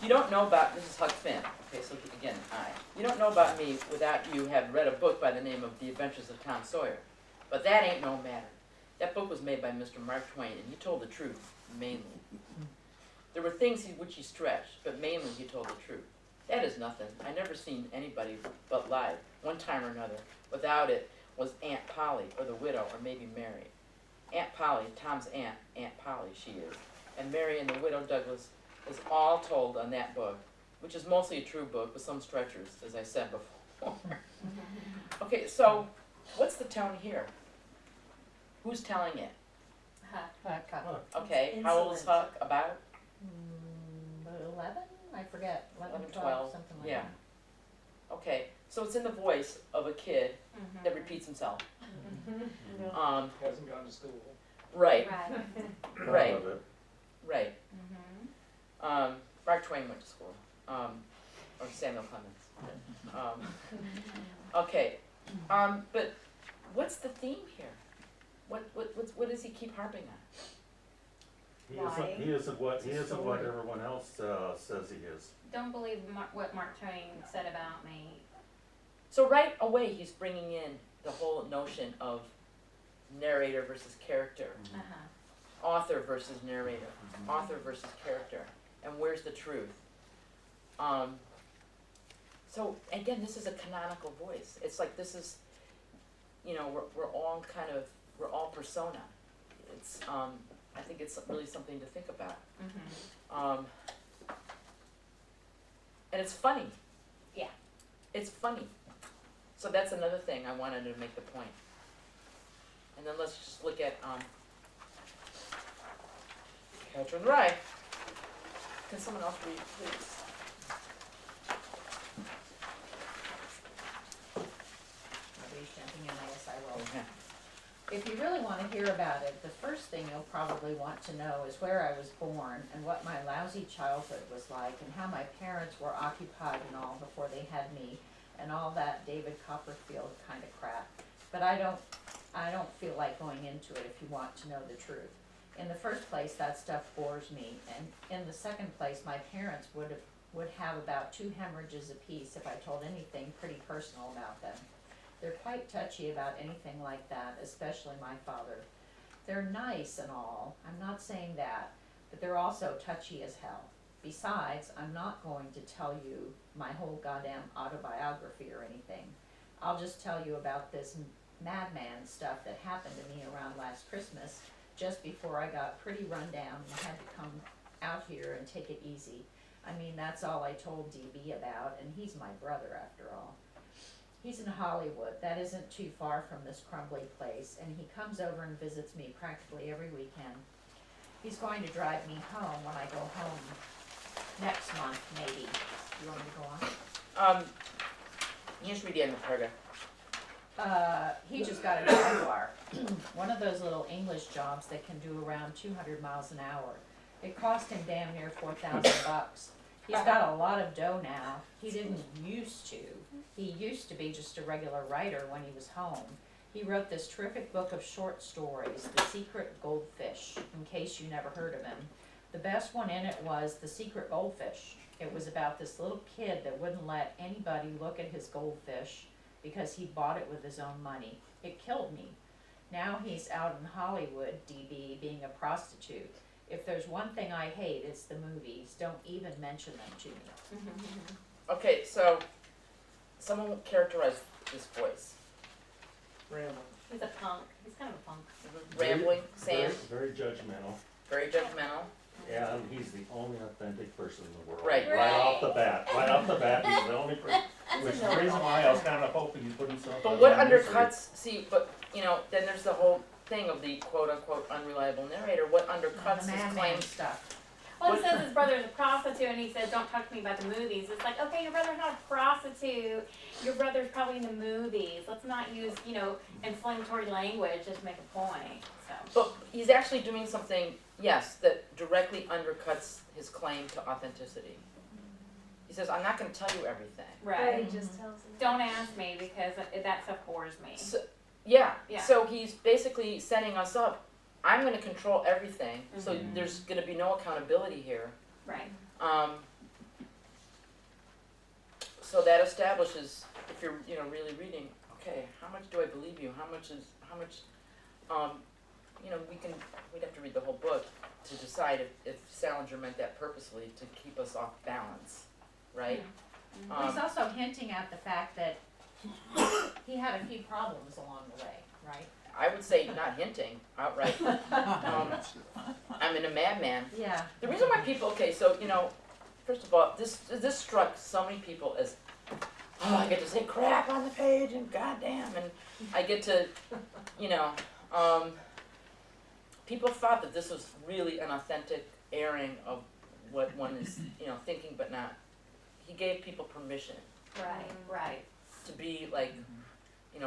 You don't know about, this is Huck Finn. Okay, so again, you don't know about me without you have read a book by the name of The Adventures of Tom Sawyer. But that ain't no matter. That book was made by Mr. Mark Twain, and he told the truth, mainly. There were things which he stretched, but mainly he told the truth. That is nothing. I never seen anybody but live, one time or another. Without it was Aunt Polly, or the widow, or maybe Mary. Aunt Polly, Tom's aunt, Aunt Polly, she is. And Mary and the widow Douglas is all told on that book, which is mostly a true book with some stretchers, as I said before. Okay, so what's the tone here? Who's telling it? Okay, how old is Huck? About? 11? I forget. 11, 11, 12, 12, something like yeah. that. Okay, so it's in the voice of a kid that repeats himself. Hasn't gone to school. Right, Right. right, Love it. right. Mark Twain went to school, or Samuel Clemens. Okay, but what's the theme here? What does he keep harping on? He isn't what everyone else says he is. Don't believe what Mark Twain said about me. So right away, he's bringing in the whole notion of narrator versus character, author versus narrator, author versus character, and where's the truth? So again, this is a canonical voice. It's like this is, we're all persona. It's I think it's really something to think about. And it's funny. Yeah. It's funny. So that's another thing I wanted to make the point. And then let's just look at Catcher in the Rye. Can someone else read, please? Nobody's jumping in, I guess I will. Okay. If you really want to hear about it, the first thing you'll probably want to know is where I was born and what my lousy childhood was like and how my parents were occupied and all before they had me and all that David Copperfield kind of crap. But I don't feel like going into it if you want to know the truth. In the first place, that stuff bores me, and in the second place, my parents would have about 2 hemorrhages apiece if I told anything pretty personal about them. They're quite touchy about anything like that, especially my father. They're nice and all, I'm not saying that, but they're also touchy as hell. Besides, I'm not going to tell you my whole goddamn autobiography or anything. I'll just tell you about this madman stuff that happened to me around last Christmas, just before I got pretty run down and had to come out here and take it easy. I mean, that's all I told DB about, and he's my brother after all. He's in Hollywood, that isn't too far from this crumbly place, and he comes over and visits me practically every weekend. He's going to drive me home when I go home next month, maybe. You want me to go on? You just read the end of the paragraph. He just got a Jaguar, one of those little English jobs that can do around 200 miles an hour. It cost him damn near $4,000. He's got a lot of dough now. He didn't used to. He used to be just a regular writer when he was home. He wrote this terrific book of short stories, The Secret Goldfish, in case you never heard of him. The best one in it was The Secret Goldfish. It was about this little kid that wouldn't let anybody look at his goldfish because he bought it with his own money. It killed me. Now he's out in Hollywood, DB, being a prostitute. If there's one thing I hate, it's the movies. Don't even mention them to me. Okay, so someone will characterize this voice. Rambling. He's a punk. He's kind of a punk. Rambling, Sam, Very judgmental, very judgmental. and he's the only authentic person in the world. Right. Right off the bat, he's the only person, which is the reason why I was kind of hoping you put himself. But what undercuts, see, but, you know, then there's the whole thing of the quote-unquote unreliable narrator. What undercuts The his madman claim? stuff. Well, it says his brother's a prostitute, and he says, "Don't talk to me about the movies." It's like, okay, your brother's not a prostitute. Your brother's probably in the movies. Let's not use, inflammatory language just to make a point. So. But he's actually doing something, yes, that directly undercuts his claim to authenticity. He says, I'm not going to tell you everything. Right. He just tells him. Don't ask me because that stuff bores me. So, yeah. Yeah. So he's basically setting us up. I'm going to control everything, so there's going to be no accountability here. Right. So that establishes, if you're really reading, okay, how much do I believe you? We'd have to read the whole book to decide if Salinger meant that purposely to keep us off balance, right? He's also hinting at the fact that he had a few problems along the way, right? I would say not hinting outright. I'm in a madman. Yeah. The reason why people, first of all, this struck so many people as, I get to say crap on the page and goddamn, and I get to, people thought that this was really an authentic airing of what one is, thinking but not. He gave people permission Right. to be like,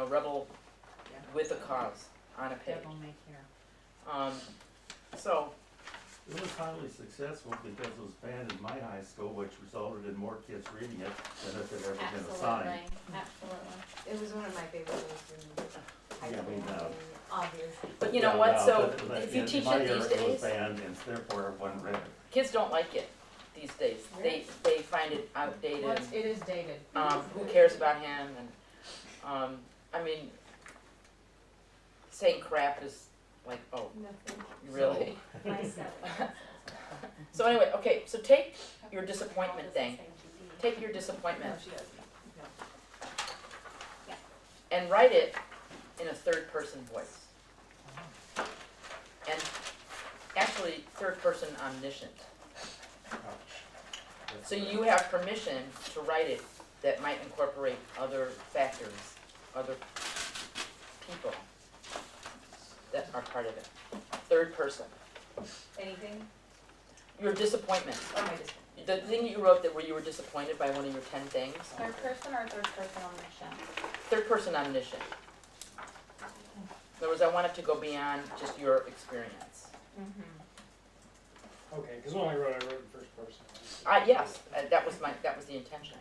rebel with a cause on a page. Devil may care. So, It was highly successful because it was banned in my high school, which resulted in more kids reading it than if it had ever been assigned. Absolutely. It was one of my favorite books in high Yeah, I mean, school, obviously. but you know what, Yeah, so but if you in teach my it era, these it was days, banned and therefore everyone read it. kids don't like it these days. They find it outdated. Well, it is dated. Who cares about him? And saying crap is like, oh, Nothing. really? Myself. So anyway, okay, so take your disappointment thing. Take your disappointment and write it in a third person voice. And actually, third person omniscient. So you have permission to write it that might incorporate other factors, other people that are part of it. Third person. Anything? Your disappointment. Oh, my disappointment. The thing you wrote that where you were disappointed by one of your 10 things. Third person or third person omniscient? Third person omniscient. In other words, I want it to go beyond just your experience. Okay, because when I wrote in first person. Yes, that was the intention.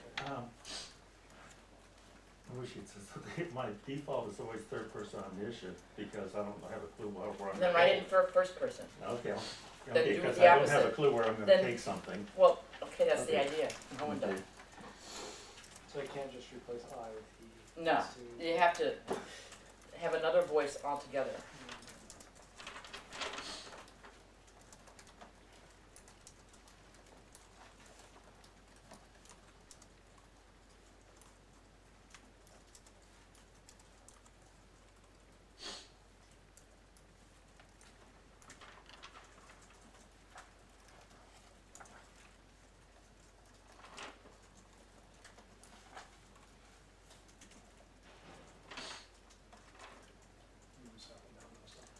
I wish you'd said, my default is always third person omniscient because I don't have a clue where I'm. Then write it in first person. Okay, then Okay, do because the I don't have a opposite. clue where I'm gonna Then- take something. Well, okay, that's the Okay. idea, no one Okay. does. So I can't just replace I with he. No, Has to- you have to have another voice altogether.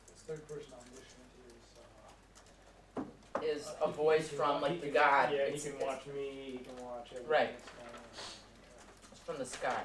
This third person omniscient Is is. a voice from like the God. Yeah, he It's- can it's- watch me, he can watch everything Right. that's going on. It's from the sky.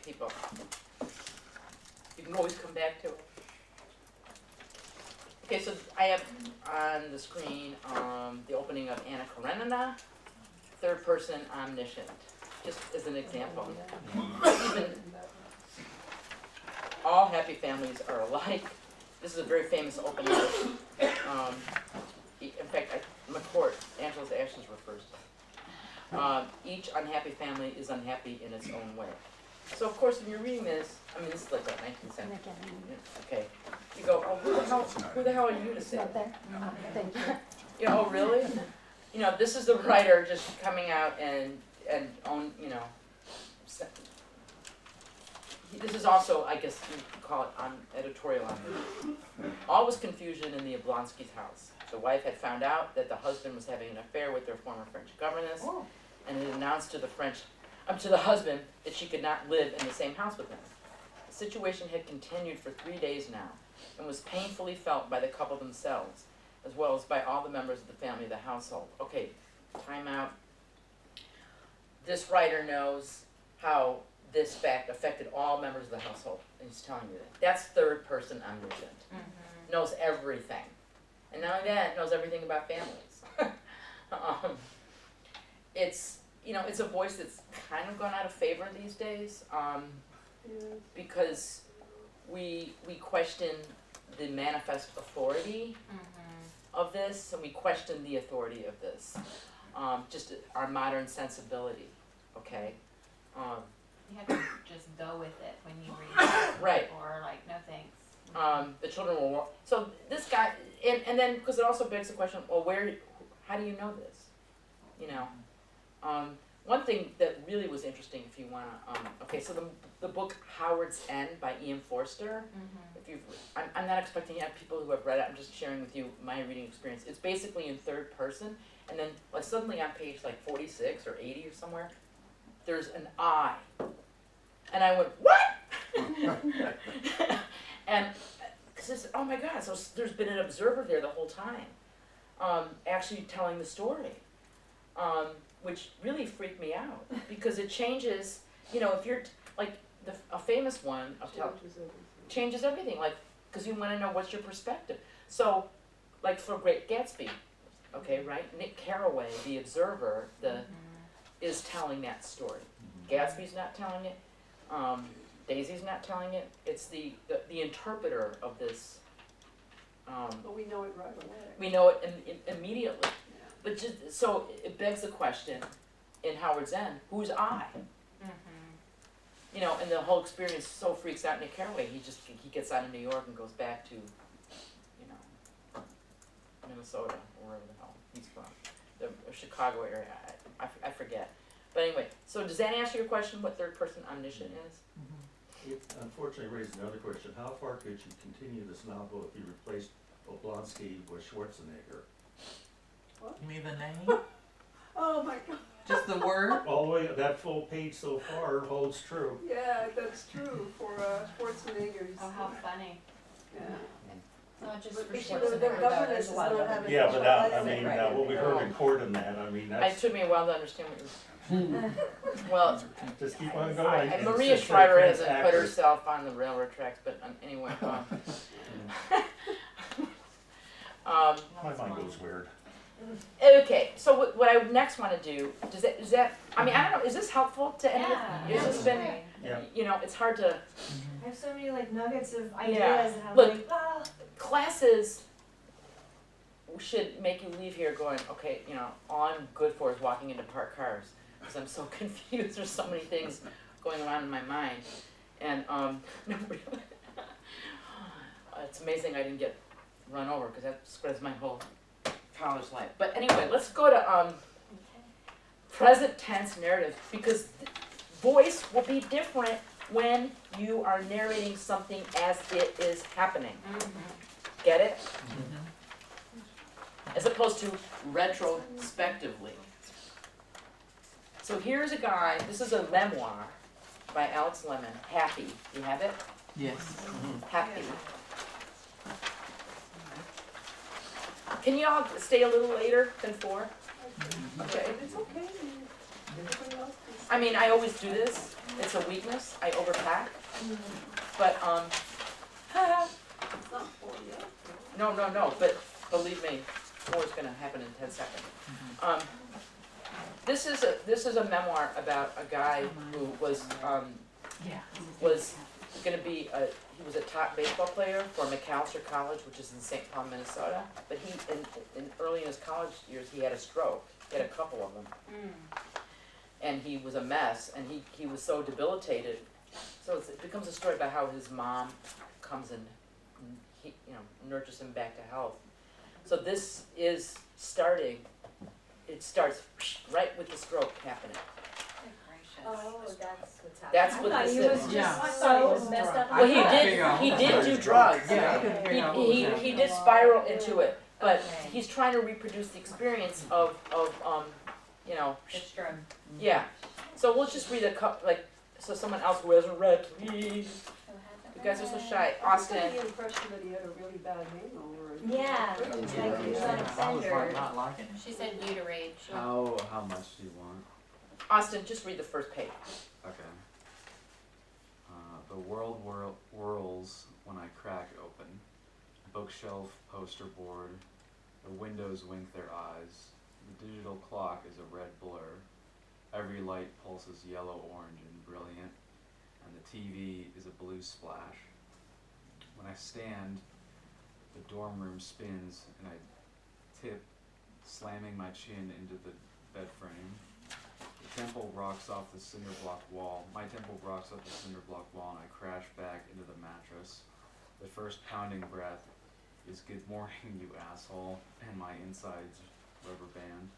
people. You can always come back to it. Okay, so I have on the screen the opening of Anna Karenina, third person omniscient, just as an example. Even all happy families are alike. This is a very famous opening. In fact, McCourt, Angela's Ashes were first. Each unhappy family is unhappy in its own way. So of course, when you're reading this, I mean, this is like a 19th century. Okay, you go, oh, who the hell are you to say? Not there. Thank you. You know, oh really? You know, this is the writer just coming out and own, you know. This is also, I guess you could call it editorial on it. All was confusion in the Oblonsky's house. The wife had found out that the husband was having an affair with their former French governess, and had announced to the husband that she could not live in the same house with him. The situation had continued for 3 days now, and was painfully felt by the couple themselves, as well as by all the members of the family of the household. Okay, time out. This writer knows how this fact affected all members of the household, and he's telling you that. That's third person omniscient. Knows everything. And not only that, knows everything about families. It's, you know, it's a voice that's kind of gone out of favor these days, because we question the manifest authority of this, and we question the authority of this. Just our modern sensibility, okay? You have to just go with it when you read it. Right. Or like, no thanks. The children will, so this guy, and then, because it also begs the question, well, how do you know this? You know? One thing that really was interesting, if you want to, okay, so the book Howard's End by Ian Forster, if you've, I'm not expecting to have people who have read it, I'm just sharing with you my reading experience. It's basically in third person, and then like suddenly on page like 46 or 80 or somewhere, there's an I. And I went, what? And says, oh my God, so there's been an observer there the whole time, actually telling the story. Which really freaked me out, because it changes, you know, if you're, like, a famous one, changes everything, like, because you want to know what's your perspective. So, like for Great Gatsby, okay, right, Nick Carraway, the observer, is telling that story. Gatsby's not telling it, Daisy's not telling it, it's the interpreter of this. But we know it right away. We know it immediately. But just, so it begs the question, in Howard's End, who's I? You know, and the whole experience so freaks out Nick Carraway, he gets out of New York and goes back to, you know, Minnesota, or wherever the hell he's from, the Chicago area, I forget. But anyway, so does that answer your question, what third person omniscient is? It unfortunately raises another question. How far could you continue this novel if you replaced Oblonsky with Schwarzenegger? What? You mean the name? Oh my God. Just the word? All the way, that full page so far holds true. Yeah, that's true for Schwarzenegger's. Oh, how funny. Yeah. Not just But for the Schwarzenegger, though, governess there's is a lot of not other. having. Yeah, but I mean, Right. what we heard in court in that, I mean, It that's, took me a while to understand what you well, just keep on going. and It's Maria just Shriver very hasn't put accurate. herself on the railroad tracks, but anyway. My mind goes weird. Okay, so what I next want to do, does that, I mean, I don't know, is this helpful to anyone? Yeah. Has this been, Yeah. you know, it's hard to, I have so many like nuggets of ideas Yeah. and I'm Look, like, ah. classes should make you leave here going, okay, you know, all I'm good for is walking into parked cars, because I'm so confused, there's so many things going on in my mind, and, no, really. It's amazing I didn't get run over, because that spreads my whole college life. But anyway, let's go to present tense narrative, because voice will be different when you are narrating something as it is happening. Get it? As opposed to retrospectively. So here's a guy, this is a memoir by Alex Lemon, Happy. You have it? Yes. Happy. Can you all stay a little later than 4? Okay. It's okay. Everybody else can. I mean, I always do this. it's a weakness, I overpack, but, It's not 4 yet. no, but believe me, more is gonna happen in 10 seconds. This is a memoir about a guy who was gonna be he was a top baseball player for McAllister College, which is in St. Paul, Minnesota. But he, early in his college years, he had a stroke. He had a couple of them, and he was a mess. And he was so debilitated. So it becomes a story about how his mom comes and nurtures him back to health. So this is starting. It starts right with the stroke happening. Oh, that's what's happening. That's I what thought this he is. was just Yeah. so messed up. Well, he did do drugs. Yeah. He did spiral into it, but Okay. he's trying to reproduce the experience of The stroke. yeah. So we'll just read a couple, so someone else who hasn't read, please. You guys are so shy. I was Austin. under the impression that he had a really bad hangover. Yeah. That was Like right. he was on a I was bender. not liking it. She said you to read. How much do you want? Austin, just read the first page. Okay. The world whirls when I crack open. Bookshelf, poster board. The windows wink their eyes. The digital clock is a red blur. Every light pulses yellow, orange, and brilliant. And the TV is a blue splash. When I stand, the dorm room spins and I tip, slamming my chin into the bed frame. The temple rocks off the cinder block wall. My temple rocks off the cinder block wall and I crash back into the mattress. The first pounding breath is good morning, you asshole, and my insides rubber band.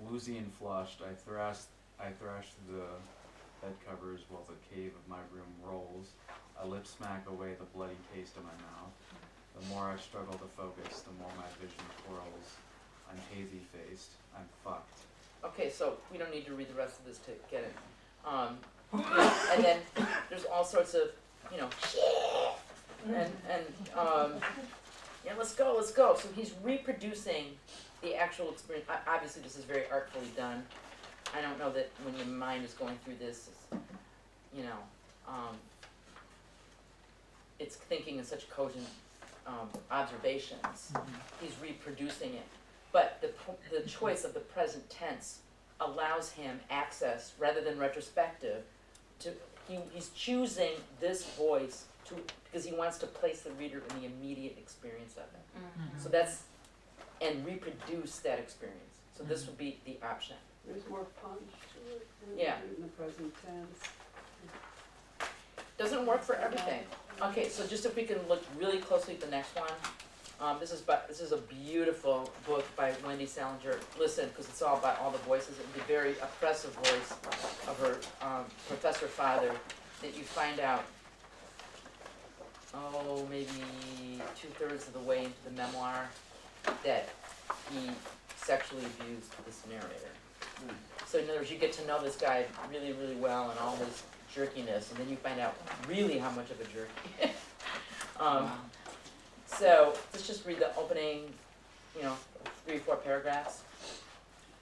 Woozy and flushed, I thrash through the bed covers while the cave of my room rolls. I lip smack away the bloody taste in my mouth. The more I struggle to focus, the more my vision twirls. I'm hazy faced. I'm fucked. Okay, so we don't need to read the rest of this to get it. And then there's all sorts of, let's go. So he's reproducing the actual experience. Obviously, this is very artfully done. I don't know that when your mind is going through this, it's thinking in such cogent observations. He's reproducing it. But the choice of the present tense allows him access, rather than retrospective, he's choosing this voice because he wants to place the reader in the immediate experience of it. So and reproduce that experience. So this would be the option. There's more punch to it than Yeah. in the present tense. Doesn't work for everything. Okay, so just if we can look really closely at the next one. This is a beautiful book by Wendy Salinger. Listen, because it's all about all the voices. It's a very oppressive voice of her professor father that you find out, maybe 2/3 of the way into the memoir, that he sexually abused this narrator. So in other words, you get to know this guy really, really well and all his jerkiness, and then you find out really how much of a jerk he is. So let's just read the opening, 3 or 4 paragraphs.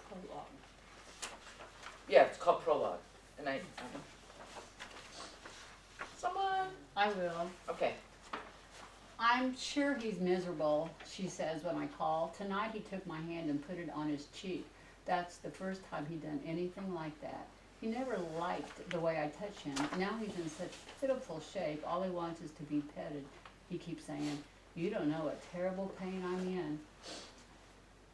Prologue. Yeah, it's called prologue. And someone? I will. Okay. I'm sure he's miserable, she says when I call. Tonight he took my hand and put it on his cheek. That's the first time he'd done anything like that. He never liked the way I touch him. Now he's in such pitiful shape. All he wants is to be petted. He keeps saying, "You don't know what terrible pain I'm in."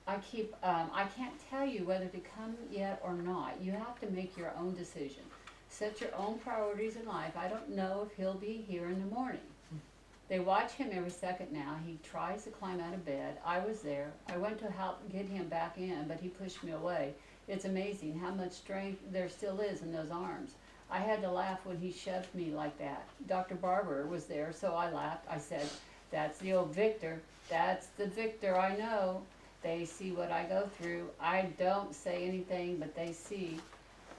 I can't tell you whether to come yet or not. You have to make your own decision. Set your own priorities in life. I don't know if he'll be here in the morning. They watch him every second now. He tries to climb out of bed. I was there. I went to help get him back in, but he pushed me away. It's amazing how much strength there still is in those arms. I had to laugh when he shoved me like that. Dr. Barber was there, so I laughed. I said, "That's the old Victor. That's the Victor I know. They see what I go through. I don't say anything, but they see."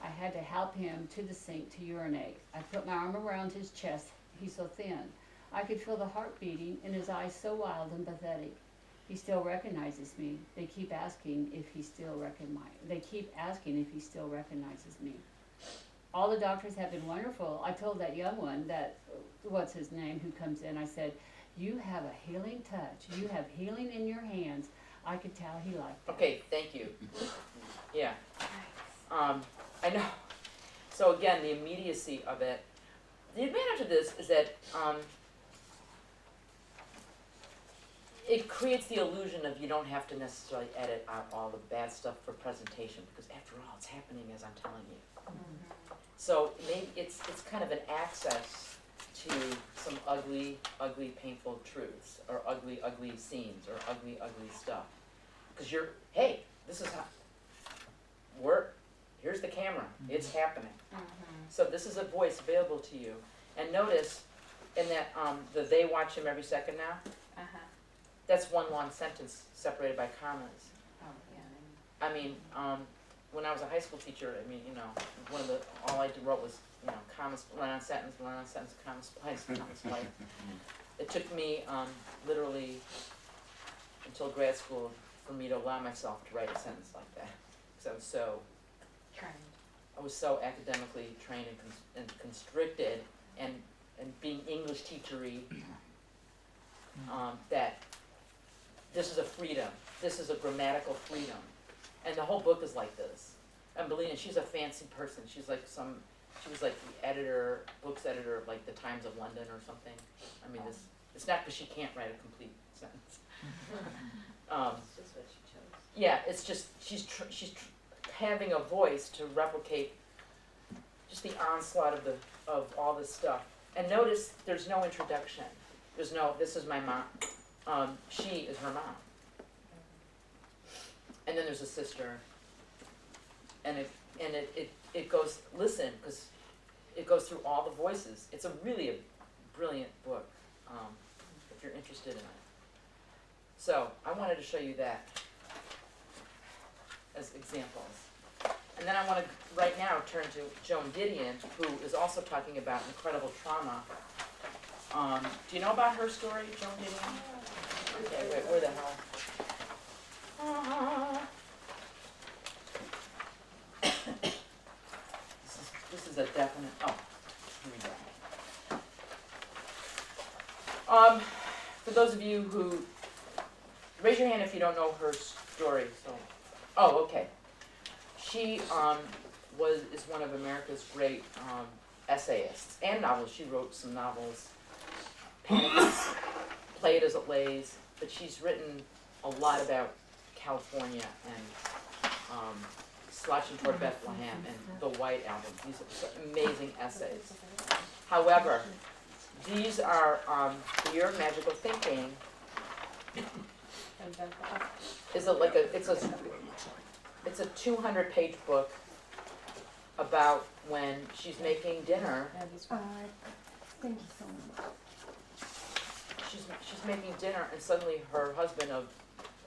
I had to help him to the sink to urinate. I put my arm around his chest. He's so thin. I could feel the heart beating and his eyes so wild and pathetic. He still recognizes me. They keep asking if he still recognizes me. All the doctors have been wonderful. I told that young one that, what's his name, who comes in, I said, you have a healing touch. You have healing in your hands. I could tell he liked that. Okay, thank you. Yeah. I know. So again, the immediacy of it. The advantage of this is that it creates the illusion of you don't have to necessarily edit out all the bad stuff for presentation, because after all, it's happening as I'm telling you. So maybe it's kind of an access to some ugly, painful truths, or ugly, scenes, or ugly, stuff. Because hey, this is how, here's the camera, it's happening. So this is a voice available to you. And notice in that, they watch him every second now, that's one long sentence separated by commas. I mean, when I was a high school teacher, I mean, all I wrote was, commas, line on sentence, comma splice, comma splice. It took me, literally, until grad school for me to allow myself to write a sentence like that. Because I was so academically trained and constricted and being English teachery, that this is a freedom. This is a grammatical freedom. And the whole book is like this. And Belina, she's a fancy person. She was like the editor, books editor of like the Times of London or something. I mean, it's not because she can't write a complete sentence. It's just what she chose. Yeah, it's just, she's having a voice to replicate just the onslaught of all this stuff. And notice there's no introduction. There's no, this is my mom. She is her mom. And then there's a sister. And it goes, listen, because it goes through all the voices. It's really a brilliant book, if you're interested in it. So I wanted to show you that as examples. And then I want to right now turn to Joan Didion, who is also talking about incredible trauma. Do you know about her story, Joan Didion? Okay, wait, where the hell? This is a definite, here we go. For those of you who, raise your hand if you don't know her story. So, okay. She is one of America's great essayists and novelists. She wrote some novels, Play It As It Lays, but she's written a lot about California and Slouching Toward Bethlehem and the White Album. These are amazing essays. However, these are The Year of Magical Thinking. It's a 200-page book about when she's making dinner. Thank you so much. She's making dinner, and suddenly her husband of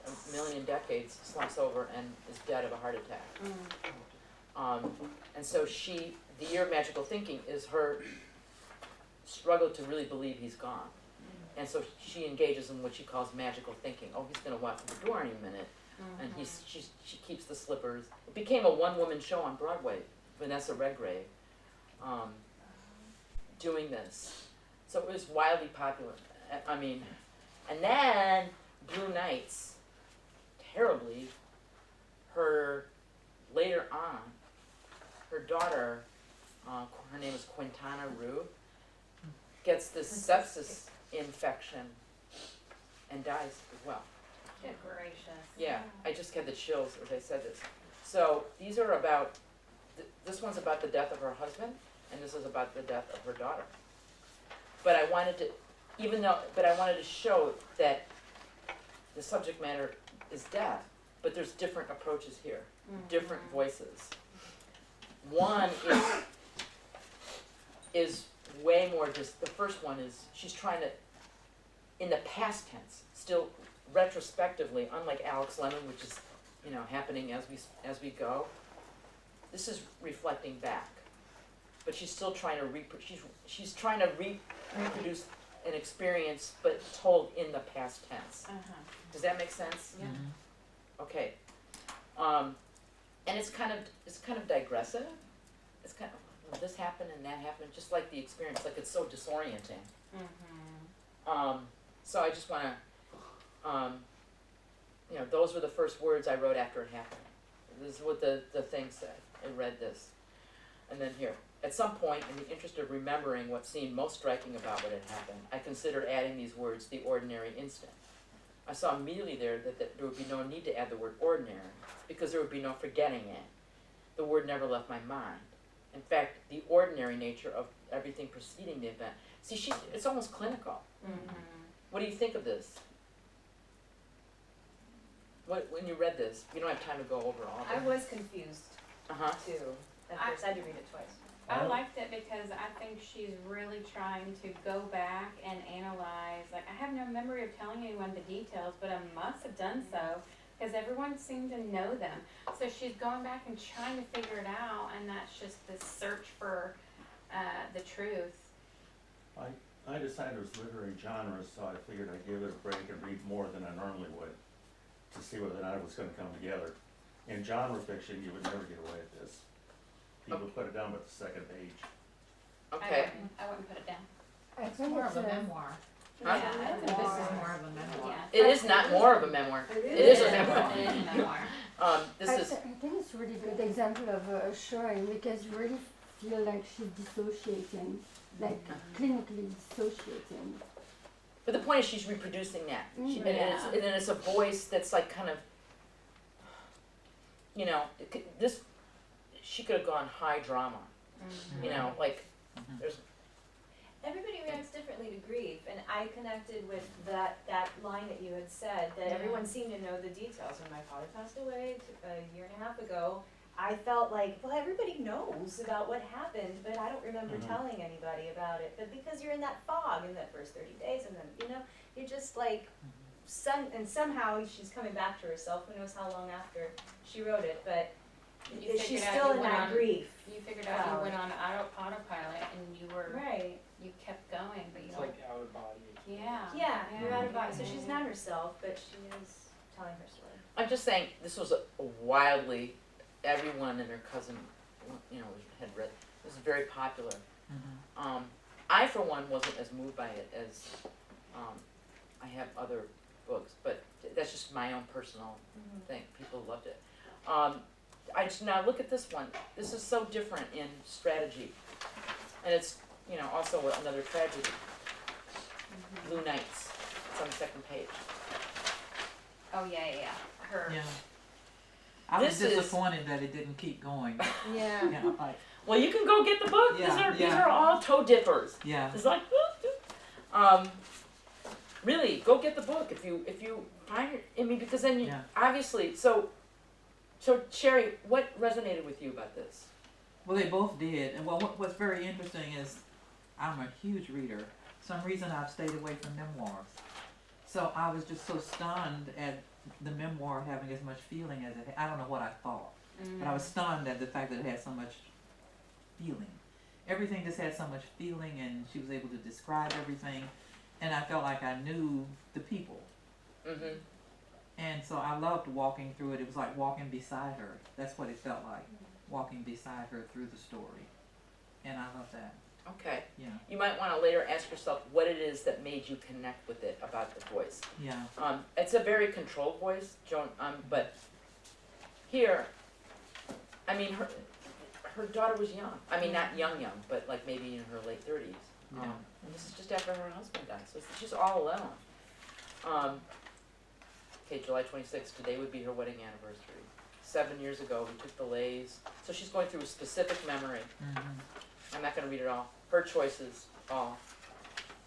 a million decades slumps over and is dead of a heart attack. And so The Year of Magical Thinking is her struggle to really believe he's gone. And so she engages in what she calls magical thinking. Oh, he's going to walk through the door any minute. And she keeps the slippers. It became a one-woman show on Broadway, Vanessa Redgrave, doing this. So it was wildly popular. I mean, and then Blue Nights, terribly, later on, her daughter, her name is Quintana Roo, gets this sepsis infection and dies as well. Good gracious. Yeah, I just had the chills as I said this. So these are about, this one's about the death of her husband, and this is about the death of her daughter. But I wanted to show that the subject matter is death, but there's different approaches here, different voices. One is way more just, the first one is, she's trying to, in the past tense, still retrospectively, unlike Alex Lemon, which is, happening as we go, this is reflecting back. But she's still trying to she's trying to reproduce an experience, but told in the past tense. Does that make sense? Yeah. Okay. And it's kind of digressive. It's kind of, this happened and that happened, just like the experience, like it's so disorienting. Mm-hmm. So I just wanna, those were the first words I wrote after it happened. This is what the thing said. I read this. And then here, at some point, in the interest of remembering what seemed most striking about what had happened, I considered adding these words, the ordinary instant. I saw immediately there that there would be no need to add the word ordinary, because there would be no forgetting it. The word never left my mind. In fact, the ordinary nature of everything preceding the event. See, it's almost clinical. Mm-hmm. What do you think of this? When you read this, you don't have time to go over all of I it. was confused Uh-huh. too. At first, I had to read it twice. I liked it because I think she's really trying to go back and analyze. Like, I have no memory of telling anyone the details, but I must have done so because everyone seemed to know them. So she's going back and trying to figure it out, and that's just this search for the truth. I decided it was literary genres, so I figured I'd give it a break and read more than I normally would to see whether or not it was going to come together. In genre fiction, you would never get away with this. People put it down but the second page. Okay. I wouldn't put it down. I It's think more it's of a a memoir. Huh? Yeah, This is more of a memoir. Yeah. It is not more of a memoir. It It is a It memoir. is a memoir. This I is, think it's a really good example of showing because you really feel like she's dissociating, like clinically dissociating. but the point is she's reproducing that. Mm. And it's a voice that's like kind of, she could have gone high drama, like, there's, Everybody reacts differently to grief, and I connected with that line that you had said, that everyone seemed to know the details. When my father passed away a year and a half ago, I felt like, well, everybody knows about what happened, but I don't remember telling anybody about it. But because you're in that fog in that first 30 days, and then, you're just like, and somehow she's coming back to herself. Who knows how long after she wrote it, but You she's figured out still you in went that on- grief. You figured out you went on autopilot and you were Right. you kept going, but you It's don't. like out of body. Yeah. Yeah, you're out of Yeah. body. So she's not herself, but she is telling her story. I'm just saying, this was a wildly, everyone and their cousin, had read, this is very popular. I, for one, wasn't as moved by it as, I have other books, but that's just my own personal thing. People loved it. Now look at this one. This is so different in strategy. And it's, also another tragedy. Blue Nights. It's on the second page. Oh yeah. Her. Yeah. I was This is- disappointed that it didn't keep going. Yeah. Yeah, like, Well, you can go get the book. Yeah, These yeah. are all toe dippers. yeah. It's like, really, go get the book if you find it. I mean, because then you Yeah. obviously. So Sherry, what resonated with you about this? Well, they both did. And what's very interesting is I'm a huge reader. Some reason I've stayed away from memoirs. So I was just so stunned at the memoir having as much feeling as it had. I don't know what I thought, but I was stunned at the fact that it had so much feeling. Everything just had so much feeling, and she was able to describe everything, and I felt like I knew the people. Mm-hmm. And so I loved walking through it. It was like walking beside her. That's what it felt like, walking beside her through the story. And I love that. Okay. Yeah. You might want to later ask yourself what it is that made you connect with it about the voice. Yeah. It's a very controlled voice, Joan. But here, I mean, her daughter was young. I mean, not young, but like maybe in her late 30s. Yeah. And this is just after her husband died, so she's all alone. Okay, July 26th, today would be her wedding anniversary. 7 years ago, we took the lays. So she's going through a specific memory. I'm not going to read it all. Her choices, all.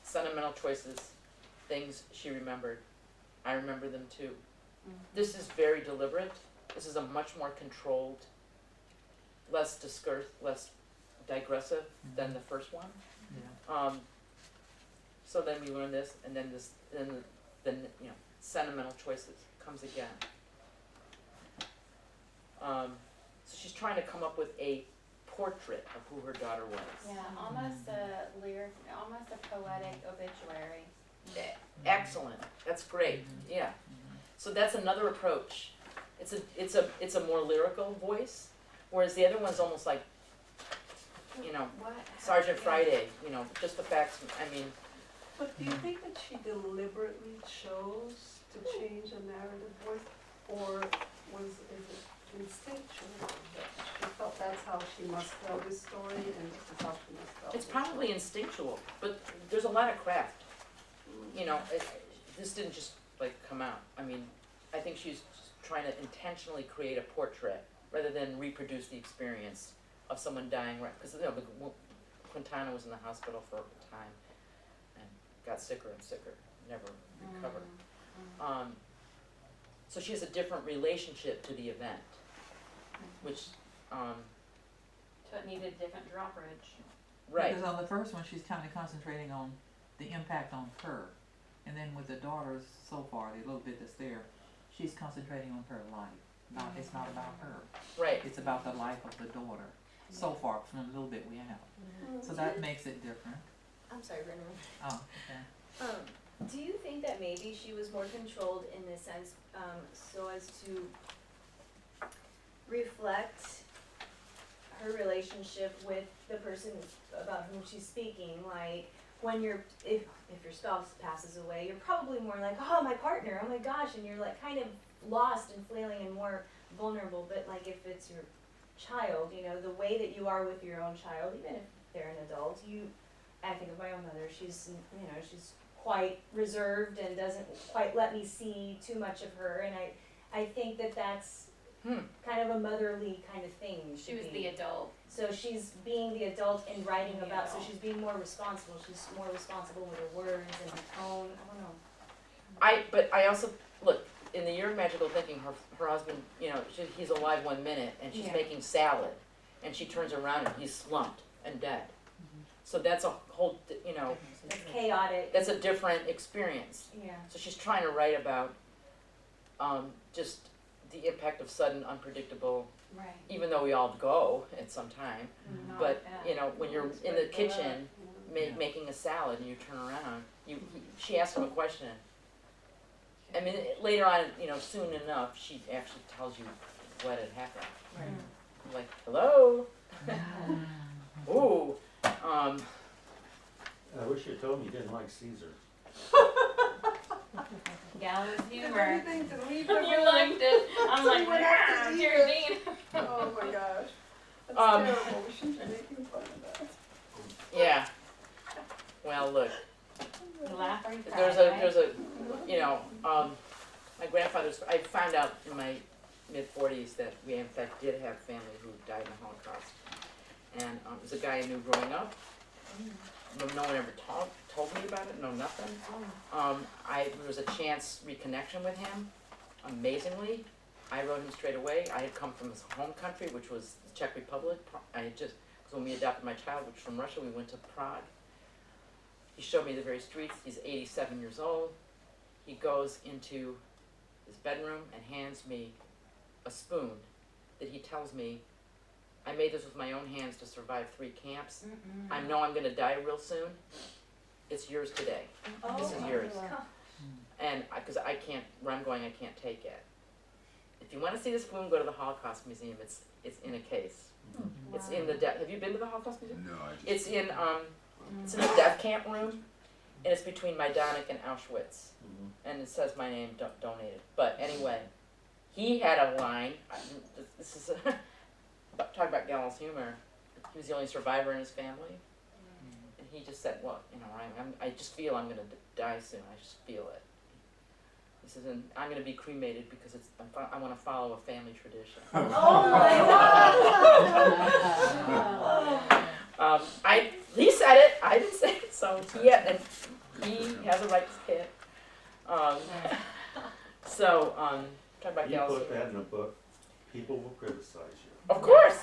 Sentimental choices, things she remembered. I remember them too. This is very deliberate. This is a much more controlled, less discursive, less digressive than the first one. Yeah. So then we learn this, and then then sentimental choices comes again. So she's trying to come up with a portrait of who her daughter was. Yeah, almost a lyric, almost a poetic obituary. Excellent. That's great. Yeah. So that's another approach. It's a more lyrical voice, whereas the other one's almost like you know, What? Sergeant Friday, you know, just the facts, I mean, But do you think that she deliberately chose to change a narrative voice, or is it instinctual that she felt that's how she must tell this story and this is how she must tell it's this probably instinctual, but there's a lot of craft. You know, this didn't just like come out. I mean, I think she's trying to intentionally create a portrait rather than reproduce the experience of someone dying, right? Because, you know, Quintana was in the hospital for a time and got sicker and sicker, never recovered. So she has a different relationship to the event, which, So it needed a different drawbridge. right. Because on the first one, she's kind of concentrating on the impact on her. And then with the daughters so far, the little bit that's there, she's concentrating on her life. It's not about her. Right. It's about the life of the daughter. So far, from the little bit we have. So that makes it different. I'm sorry, Brennan. Oh, okay. Do you think that maybe she was more controlled in this sense, so as to reflect her relationship with the person about whom she's speaking? Like, when if your spouse passes away, you're probably more like, oh, my partner, oh my gosh, and you're like kind of lost and flailing and more vulnerable. But like if it's your child, you know, the way that you are with your own child, even if they're an adult, I think of my own mother, she's quite reserved and doesn't quite let me see too much of her, and I think that that's kind of a motherly kind of thing. She was the adult. So she's being the adult and writing about, so she's being more responsible. She's more responsible with her words and her tone. I don't know. But I also, look, in the Year of Magical Thinking, her husband, you know, he's alive 1 minute and she's making salad and she turns around and he's slumped and dead. So that's a whole, you know. It's chaotic. That's a different experience. Yeah. So she's trying to write about just the impact of sudden, unpredictable, Right. even though we all go at some time. But, you know, when you're in the kitchen making a salad and you turn around, she asks him a question. I mean, later on, you know, soon enough, she actually tells you what had happened. Right. Like, hello? Ooh. I wish you told me you didn't like Caesar. Gallows humor. Everything to leave the You room. liked it. I'm So like, you went after yeah, Edith. dear Dean. Oh my gosh. That's terrible. We shouldn't be making fun of that. Yeah. Well, look, You laugh or you cry, there's a, you know, my grandfather's, I found out in my mid-40s that we in fact did have family who died in the Holocaust. And it was a guy I knew growing up. No one ever told me about it, no nothing. There was a chance reconnection with him, amazingly. I wrote him straight away. I had come from his home country, which was the Czech Republic. Because when we adopted my child, which was from Russia, we went to Prague. He showed me the very streets. He's 87 years old. He goes into his bedroom and hands me a spoon that he tells me, I made this with my own hands to survive 3 camps. I know I'm gonna die real soon. It's yours today. This is yours. And because where I'm going, I can't take it. If you want to see the spoon, go to the Holocaust Museum. It's in a case. It's in the have you been to the Holocaust Museum? No, I just. It's in the death camp room, and it's between Majdanek and Auschwitz. And it says my name donated. But anyway, he had a line. This is talk about gallows humor. He was the only survivor in his family, and he just said, "Well, you know, I just feel I'm going to die soon. I just feel it." He says, "And I'm going to be cremated because I want to follow a family tradition." Oh my God! He said it. I didn't say it. So he has a right to say it. Talk about You gallows put humor. that in a book, people will criticize you. Of course.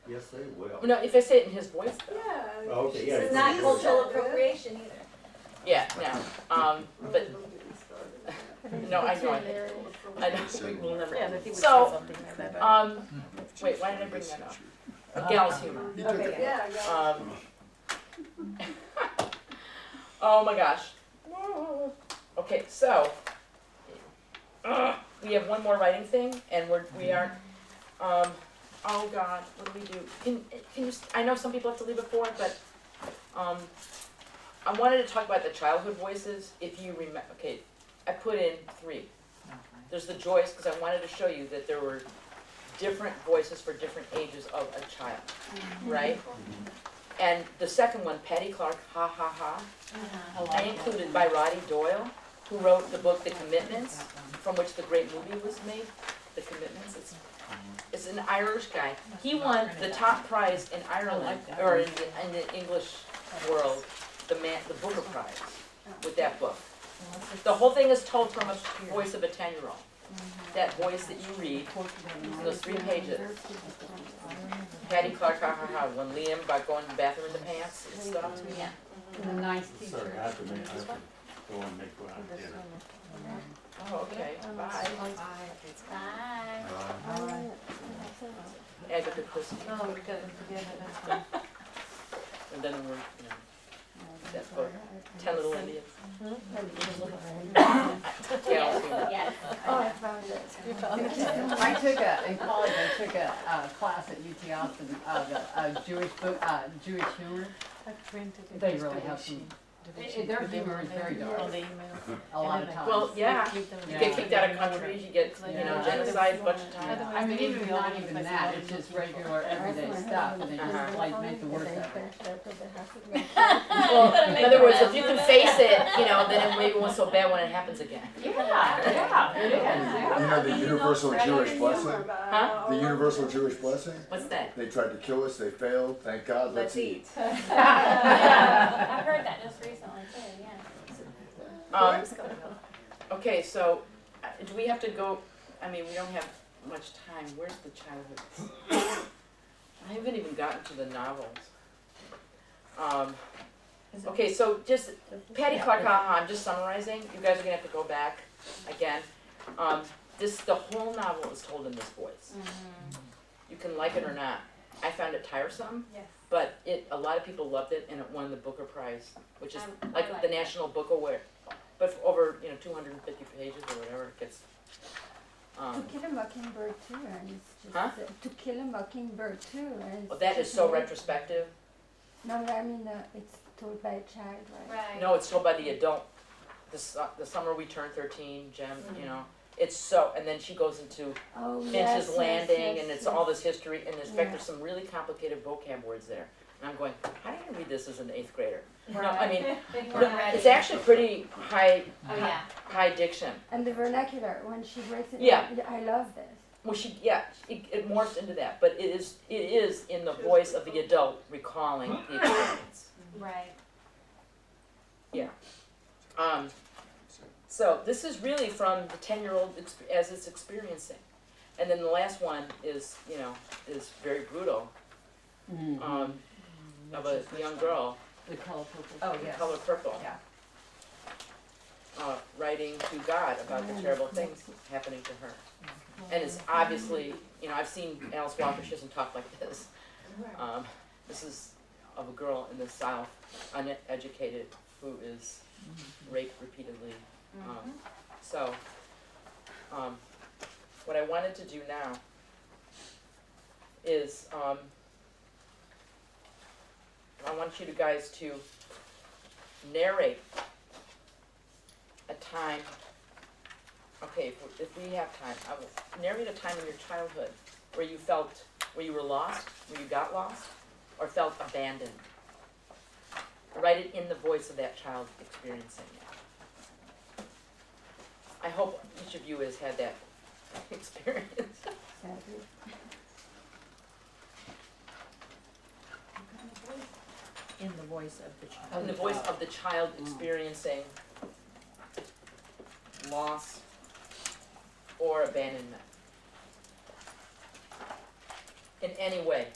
Yes, they will. No, if I say it in his voice, though. Yeah. Okay, yeah. This is not cultural appropriation either. Yeah, no. But no, I know. I know. We'll never. Yeah, but he would So, say something like that. But wait, why did I bring that up? Gallows humor. Okay. Yeah, Oh my gosh. Okay, so we have one more writing thing, and we aren't. oh God, what do we do? Can you, I know some people have to leave at 4, but, I wanted to talk about the childhood voices, if you remember, okay, I put in 3. There's the Joyce, because I wanted to show you that there were different voices for different ages of a child, right? And the second one, Patty Clark, Ha Ha Ha, I included by Roddy Doyle, who wrote the book The Commitments, from which the great movie was made, The Commitments. It's an Irish guy. He won the top prize in Ireland, or in the English world, the Booker Prize, with that book. The whole thing is told from a voice of a 10-year-old. That voice that you read, those 3 pages. Patty Clark, Ha Ha Ha, when Liam about going to the bathroom in the pants and stuff. Yeah. And a nice teacher. Sorry, I have to go and make dinner. Oh, okay, bye. Bye. Agatha Christie. Oh, we couldn't forget it, that's fine. And then we're, you know, that book, 10 Little Indians. Yeah, I'll see that. Yes. Oh, I found it. I took in college, I took a class at UT Austin of Jewish book, Jewish humor. I printed it. They really have some, their humor is very dark. A lot of times. Well, yeah, you get kicked out of countries, you get, you know, genocide a bunch of times. I mean, even not even that, it's just regular everyday stuff, and they just like make the worst of it. Well, in other words, if you can face it, you know, then it maybe won't so bad when it happens again. Yeah, it is, yeah. You know the universal Jewish blessing? Huh? The universal Jewish blessing? What's that? They tried to kill us, they failed, thank God, let's eat. I've heard that just recently too, yeah. Okay, so, do we have to go, I mean, we don't have much time, where's the childhood? I haven't even gotten to the novels. Okay, so just, Patty Clark, Ha Ha, I'm just summarizing, you guys are gonna have to go back again. The whole novel is told in this voice. You can like it or not. I found it tiresome. Yes. But a lot of people loved it, and it won the Booker Prize, which is I like like the it. National Book Award. But for over 250 pages or whatever, it gets. To Kill a Mockingbird too, and it's just Huh? To Kill a Mockingbird too, and it's Well, that is just so amazing. retrospective. No, but I mean it's told by a child, right? Right. No, it's told by the adult. The summer we turned 13, Jem. You know, it's so. And then she goes into Oh Finch's yes, Landing, yes, and it's yes. all this history. And in fact, Yeah. there's some really complicated vocab words there. And I'm going, how do you read this as an 8th grader? Right. No, I mean, They no, weren't ready. it's actually pretty high, Oh, yeah. high diction. And the vernacular when she breaks it. Yeah. down, I love this. Well, it morphs into that, but it is in the voice of the adult recalling the experience. Right. Yeah. So this is really from the 10-year-old as it's experiencing, and then the last one is very brutal. Of a young girl. The color purple. Oh, The yes. Color Purple. Yeah. Writing to God about the terrible things happening to her. And it's obviously, I've seen Alice Walker, she doesn't talk like this. This is of a girl in the South, uneducated, who is raped repeatedly. So, what I wanted to do now is, I want you guys to narrate a time. Okay, if we have time, I will narrate a time in your childhood where you were lost, where you got lost, or felt abandoned. Write it in the voice of that child experiencing it. I hope each of you has had that experience. Sadly. In the voice of the child. In the voice of the child experiencing loss or abandonment. In any way.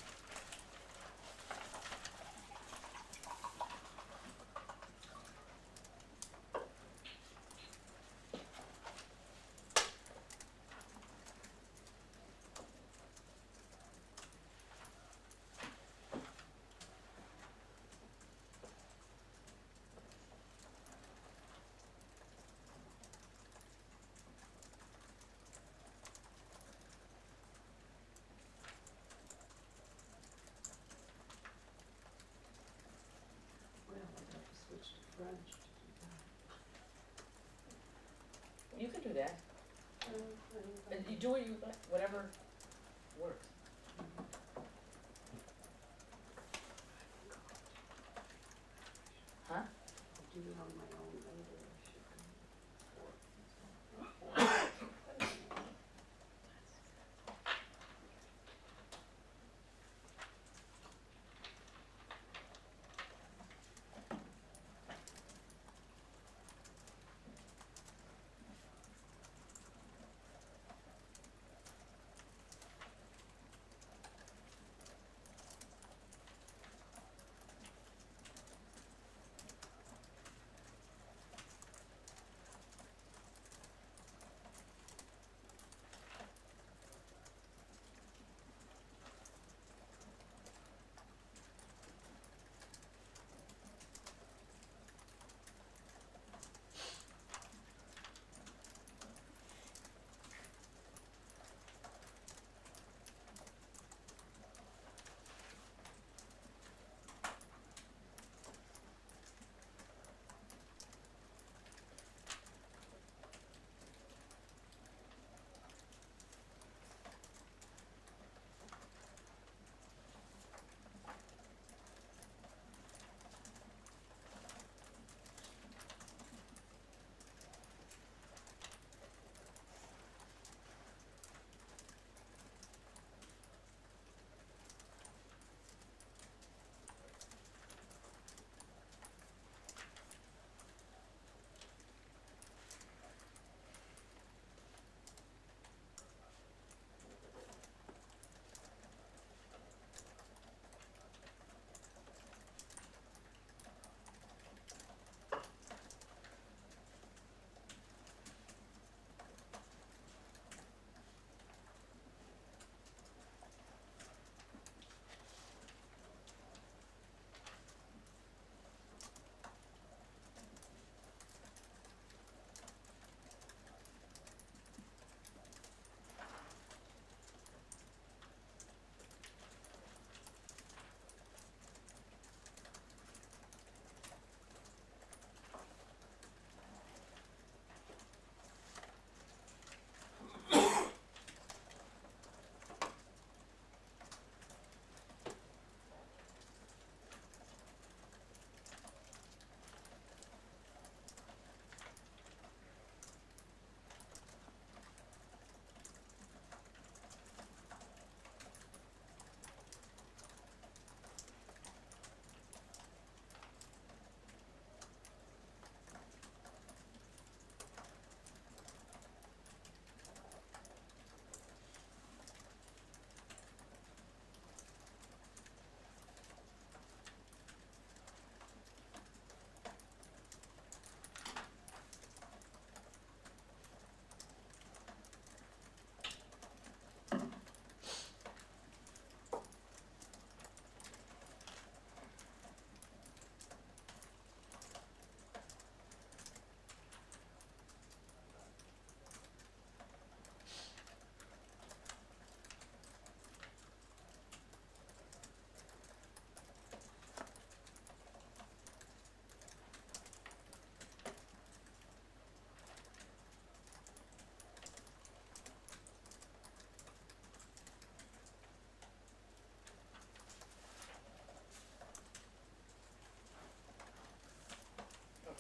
that. And you do what you like, whatever works. Huh? Do it on my own later.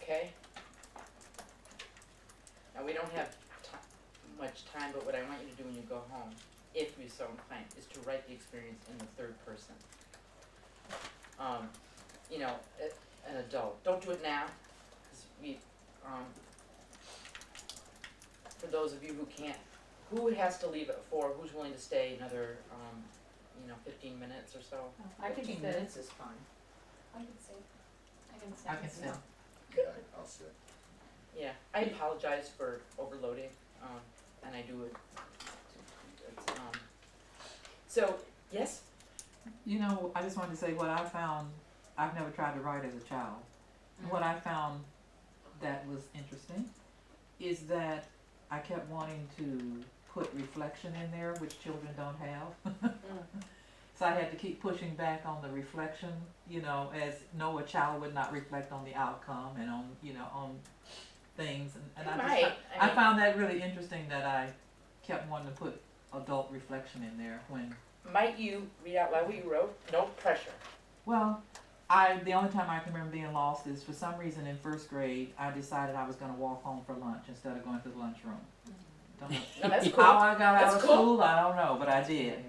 Okay? Now, we don't have much time, but what I want you to do when you go home, if you so inclined, is to write the experience in the third person. You know, an adult. Don't do it now, because we, for those of you who can't, who has to leave at 4, who's willing to stay another, 15 minutes or so? I think 15 minutes is fine. I can see. I can sit. Yeah, I'll sit. Yeah, I apologize for overloading, and I do it. So, yes? You know, I just wanted to say what I found, I've never tried to write as a child. And what I found that was interesting is that I kept wanting to put reflection in there, which children don't have. So I had to keep pushing back on the reflection, as no, a child would not reflect on the outcome and on things, and It I might, just, I I mean- found that really interesting that I kept wanting to put adult reflection in there when, Might you read out loud what you wrote? No pressure. well, the only time I can remember being lost is for some reason in first grade, I decided I was gonna walk home for lunch instead of going to the lunchroom. Don't know No, that's cool. how I got out That's of cool. school, I don't know, but I did.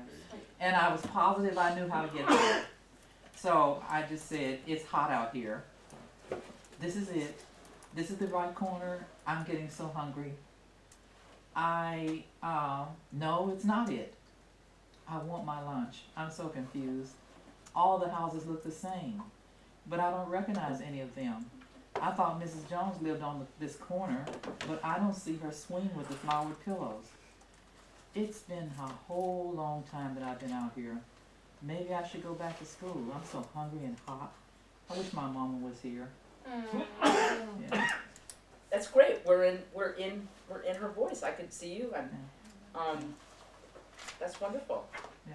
And I was positive I knew how to get there. So I just said, it's hot out here. This is it. This is the right corner. I'm getting so hungry. No, it's not it. I want my lunch. I'm so confused. All the houses look the same, but I don't recognize any of them. I thought Mrs. Jones lived on this corner, but I don't see her swing with the flowered pillows. It's been a whole long time that I've been out here. Maybe I should go back to school. I'm so hungry and hot. I wish my mama was here. Yeah. That's great. We're in her voice. I could see you, and that's wonderful. Yeah.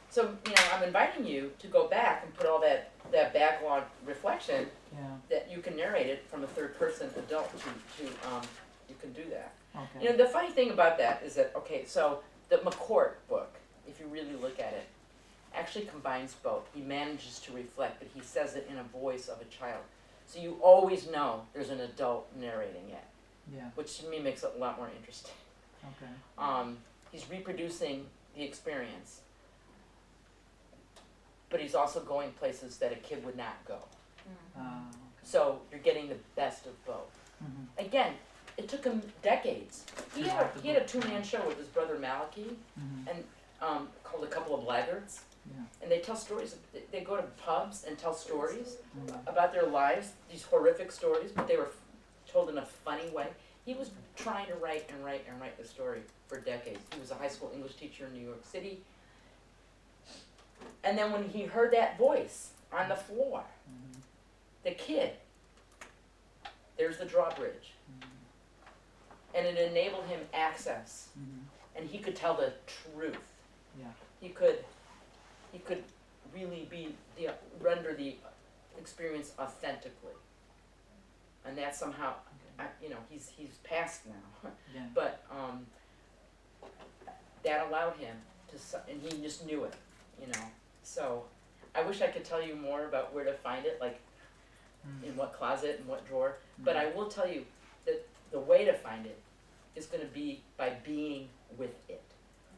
So I'm inviting you to go back and put all that backlog reflection Yeah. that you can narrate it from a third person adult to you can do that. Okay. The funny thing about that is that so the McCourt book, if you really look at it, actually combines both. He manages to reflect, but he says it in a voice of a child. So you always know there's an adult narrating it, Yeah. which to me makes it a lot more interesting. Okay. He's reproducing the experience, but he's also going places that a kid would not go. So you're getting the best of both. Mhm. Again, it took him decades. He had a two-man show with his brother Malachi, Mhm. and called A Couple of Laggards. Yeah. And they tell stories. They go to pubs and tell stories Mhm. about their lives, these horrific stories, but they were told in a funny way. He was trying to write and write and write the story for decades. He was a high school English teacher in New York City. And then when he heard that voice on the floor, Mhm. the kid, there's the drawbridge. And it enabled him access. Mhm. And he could tell the truth. Yeah. He could really render the experience authentically. And that somehow, he's passed now. Yeah. But that allowed him and he just knew it, So I wish I could tell you more about where to find it, like in what closet and what drawer. But I will tell you that the way to find it is going to be by being with it.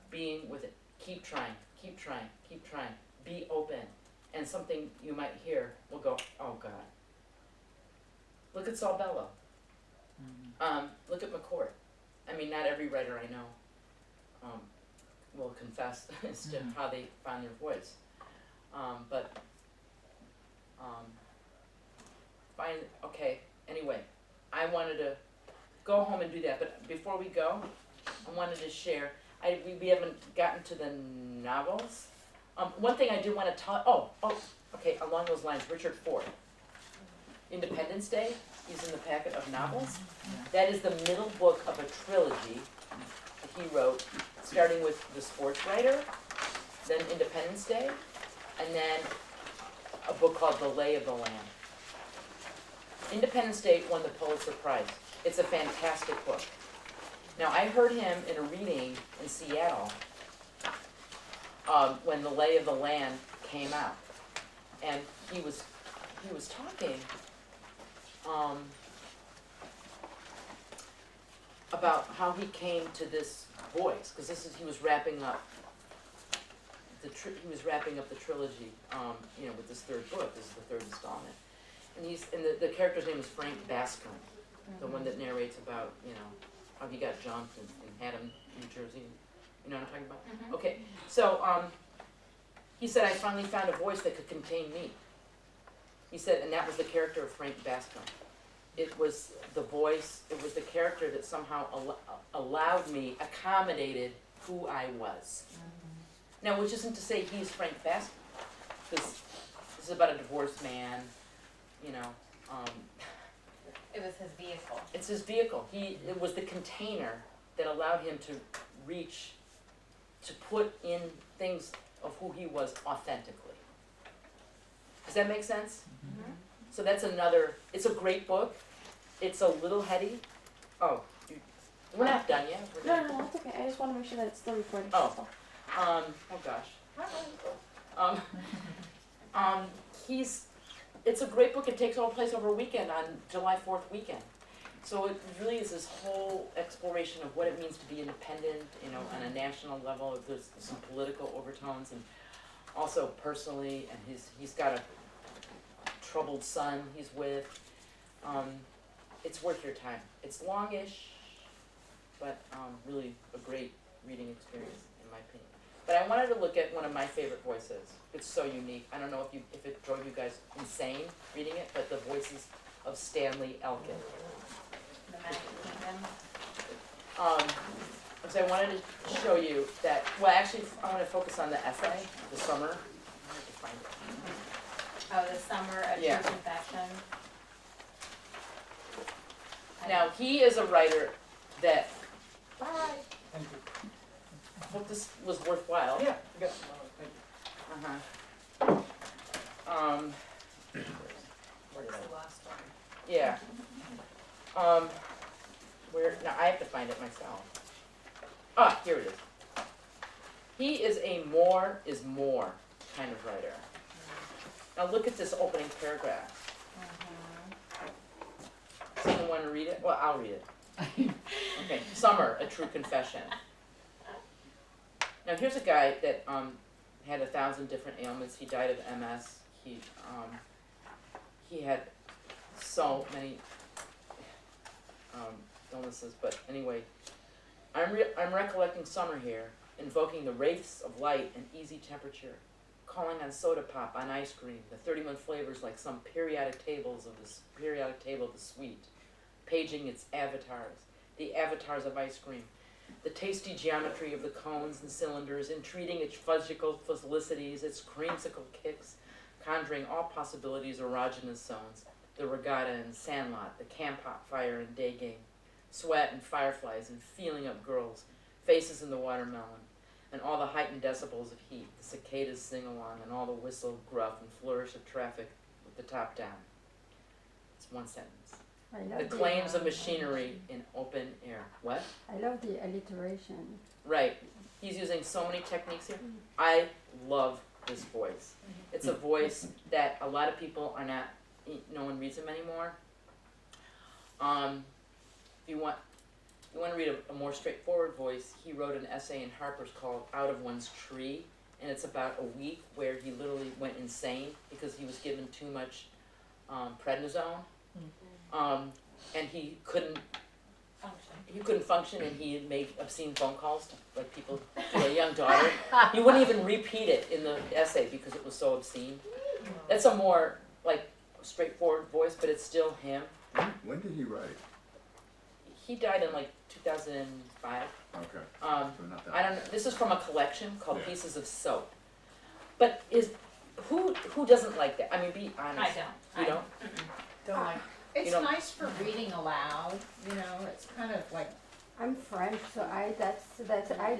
Being with it. Keep trying, keep trying, keep trying. Be open. And something you might hear will go, oh God. Look at Saul Bellow. Look at McCourt. I mean, not every writer I know will confess as to how they find their voice. Anyway, I wanted to go home and do that, but before we go, I wanted to share, we haven't gotten to the novels. One thing I do want to talk, along those lines, Richard Ford. Independence Day, he's in the packet of novels. That is the middle book of a trilogy that he wrote, starting with The Sports Writer, then Independence Day, and then a book called The Lay of the Land. Independence Day won the Pulitzer Prize. It's a fantastic book. Now, I heard him in a reading in Seattle when The Lay of the Land came out, and he was talking about how he came to this voice, because he was wrapping up the trilogy, with this third book. This is the third installment, and the character's name is Frank Bascom, the one that narrates about how he got jumped in Haddam, New Jersey. You know what I'm talking about? Okay, so he said, I finally found a voice that could contain me. He said, and that was the character of Frank Bascom. It was the voice, it was the character that somehow allowed me, accommodated who I was. Now, which isn't to say he's Frank Bascom, because this is about a divorced man, It was his vehicle. It's his vehicle. It was the container that allowed him to reach, to put in things of who he was authentically. Does that make sense? So that's it's a great book. It's a little heady, Oh, we're not done yet. We're No, not- no, that's okay. I just want to make sure that it's still recording. Oh. That's all. Oh gosh. It's a great book. It takes all place over a weekend on July 4th weekend. So it really is this whole exploration of what it means to be independent, you know, on a national level. There's some political overtones and also personally, and he's got a troubled son he's with. It's worth your time. It's longish, but really a great reading experience in my opinion. But I wanted to look at one of my favorite voices. It's so unique. I don't know if it drove you guys insane reading it, but the voices of Stanley Elkin. The Magic Kingdom. So I wanted to show you that, well actually I want to focus on the essay, The Summer. I have to find it. Oh, the Summer of Yeah. True Confession. Now, he is a writer that, bye, Thank you. I hope this was worthwhile. Yeah, you got some, thank you. Where did I? Yeah. Now I have to find it myself. Ah, here it is. He is a more is more kind of writer. Now look at this opening paragraph. Someone want to read it? Well, I'll read it. Okay, Summer, a True Confession. Now here's a guy that had 1,000 different ailments. He died of MS. He had so many illnesses, but anyway, I'm recollecting summer here, invoking the wraiths of light and easy temperature, calling on soda pop, on ice cream, the 31 flavors like some periodic table of the sweet, paging its avatars, the avatars of ice cream, the tasty geometry of the cones and cylinders, entreating its fudgical felicities, its creamsicle kicks, conjuring all possibilities erogenous zones, the regatta and sandlot, the camp hot fire and day game, sweat and fireflies and feeling up girls, faces in the watermelon, and all the heightened decibels of heat, the cicadas sing along, and all the whistle, gruff, and flourish of traffic with the top down. It's one sentence. The claims of machinery in open air. What? I love the alliteration. Right. He's using so many techniques here. I love this voice. It's a voice that a lot of people are not, no one reads him anymore. If you want to read a more straightforward voice, he wrote an essay in Harper's called Out of One's Tree, and it's about a week where he literally went insane because he was given too much prednisone. And he couldn't function, and he made obscene phone calls to like people to a young daughter. He wouldn't even repeat it in the essay because it was so obscene. That's a more like straightforward voice, but it's still him. When did he write? He died in like 2005. Okay. So not that I don't know. This is from a collection called Yeah. Pieces of Soap. But who doesn't like that? I mean, be honest. I don't. You don't? Don't like. It's You don't- nice for reading aloud, you know, it's kind of like, I'm French, so I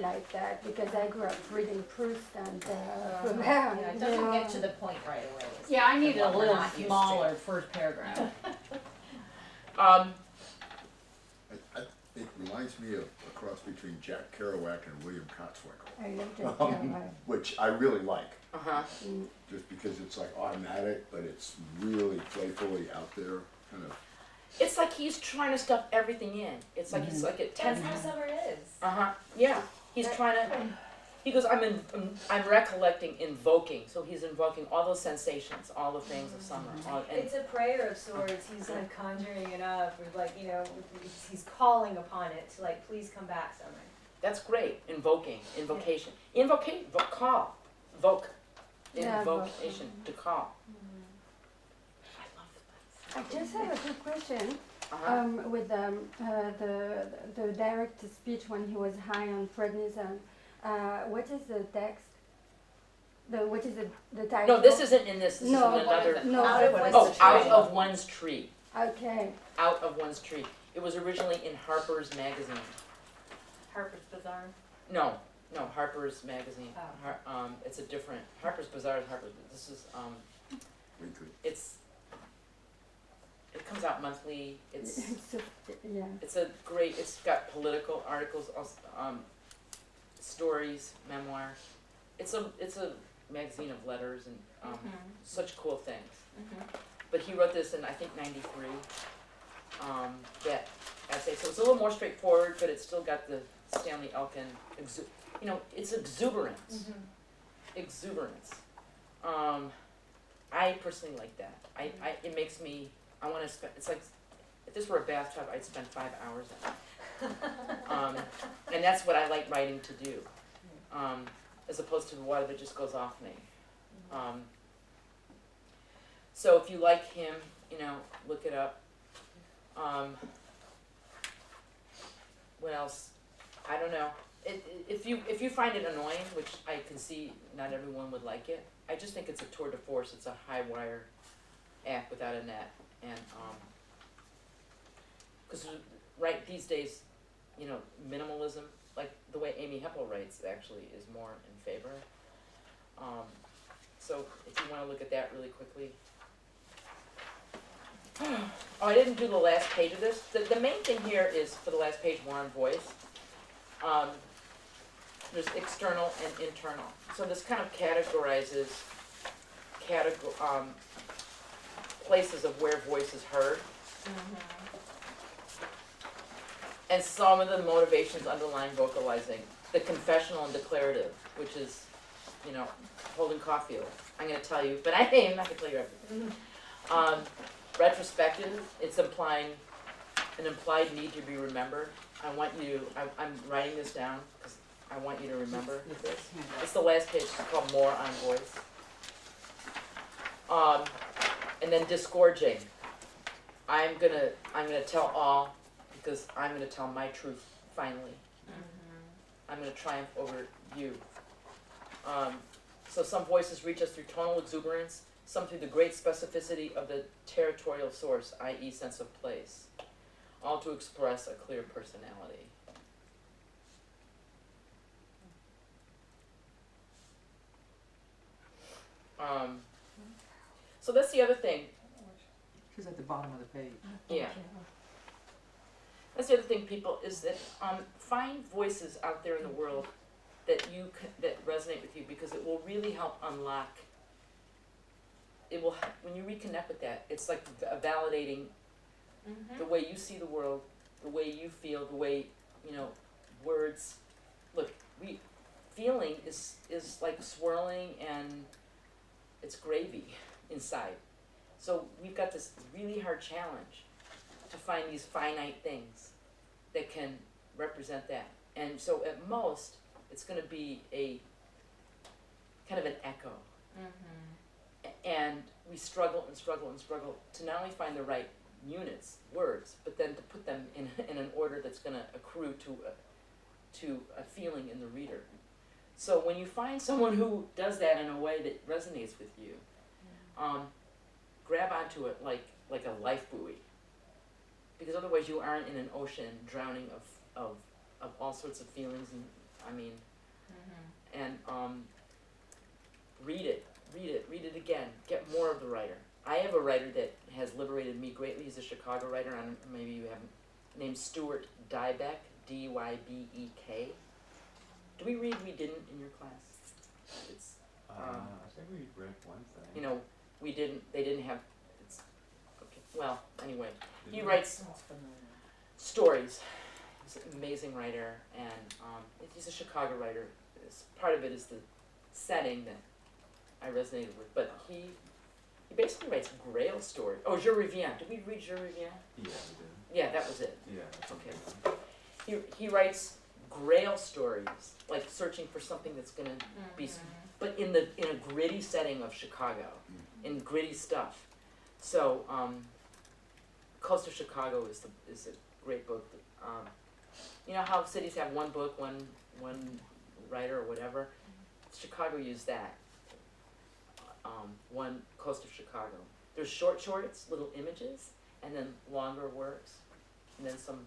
like that because I grew up reading Proust and Flaubert. yeah, it doesn't get to the point right away. It's Yeah, I need a what we're little not used to. smaller first paragraph. It reminds me of a cross between Jack Kerouac and William Cotswinkle, I love Jack Kerouac. which I really like, Mm. just because it's like automatic, but it's really playfully out there, kind of. It's like he's trying to stuff everything in. It's like he's like at 10. That's how summer is. Yeah. He's trying to. He goes. I'm recollecting, invoking. So he's invoking all those sensations, all the things of summer. And It's a prayer of sorts. He's like conjuring it up, or like he's calling upon it to like, please come back, summer. that's great. Invocation. Call. Voke. Yeah, Invocation to call. I just have a quick question. With the direct speech when he was high on prednisone, what is the text? What is the title? No, this isn't in this. This No, is in another. No. Out of One's Tree. Okay. Out of One's Tree. It was originally in Harper's Magazine. Harper's Bazaar. No, Harper's Magazine. Oh. It's a different. Harper's Bazaar is Harper's. This is Weekly. It's it comes out monthly. It's Yeah. it's a great. It's got political articles, also, stories, memoir. It's a magazine of letters and such cool things. But he wrote this in I think '93. That essay, so it's a little more straightforward, but it's still got the Stanley Elkin. It's exuberance. Exuberance. I personally like that. It makes me. I want to spend. It's like if this were a bathtub, I'd spend 5 hours in it. And that's what I like writing to do, as opposed to the water that just goes off me. So if you like him, look it up. What else? I don't know. If you find it annoying, which I can see not everyone would like it, I just think it's a tour de force. It's a high wire act without a net, and because right these days, minimalism, like the way Amy Heppel writes, actually is more in favor. So if you want to look at that really quickly. Oh, I didn't do the last page of this. The main thing here is, for the last page, more on voice. There's external and internal. So this kind of categorizes places of where voice is heard. And some of the motivations underlying vocalizing. The confessional and declarative, which is, Holden Caulfield. I'm going to tell you, but I am not going to tell you everything. Retrospective, it's implying an implied need to be remembered. I'm writing this down because I want you to remember this. It's the last page. It's called More on Voice. And then disgorging. I'm gonna tell all because I'm gonna tell my truth finally. I'm gonna triumph over you. So some voices reach us through tonal exuberance, some through the great specificity of the territorial source, i.e. sense of place, all to express a clear personality. So that's the other thing. She's at the bottom of the page. Yeah. That's the other thing, people, is that find voices out there in the world that that resonate with you, because it will really help unlock. It will, when you reconnect with that, it's like validating the way you see the world, the way you feel, the way, words. Look, feeling is like swirling, and it's gravy inside. So we've got this really hard challenge to find these finite things that can represent that. And so at most, it's going to be a kind of an echo. And we struggle and struggle and struggle to not only find the right units, words, but then to put them in an order that's going to accrue to a feeling in the reader. So when you find someone who does that in a way that resonates with you, grab onto it like a life buoy, because otherwise you aren't in an ocean drowning of all sorts of feelings, and read it again, get more of the writer. I have a writer that has liberated me greatly. He's a Chicago writer, and maybe you haven't, named Stuart Dybek, D-Y-B-E-K. Do we read We Didn't in your class? It's, I think we read one thing. they didn't have, it's, okay, well, anyway. He writes stories. He's an amazing writer, and he's a Chicago writer. Part of it is the setting that I resonated with, but he basically writes Grail stories. Oh, Je Reviens. Did we read Je Reviens? Yeah, we did. Yeah, that was it. Yeah. Okay. He writes Grail stories, like searching for something that's gonna be, but in a gritty setting of Chicago, in gritty stuff. So, Coast of Chicago is a great book. You know how cities have one book, one writer or whatever? Chicago used that. One Coast of Chicago. There's shorts, little images, and then longer works, and then some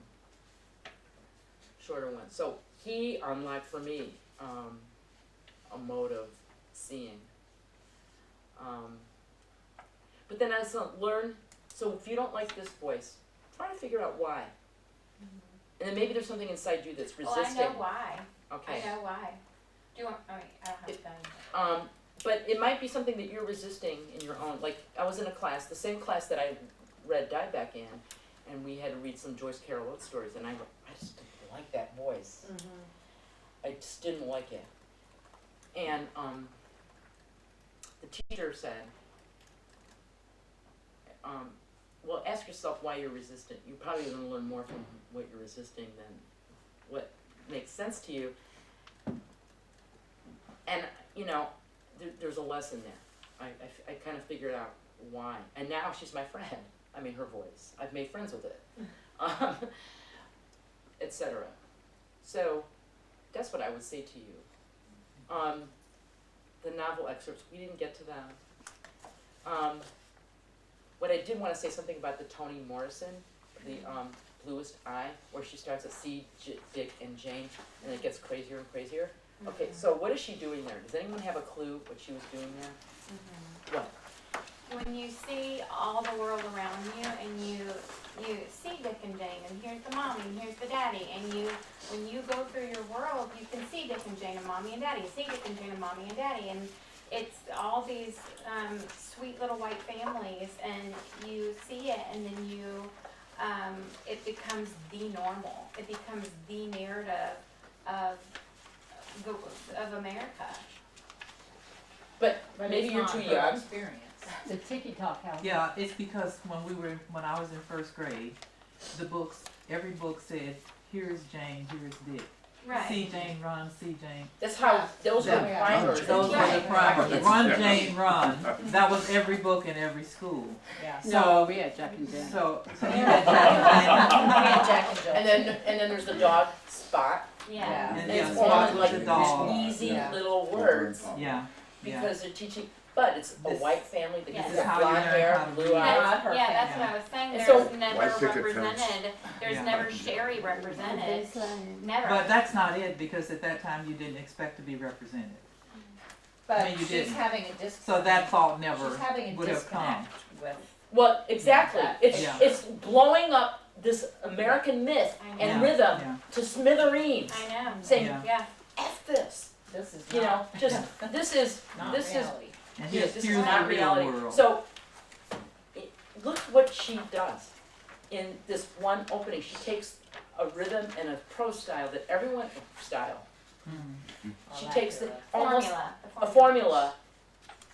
shorter ones. So he unlocked for me a mode of seeing. But then I learn So if you don't like this voice, try to figure out why. And then maybe there's something inside you that's resisting. Well, I know why. Okay. I know why. Do you want, I don't have time. But it might be something that you're resisting in your own, like, I was in a class, the same class that I read Dieback in, and we had to read some Joyce Carol Oates stories, and I just didn't like that voice. I just didn't like it. And, the teacher said, well, ask yourself why you're resistant. You're probably gonna learn more from what you're resisting than what makes sense to you. And, you know, there's a lesson there. I kind of figured out why. And now she's my friend. I mean, her voice. I've made friends with it. Etc. So, that's what I would say to you. The novel excerpts, we didn't get to them. What I did want to say something about the Toni Morrison, the Bluest Eye, where she starts at C, Dick, and Jane, and it gets crazier and crazier. Okay, so what is she doing there? Does anyone have a clue what she was doing there? What? When you see all the world around you and you see Dick and Jane, and here's the mommy and here's the daddy, and when you go through your world, you can see Dick and Jane and mommy and daddy, see Dick and Jane and mommy and daddy, and it's all these sweet little white families, and you see it, and then it becomes the normal. It becomes the narrative of America. But maybe you're too young. Experience. The ticky-tock house. Yeah, it's because when I was in first grade, every book said, here's Jane, here's Dick. Right. See Jane run, see Jane. That's how, those were the primers. Those were the primers. Run, Jane, run. That was every book in every school. Yeah. So, No, we had Jack and Jill. So you had Jack and Jill. And then there's the dog Spot. Yeah. And it's yeah, all Spot in was like the dog. these easy Yeah. little words. Yeah. Because they're teaching, but it's a white family that Yes. gets This is how you blonde learn hair, how to blue read. eyes. That's what I was saying. And There's so- never White picket fence. represented. There's Yeah. never Sherry represented. Baseline. Never. But that's not it, because at that time you didn't expect to be represented. But I mean, you she's didn't. having a disconnect. So that thought never She's having a would have come. disconnect with. Well, exactly. It's Yeah. it's blowing up this American myth I know. and Yeah. rhythm Yeah. to smithereens. I know. Saying, Yeah. Yeah. F this. This is You know, not, just this is not this reality. And yes, here's, this here's is not the real reality. world. So look what she does in this one opening. She takes a rhythm and a prose style that everyone style. Mhm. She takes it Formula. almost a formula,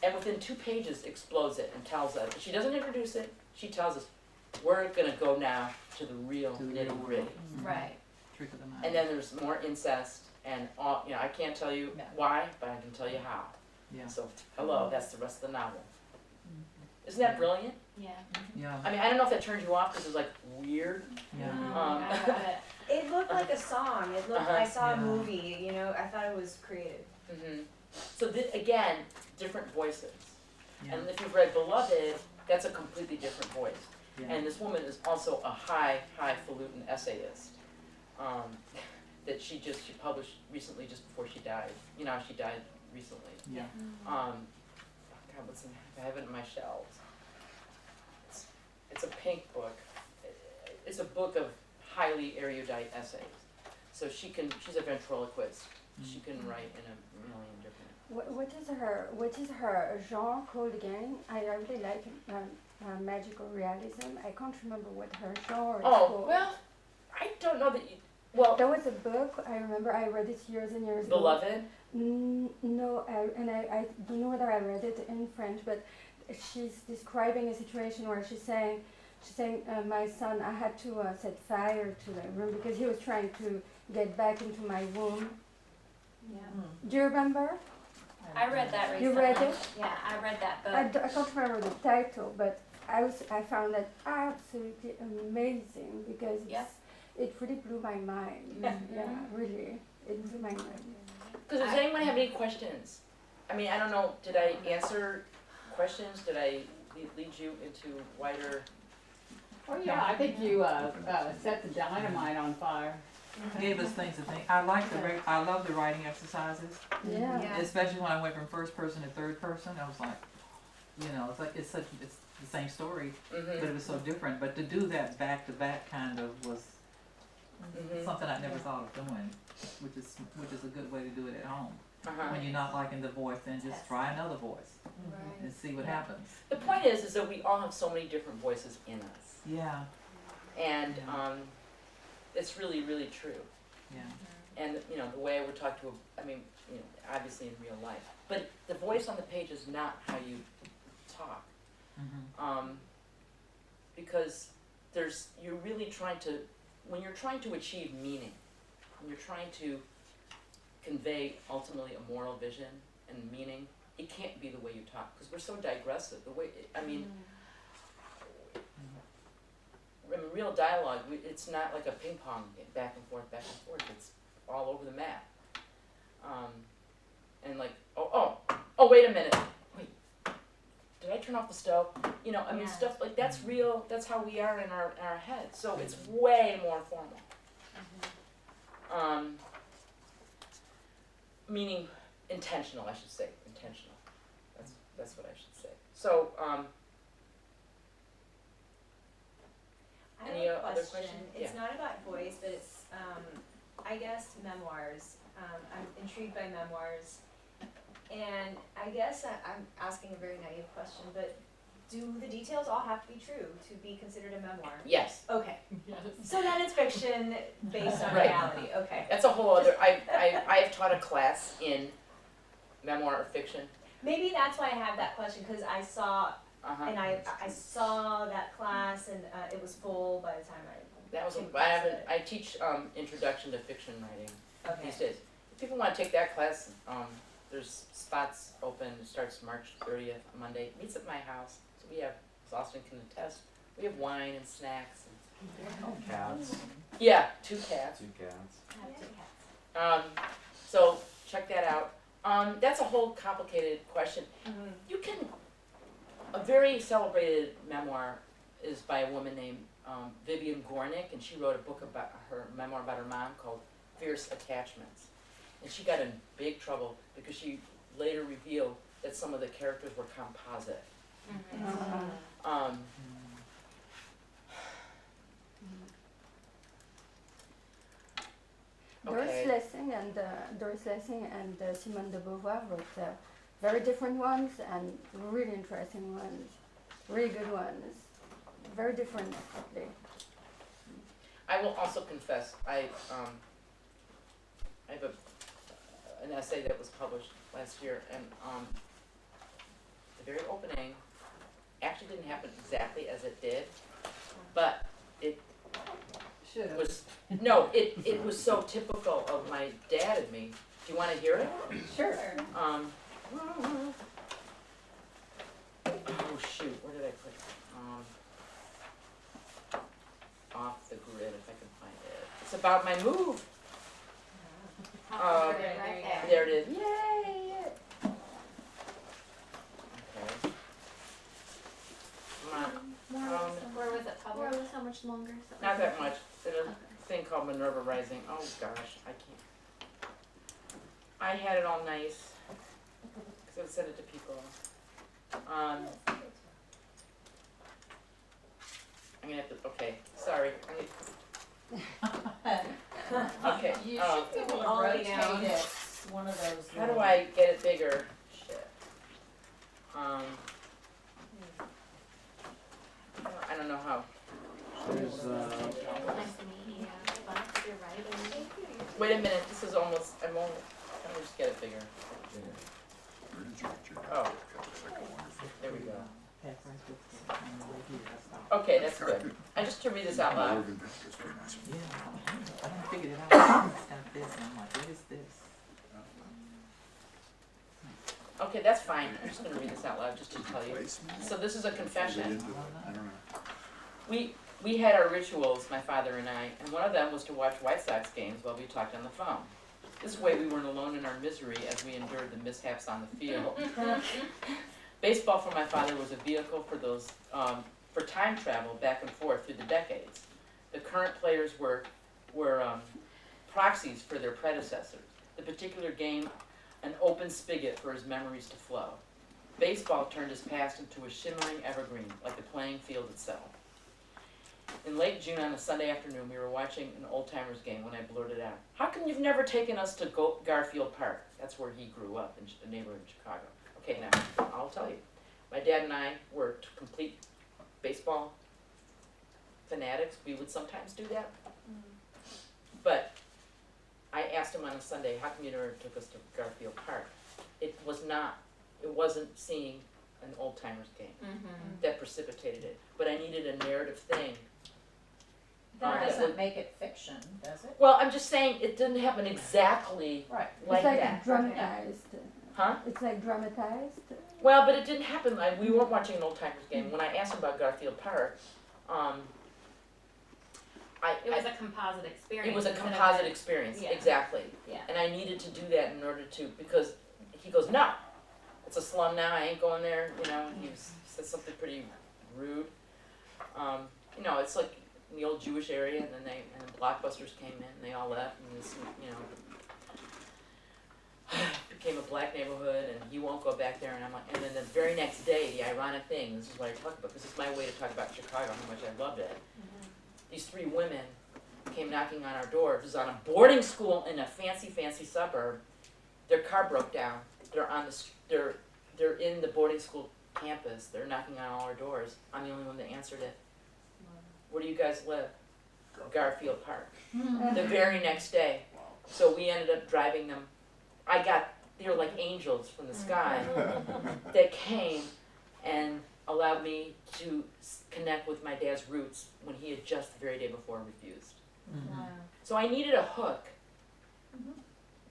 and within 2 pages explodes it and tells us. She doesn't introduce it. She tells us, we're gonna go now to the real To the real nitty gritty. Right. Trick of the mind. And then there's more incest and all. I can't tell you Yeah. why, but I can tell you how. Yeah. So hello, that's the rest of the novel. Isn't that brilliant? Yeah. Yeah. I mean, I don't know if that turned you off because it was like weird. Yeah. I got it. It looked like a song. It looked. I saw Yeah. a movie. You know, I thought it was creative. So again, different voices. Yeah. And if you've read Beloved, that's a completely different voice. Yeah. And this woman is also a highfalutin essayist that she published recently, just before she died. You know, she died recently. Yeah. God, I have it in my shelves. It's a pink book. It's a book of highly erudite essays. So she's a ventriloquist. She can write in a million different. What is her genre called again? I really like magical realism. I can't remember what her genre is called. Well, I don't know that you. Well, there was a book, I remember I read it years and years ago. Beloved? No, I don't know whether I read it in French, but she's describing a situation where she's saying, my son, I had to set fire to the room because he was trying to get back into my womb. Yeah. Do you remember? I read that recently. You read it? Yeah, I read that book. I can't remember the title, but I found that absolutely amazing because it really blew my mind. Yeah, really, it blew my mind. Does anyone have any questions? I mean, I don't know, did I answer questions? Did I lead you into wider? Oh yeah, I think you set the dynamite on fire. Gave us things to think. I love the writing exercises. Yeah. Especially when I went from first person to third person. I was like, it's the same story, Mhm. but it was so different. But to do that back to back kind of was Mhm. something I never thought of doing, which is a good way to do it at home. Uh-huh. When you're not liking the voice, then just try another voice and see what happens. The point is that we all have so many different voices in us, Yeah, and it's really, really true. yeah. And you know, the way I would talk to obviously in real life, but the voice on the page is not how you talk, because you're really trying to, when you're trying to achieve meaning, when you're trying to convey ultimately a moral vision and meaning, it can't be the way you talk, because we're so digressive. The way, in real dialogue, it's not like a ping pong back and forth, it's all over the map. And like, oh, wait a minute, wait, did I turn off the stove? You know, stuff like that's real, that's how we are in our heads, so it's way more formal. Meaning intentional, I should say, intentional. That's what I should say. So, I any have a other question. questions? It's not about voice, but it's, I guess, memoirs. I'm intrigued by memoirs. And I guess I'm asking a very naive question, but do the details all have to be true to be considered a memoir? Yes. Okay. Yes. So then it's fiction based on Right. reality. Okay. That's a whole other, I've taught a class in memoir or fiction. Maybe that's why I have that question, because I saw, and I saw that class, and it was full by the time I teach introduction to fiction writing these Okay. days. If people want to take that class, there's spots open. It starts March 30th, Monday. It meets at my house. So we have, as Austin can attest, we have wine and snacks. And, Cats. yeah, 2 cats. 2 cats. I have 2 cats. So check that out. That's a whole complicated question. Mm-hmm. You can, a very celebrated memoir is by a woman named Vivian Gornick, and she wrote a book about her memoir about her mom called Fierce Attachments. And she got in big trouble because she later revealed that some of the characters were composite. Doris Okay. Lessing and Simone de Beauvoir wrote very different ones and really interesting ones, really good ones, very differently. I will also confess, I have an essay that was published last year, and the very opening actually didn't happen exactly as it did, but it was, no, it was so typical of my dad and me. Do you want to hear it? Sure. Oh shoot, where did I put it? Off the grid, if I can find it. It's about my move. There it is. Yay! Okay. Come on. Where was it published? How much longer? Not that much. There's a thing called Minerva Rising. Oh gosh, I can't. I had it all nice because I would send it to people. I'm gonna have to. Okay, sorry. Okay. You should be able to rotate it, one of those. How do I get it bigger? Shit. I don't know how. There's Nice to meet you. Fun for your writing. Wait a minute. This is almost. Let me just get it bigger. Oh. There we go. Okay, that's good. I just to read this out loud. Yeah, I figured it out. It's got this, and I'm like, what is this? Okay, that's fine. I'm just going to read this out loud just to tell you. So this is a confession. We had our rituals, my father and I, and one of them was to watch White Sox games while we talked on the phone. This way we weren't alone in our misery as we endured the mishaps on the field. Baseball for my father was a vehicle for those for time travel back and forth through the decades. The current players were proxies for their predecessors. The particular game, an open spigot for his memories to flow. Baseball turned his past into a shimmering evergreen, like the playing field itself. In late June on a Sunday afternoon, we were watching an old-timers game when I blurted out, "How come you've never taken us to Garfield Park?" That's where he grew up, in a neighborhood in Chicago. Okay, now, I'll tell you. My dad and I were complete baseball fanatics. We would sometimes do that. But I asked him on a Sunday, "How come you never took us to Garfield Park?" It wasn't seeing an old-timers game that precipitated it. But I needed a narrative thing. That doesn't make it fiction, does it? Well, I'm just saying, it didn't happen exactly Right. like It's like that. dramatized. Huh? It's like dramatized. Well, but it didn't happen, we weren't watching an old-timers game. When I asked him about Garfield Park, It was a composite experience. it was a instead of composite experience, yeah. exactly. Yeah. And I needed to do that in order to, because he goes, "No, it's a slum now, I ain't going there," you know, he said something pretty rude. You know, it's like in the old Jewish area, and then and the Blockbusters came in, and they all left, and this, you know, became a black neighborhood, and he won't go back there, and I'm like, and then the very next day, the ironic thing, this is what I talk about, because it's my way to talk about Chicago, how much I loved it. These 3 women came knocking on our door. It was on a boarding school in a fancy, fancy suburb. Their car broke down. They're in the boarding school campus. They're knocking on all our doors. I'm the only one that answered it. Where do you guys live? Garfield Park. The very next day. So we ended up driving them. They were like angels from the sky that came and allowed me to connect with my dad's roots when he had just the very day before refused. So I needed a hook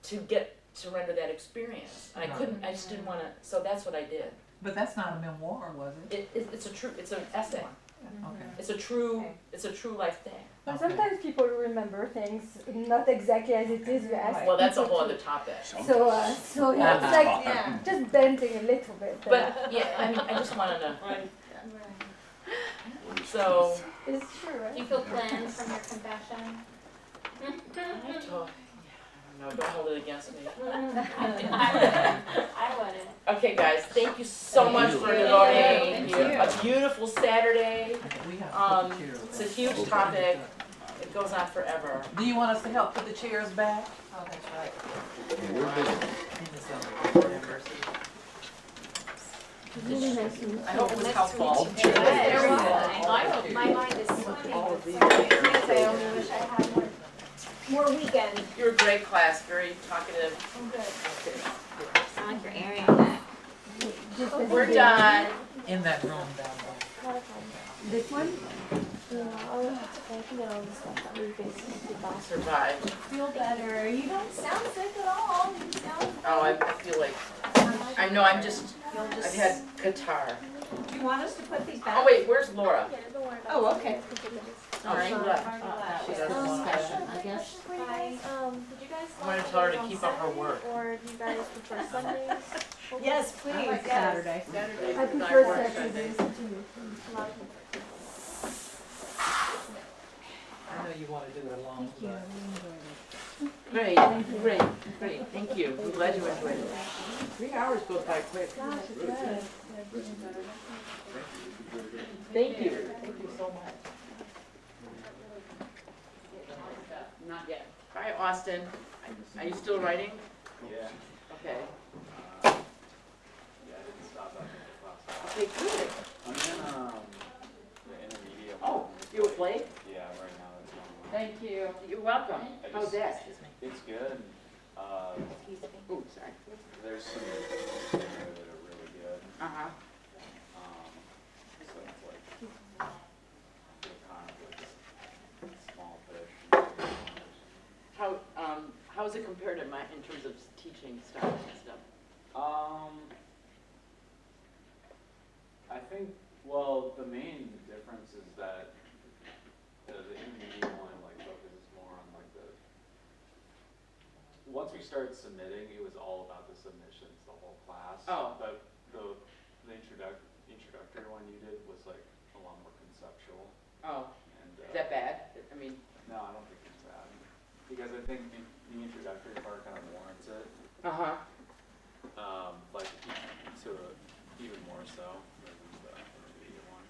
to render that experience. I just didn't want to, so that's what I did. But that's not a memoir, was it? It's an essay. Okay. It's a true life thing. But sometimes people remember things not exactly as it is. You ask. Well, that's a whole other topic. So yeah, it's like just bending a little bit. But yeah, I mean, I just wanted to. So. It's true, right? Do you feel cleansed from your confession? No, don't hold it against me. I wouldn't. Okay, guys, thank you so much for devoting a beautiful Saturday. It's a huge topic. It goes on forever. Do you want us to help put the chairs back? Oh, that's right. I hope it was helpful. My mind is swimming. I only wish I had more weekend. You're a great class, very talkative. I'm good. Sound like you're airing that. We're done. In that room down there. This one? Yeah, I'll have to think about all the stuff that we basically got. Survive. Feel better. You don't sound sick at all. You sound Oh, I feel like, I know, I've had catarrh. Do you want us to put these back? Oh wait, where's Laura? Yeah, don't worry about Oh, it. okay. Oh, she left. She doesn't doesn't want want I guess. For you guys, did you guys I'm gonna want tell her to on keep up her Saturday, work. or do you guys prefer Sundays? Yes, please. I like Saturday. I prefer Saturdays too. A lot of people. I know you want to do it alone, but. Great, great, thank you. I'm glad you enjoyed it. 3 hours goes by quick. Gosh, it does. Thank you so much. Not yet. Hi, Austin. Are you still writing? Yeah. Okay. Yeah, I didn't stop after the class. Okay, good. I'm in the intermediate. Oh, you played? Yeah, right now that's one. Thank you. You're welcome. How's that? It's good. Oh, sorry. There's some in there that are really good. Uh-huh. So it's like the conflict, small fish. How is it compared to in terms of teaching style and stuff? I think, well, the main difference is that the intermediate one like focuses more on like once we started submitting, it was all about the submissions, the whole class. Oh. But the introductory one you did was like a lot more conceptual. Oh. And, Is that bad? I mean. No, I don't think it's bad. Because I think the introductory part kind of warrants it. Uh-huh. Like even more so than the intermediate one.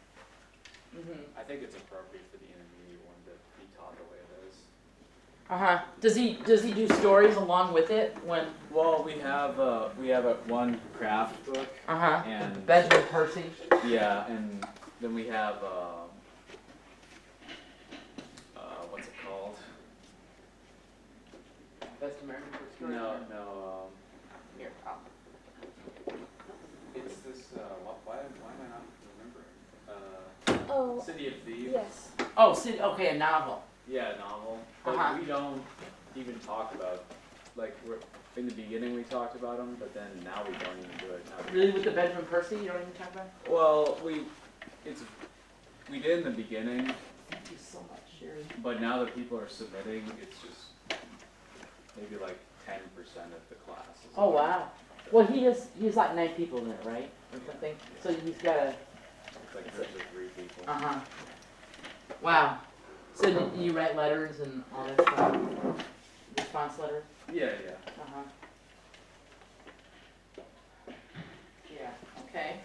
Mm-hmm. I think it's appropriate for the intermediate one to be taught the way it is. Does he do stories along with it when? Well, we have a one craft book. And Benjamin Percy. Yeah, and then we have what's it called? Best American Story. No. Here. It's this. Why am I not remembering? City of Thieves. Yes. Oh, okay, a novel. Yeah, novel. But we don't even talk about, like, in the beginning we talked about them, but then now we don't even do it. Now Really, with the Benjamin Percy, you don't even talk about it? Well, we did in the beginning. Thank you so much, Sherry. But now that people are submitting, it's just maybe like 10% of the class. Oh wow. Well, he's like 9 people in it, right, or something. So he's got a. It's like groups of 3 people. Wow. So you write letters and all that stuff? Response letters? Yeah. Yeah, okay.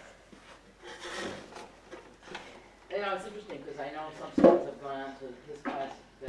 You know, it's interesting because I know some students have gone on to his class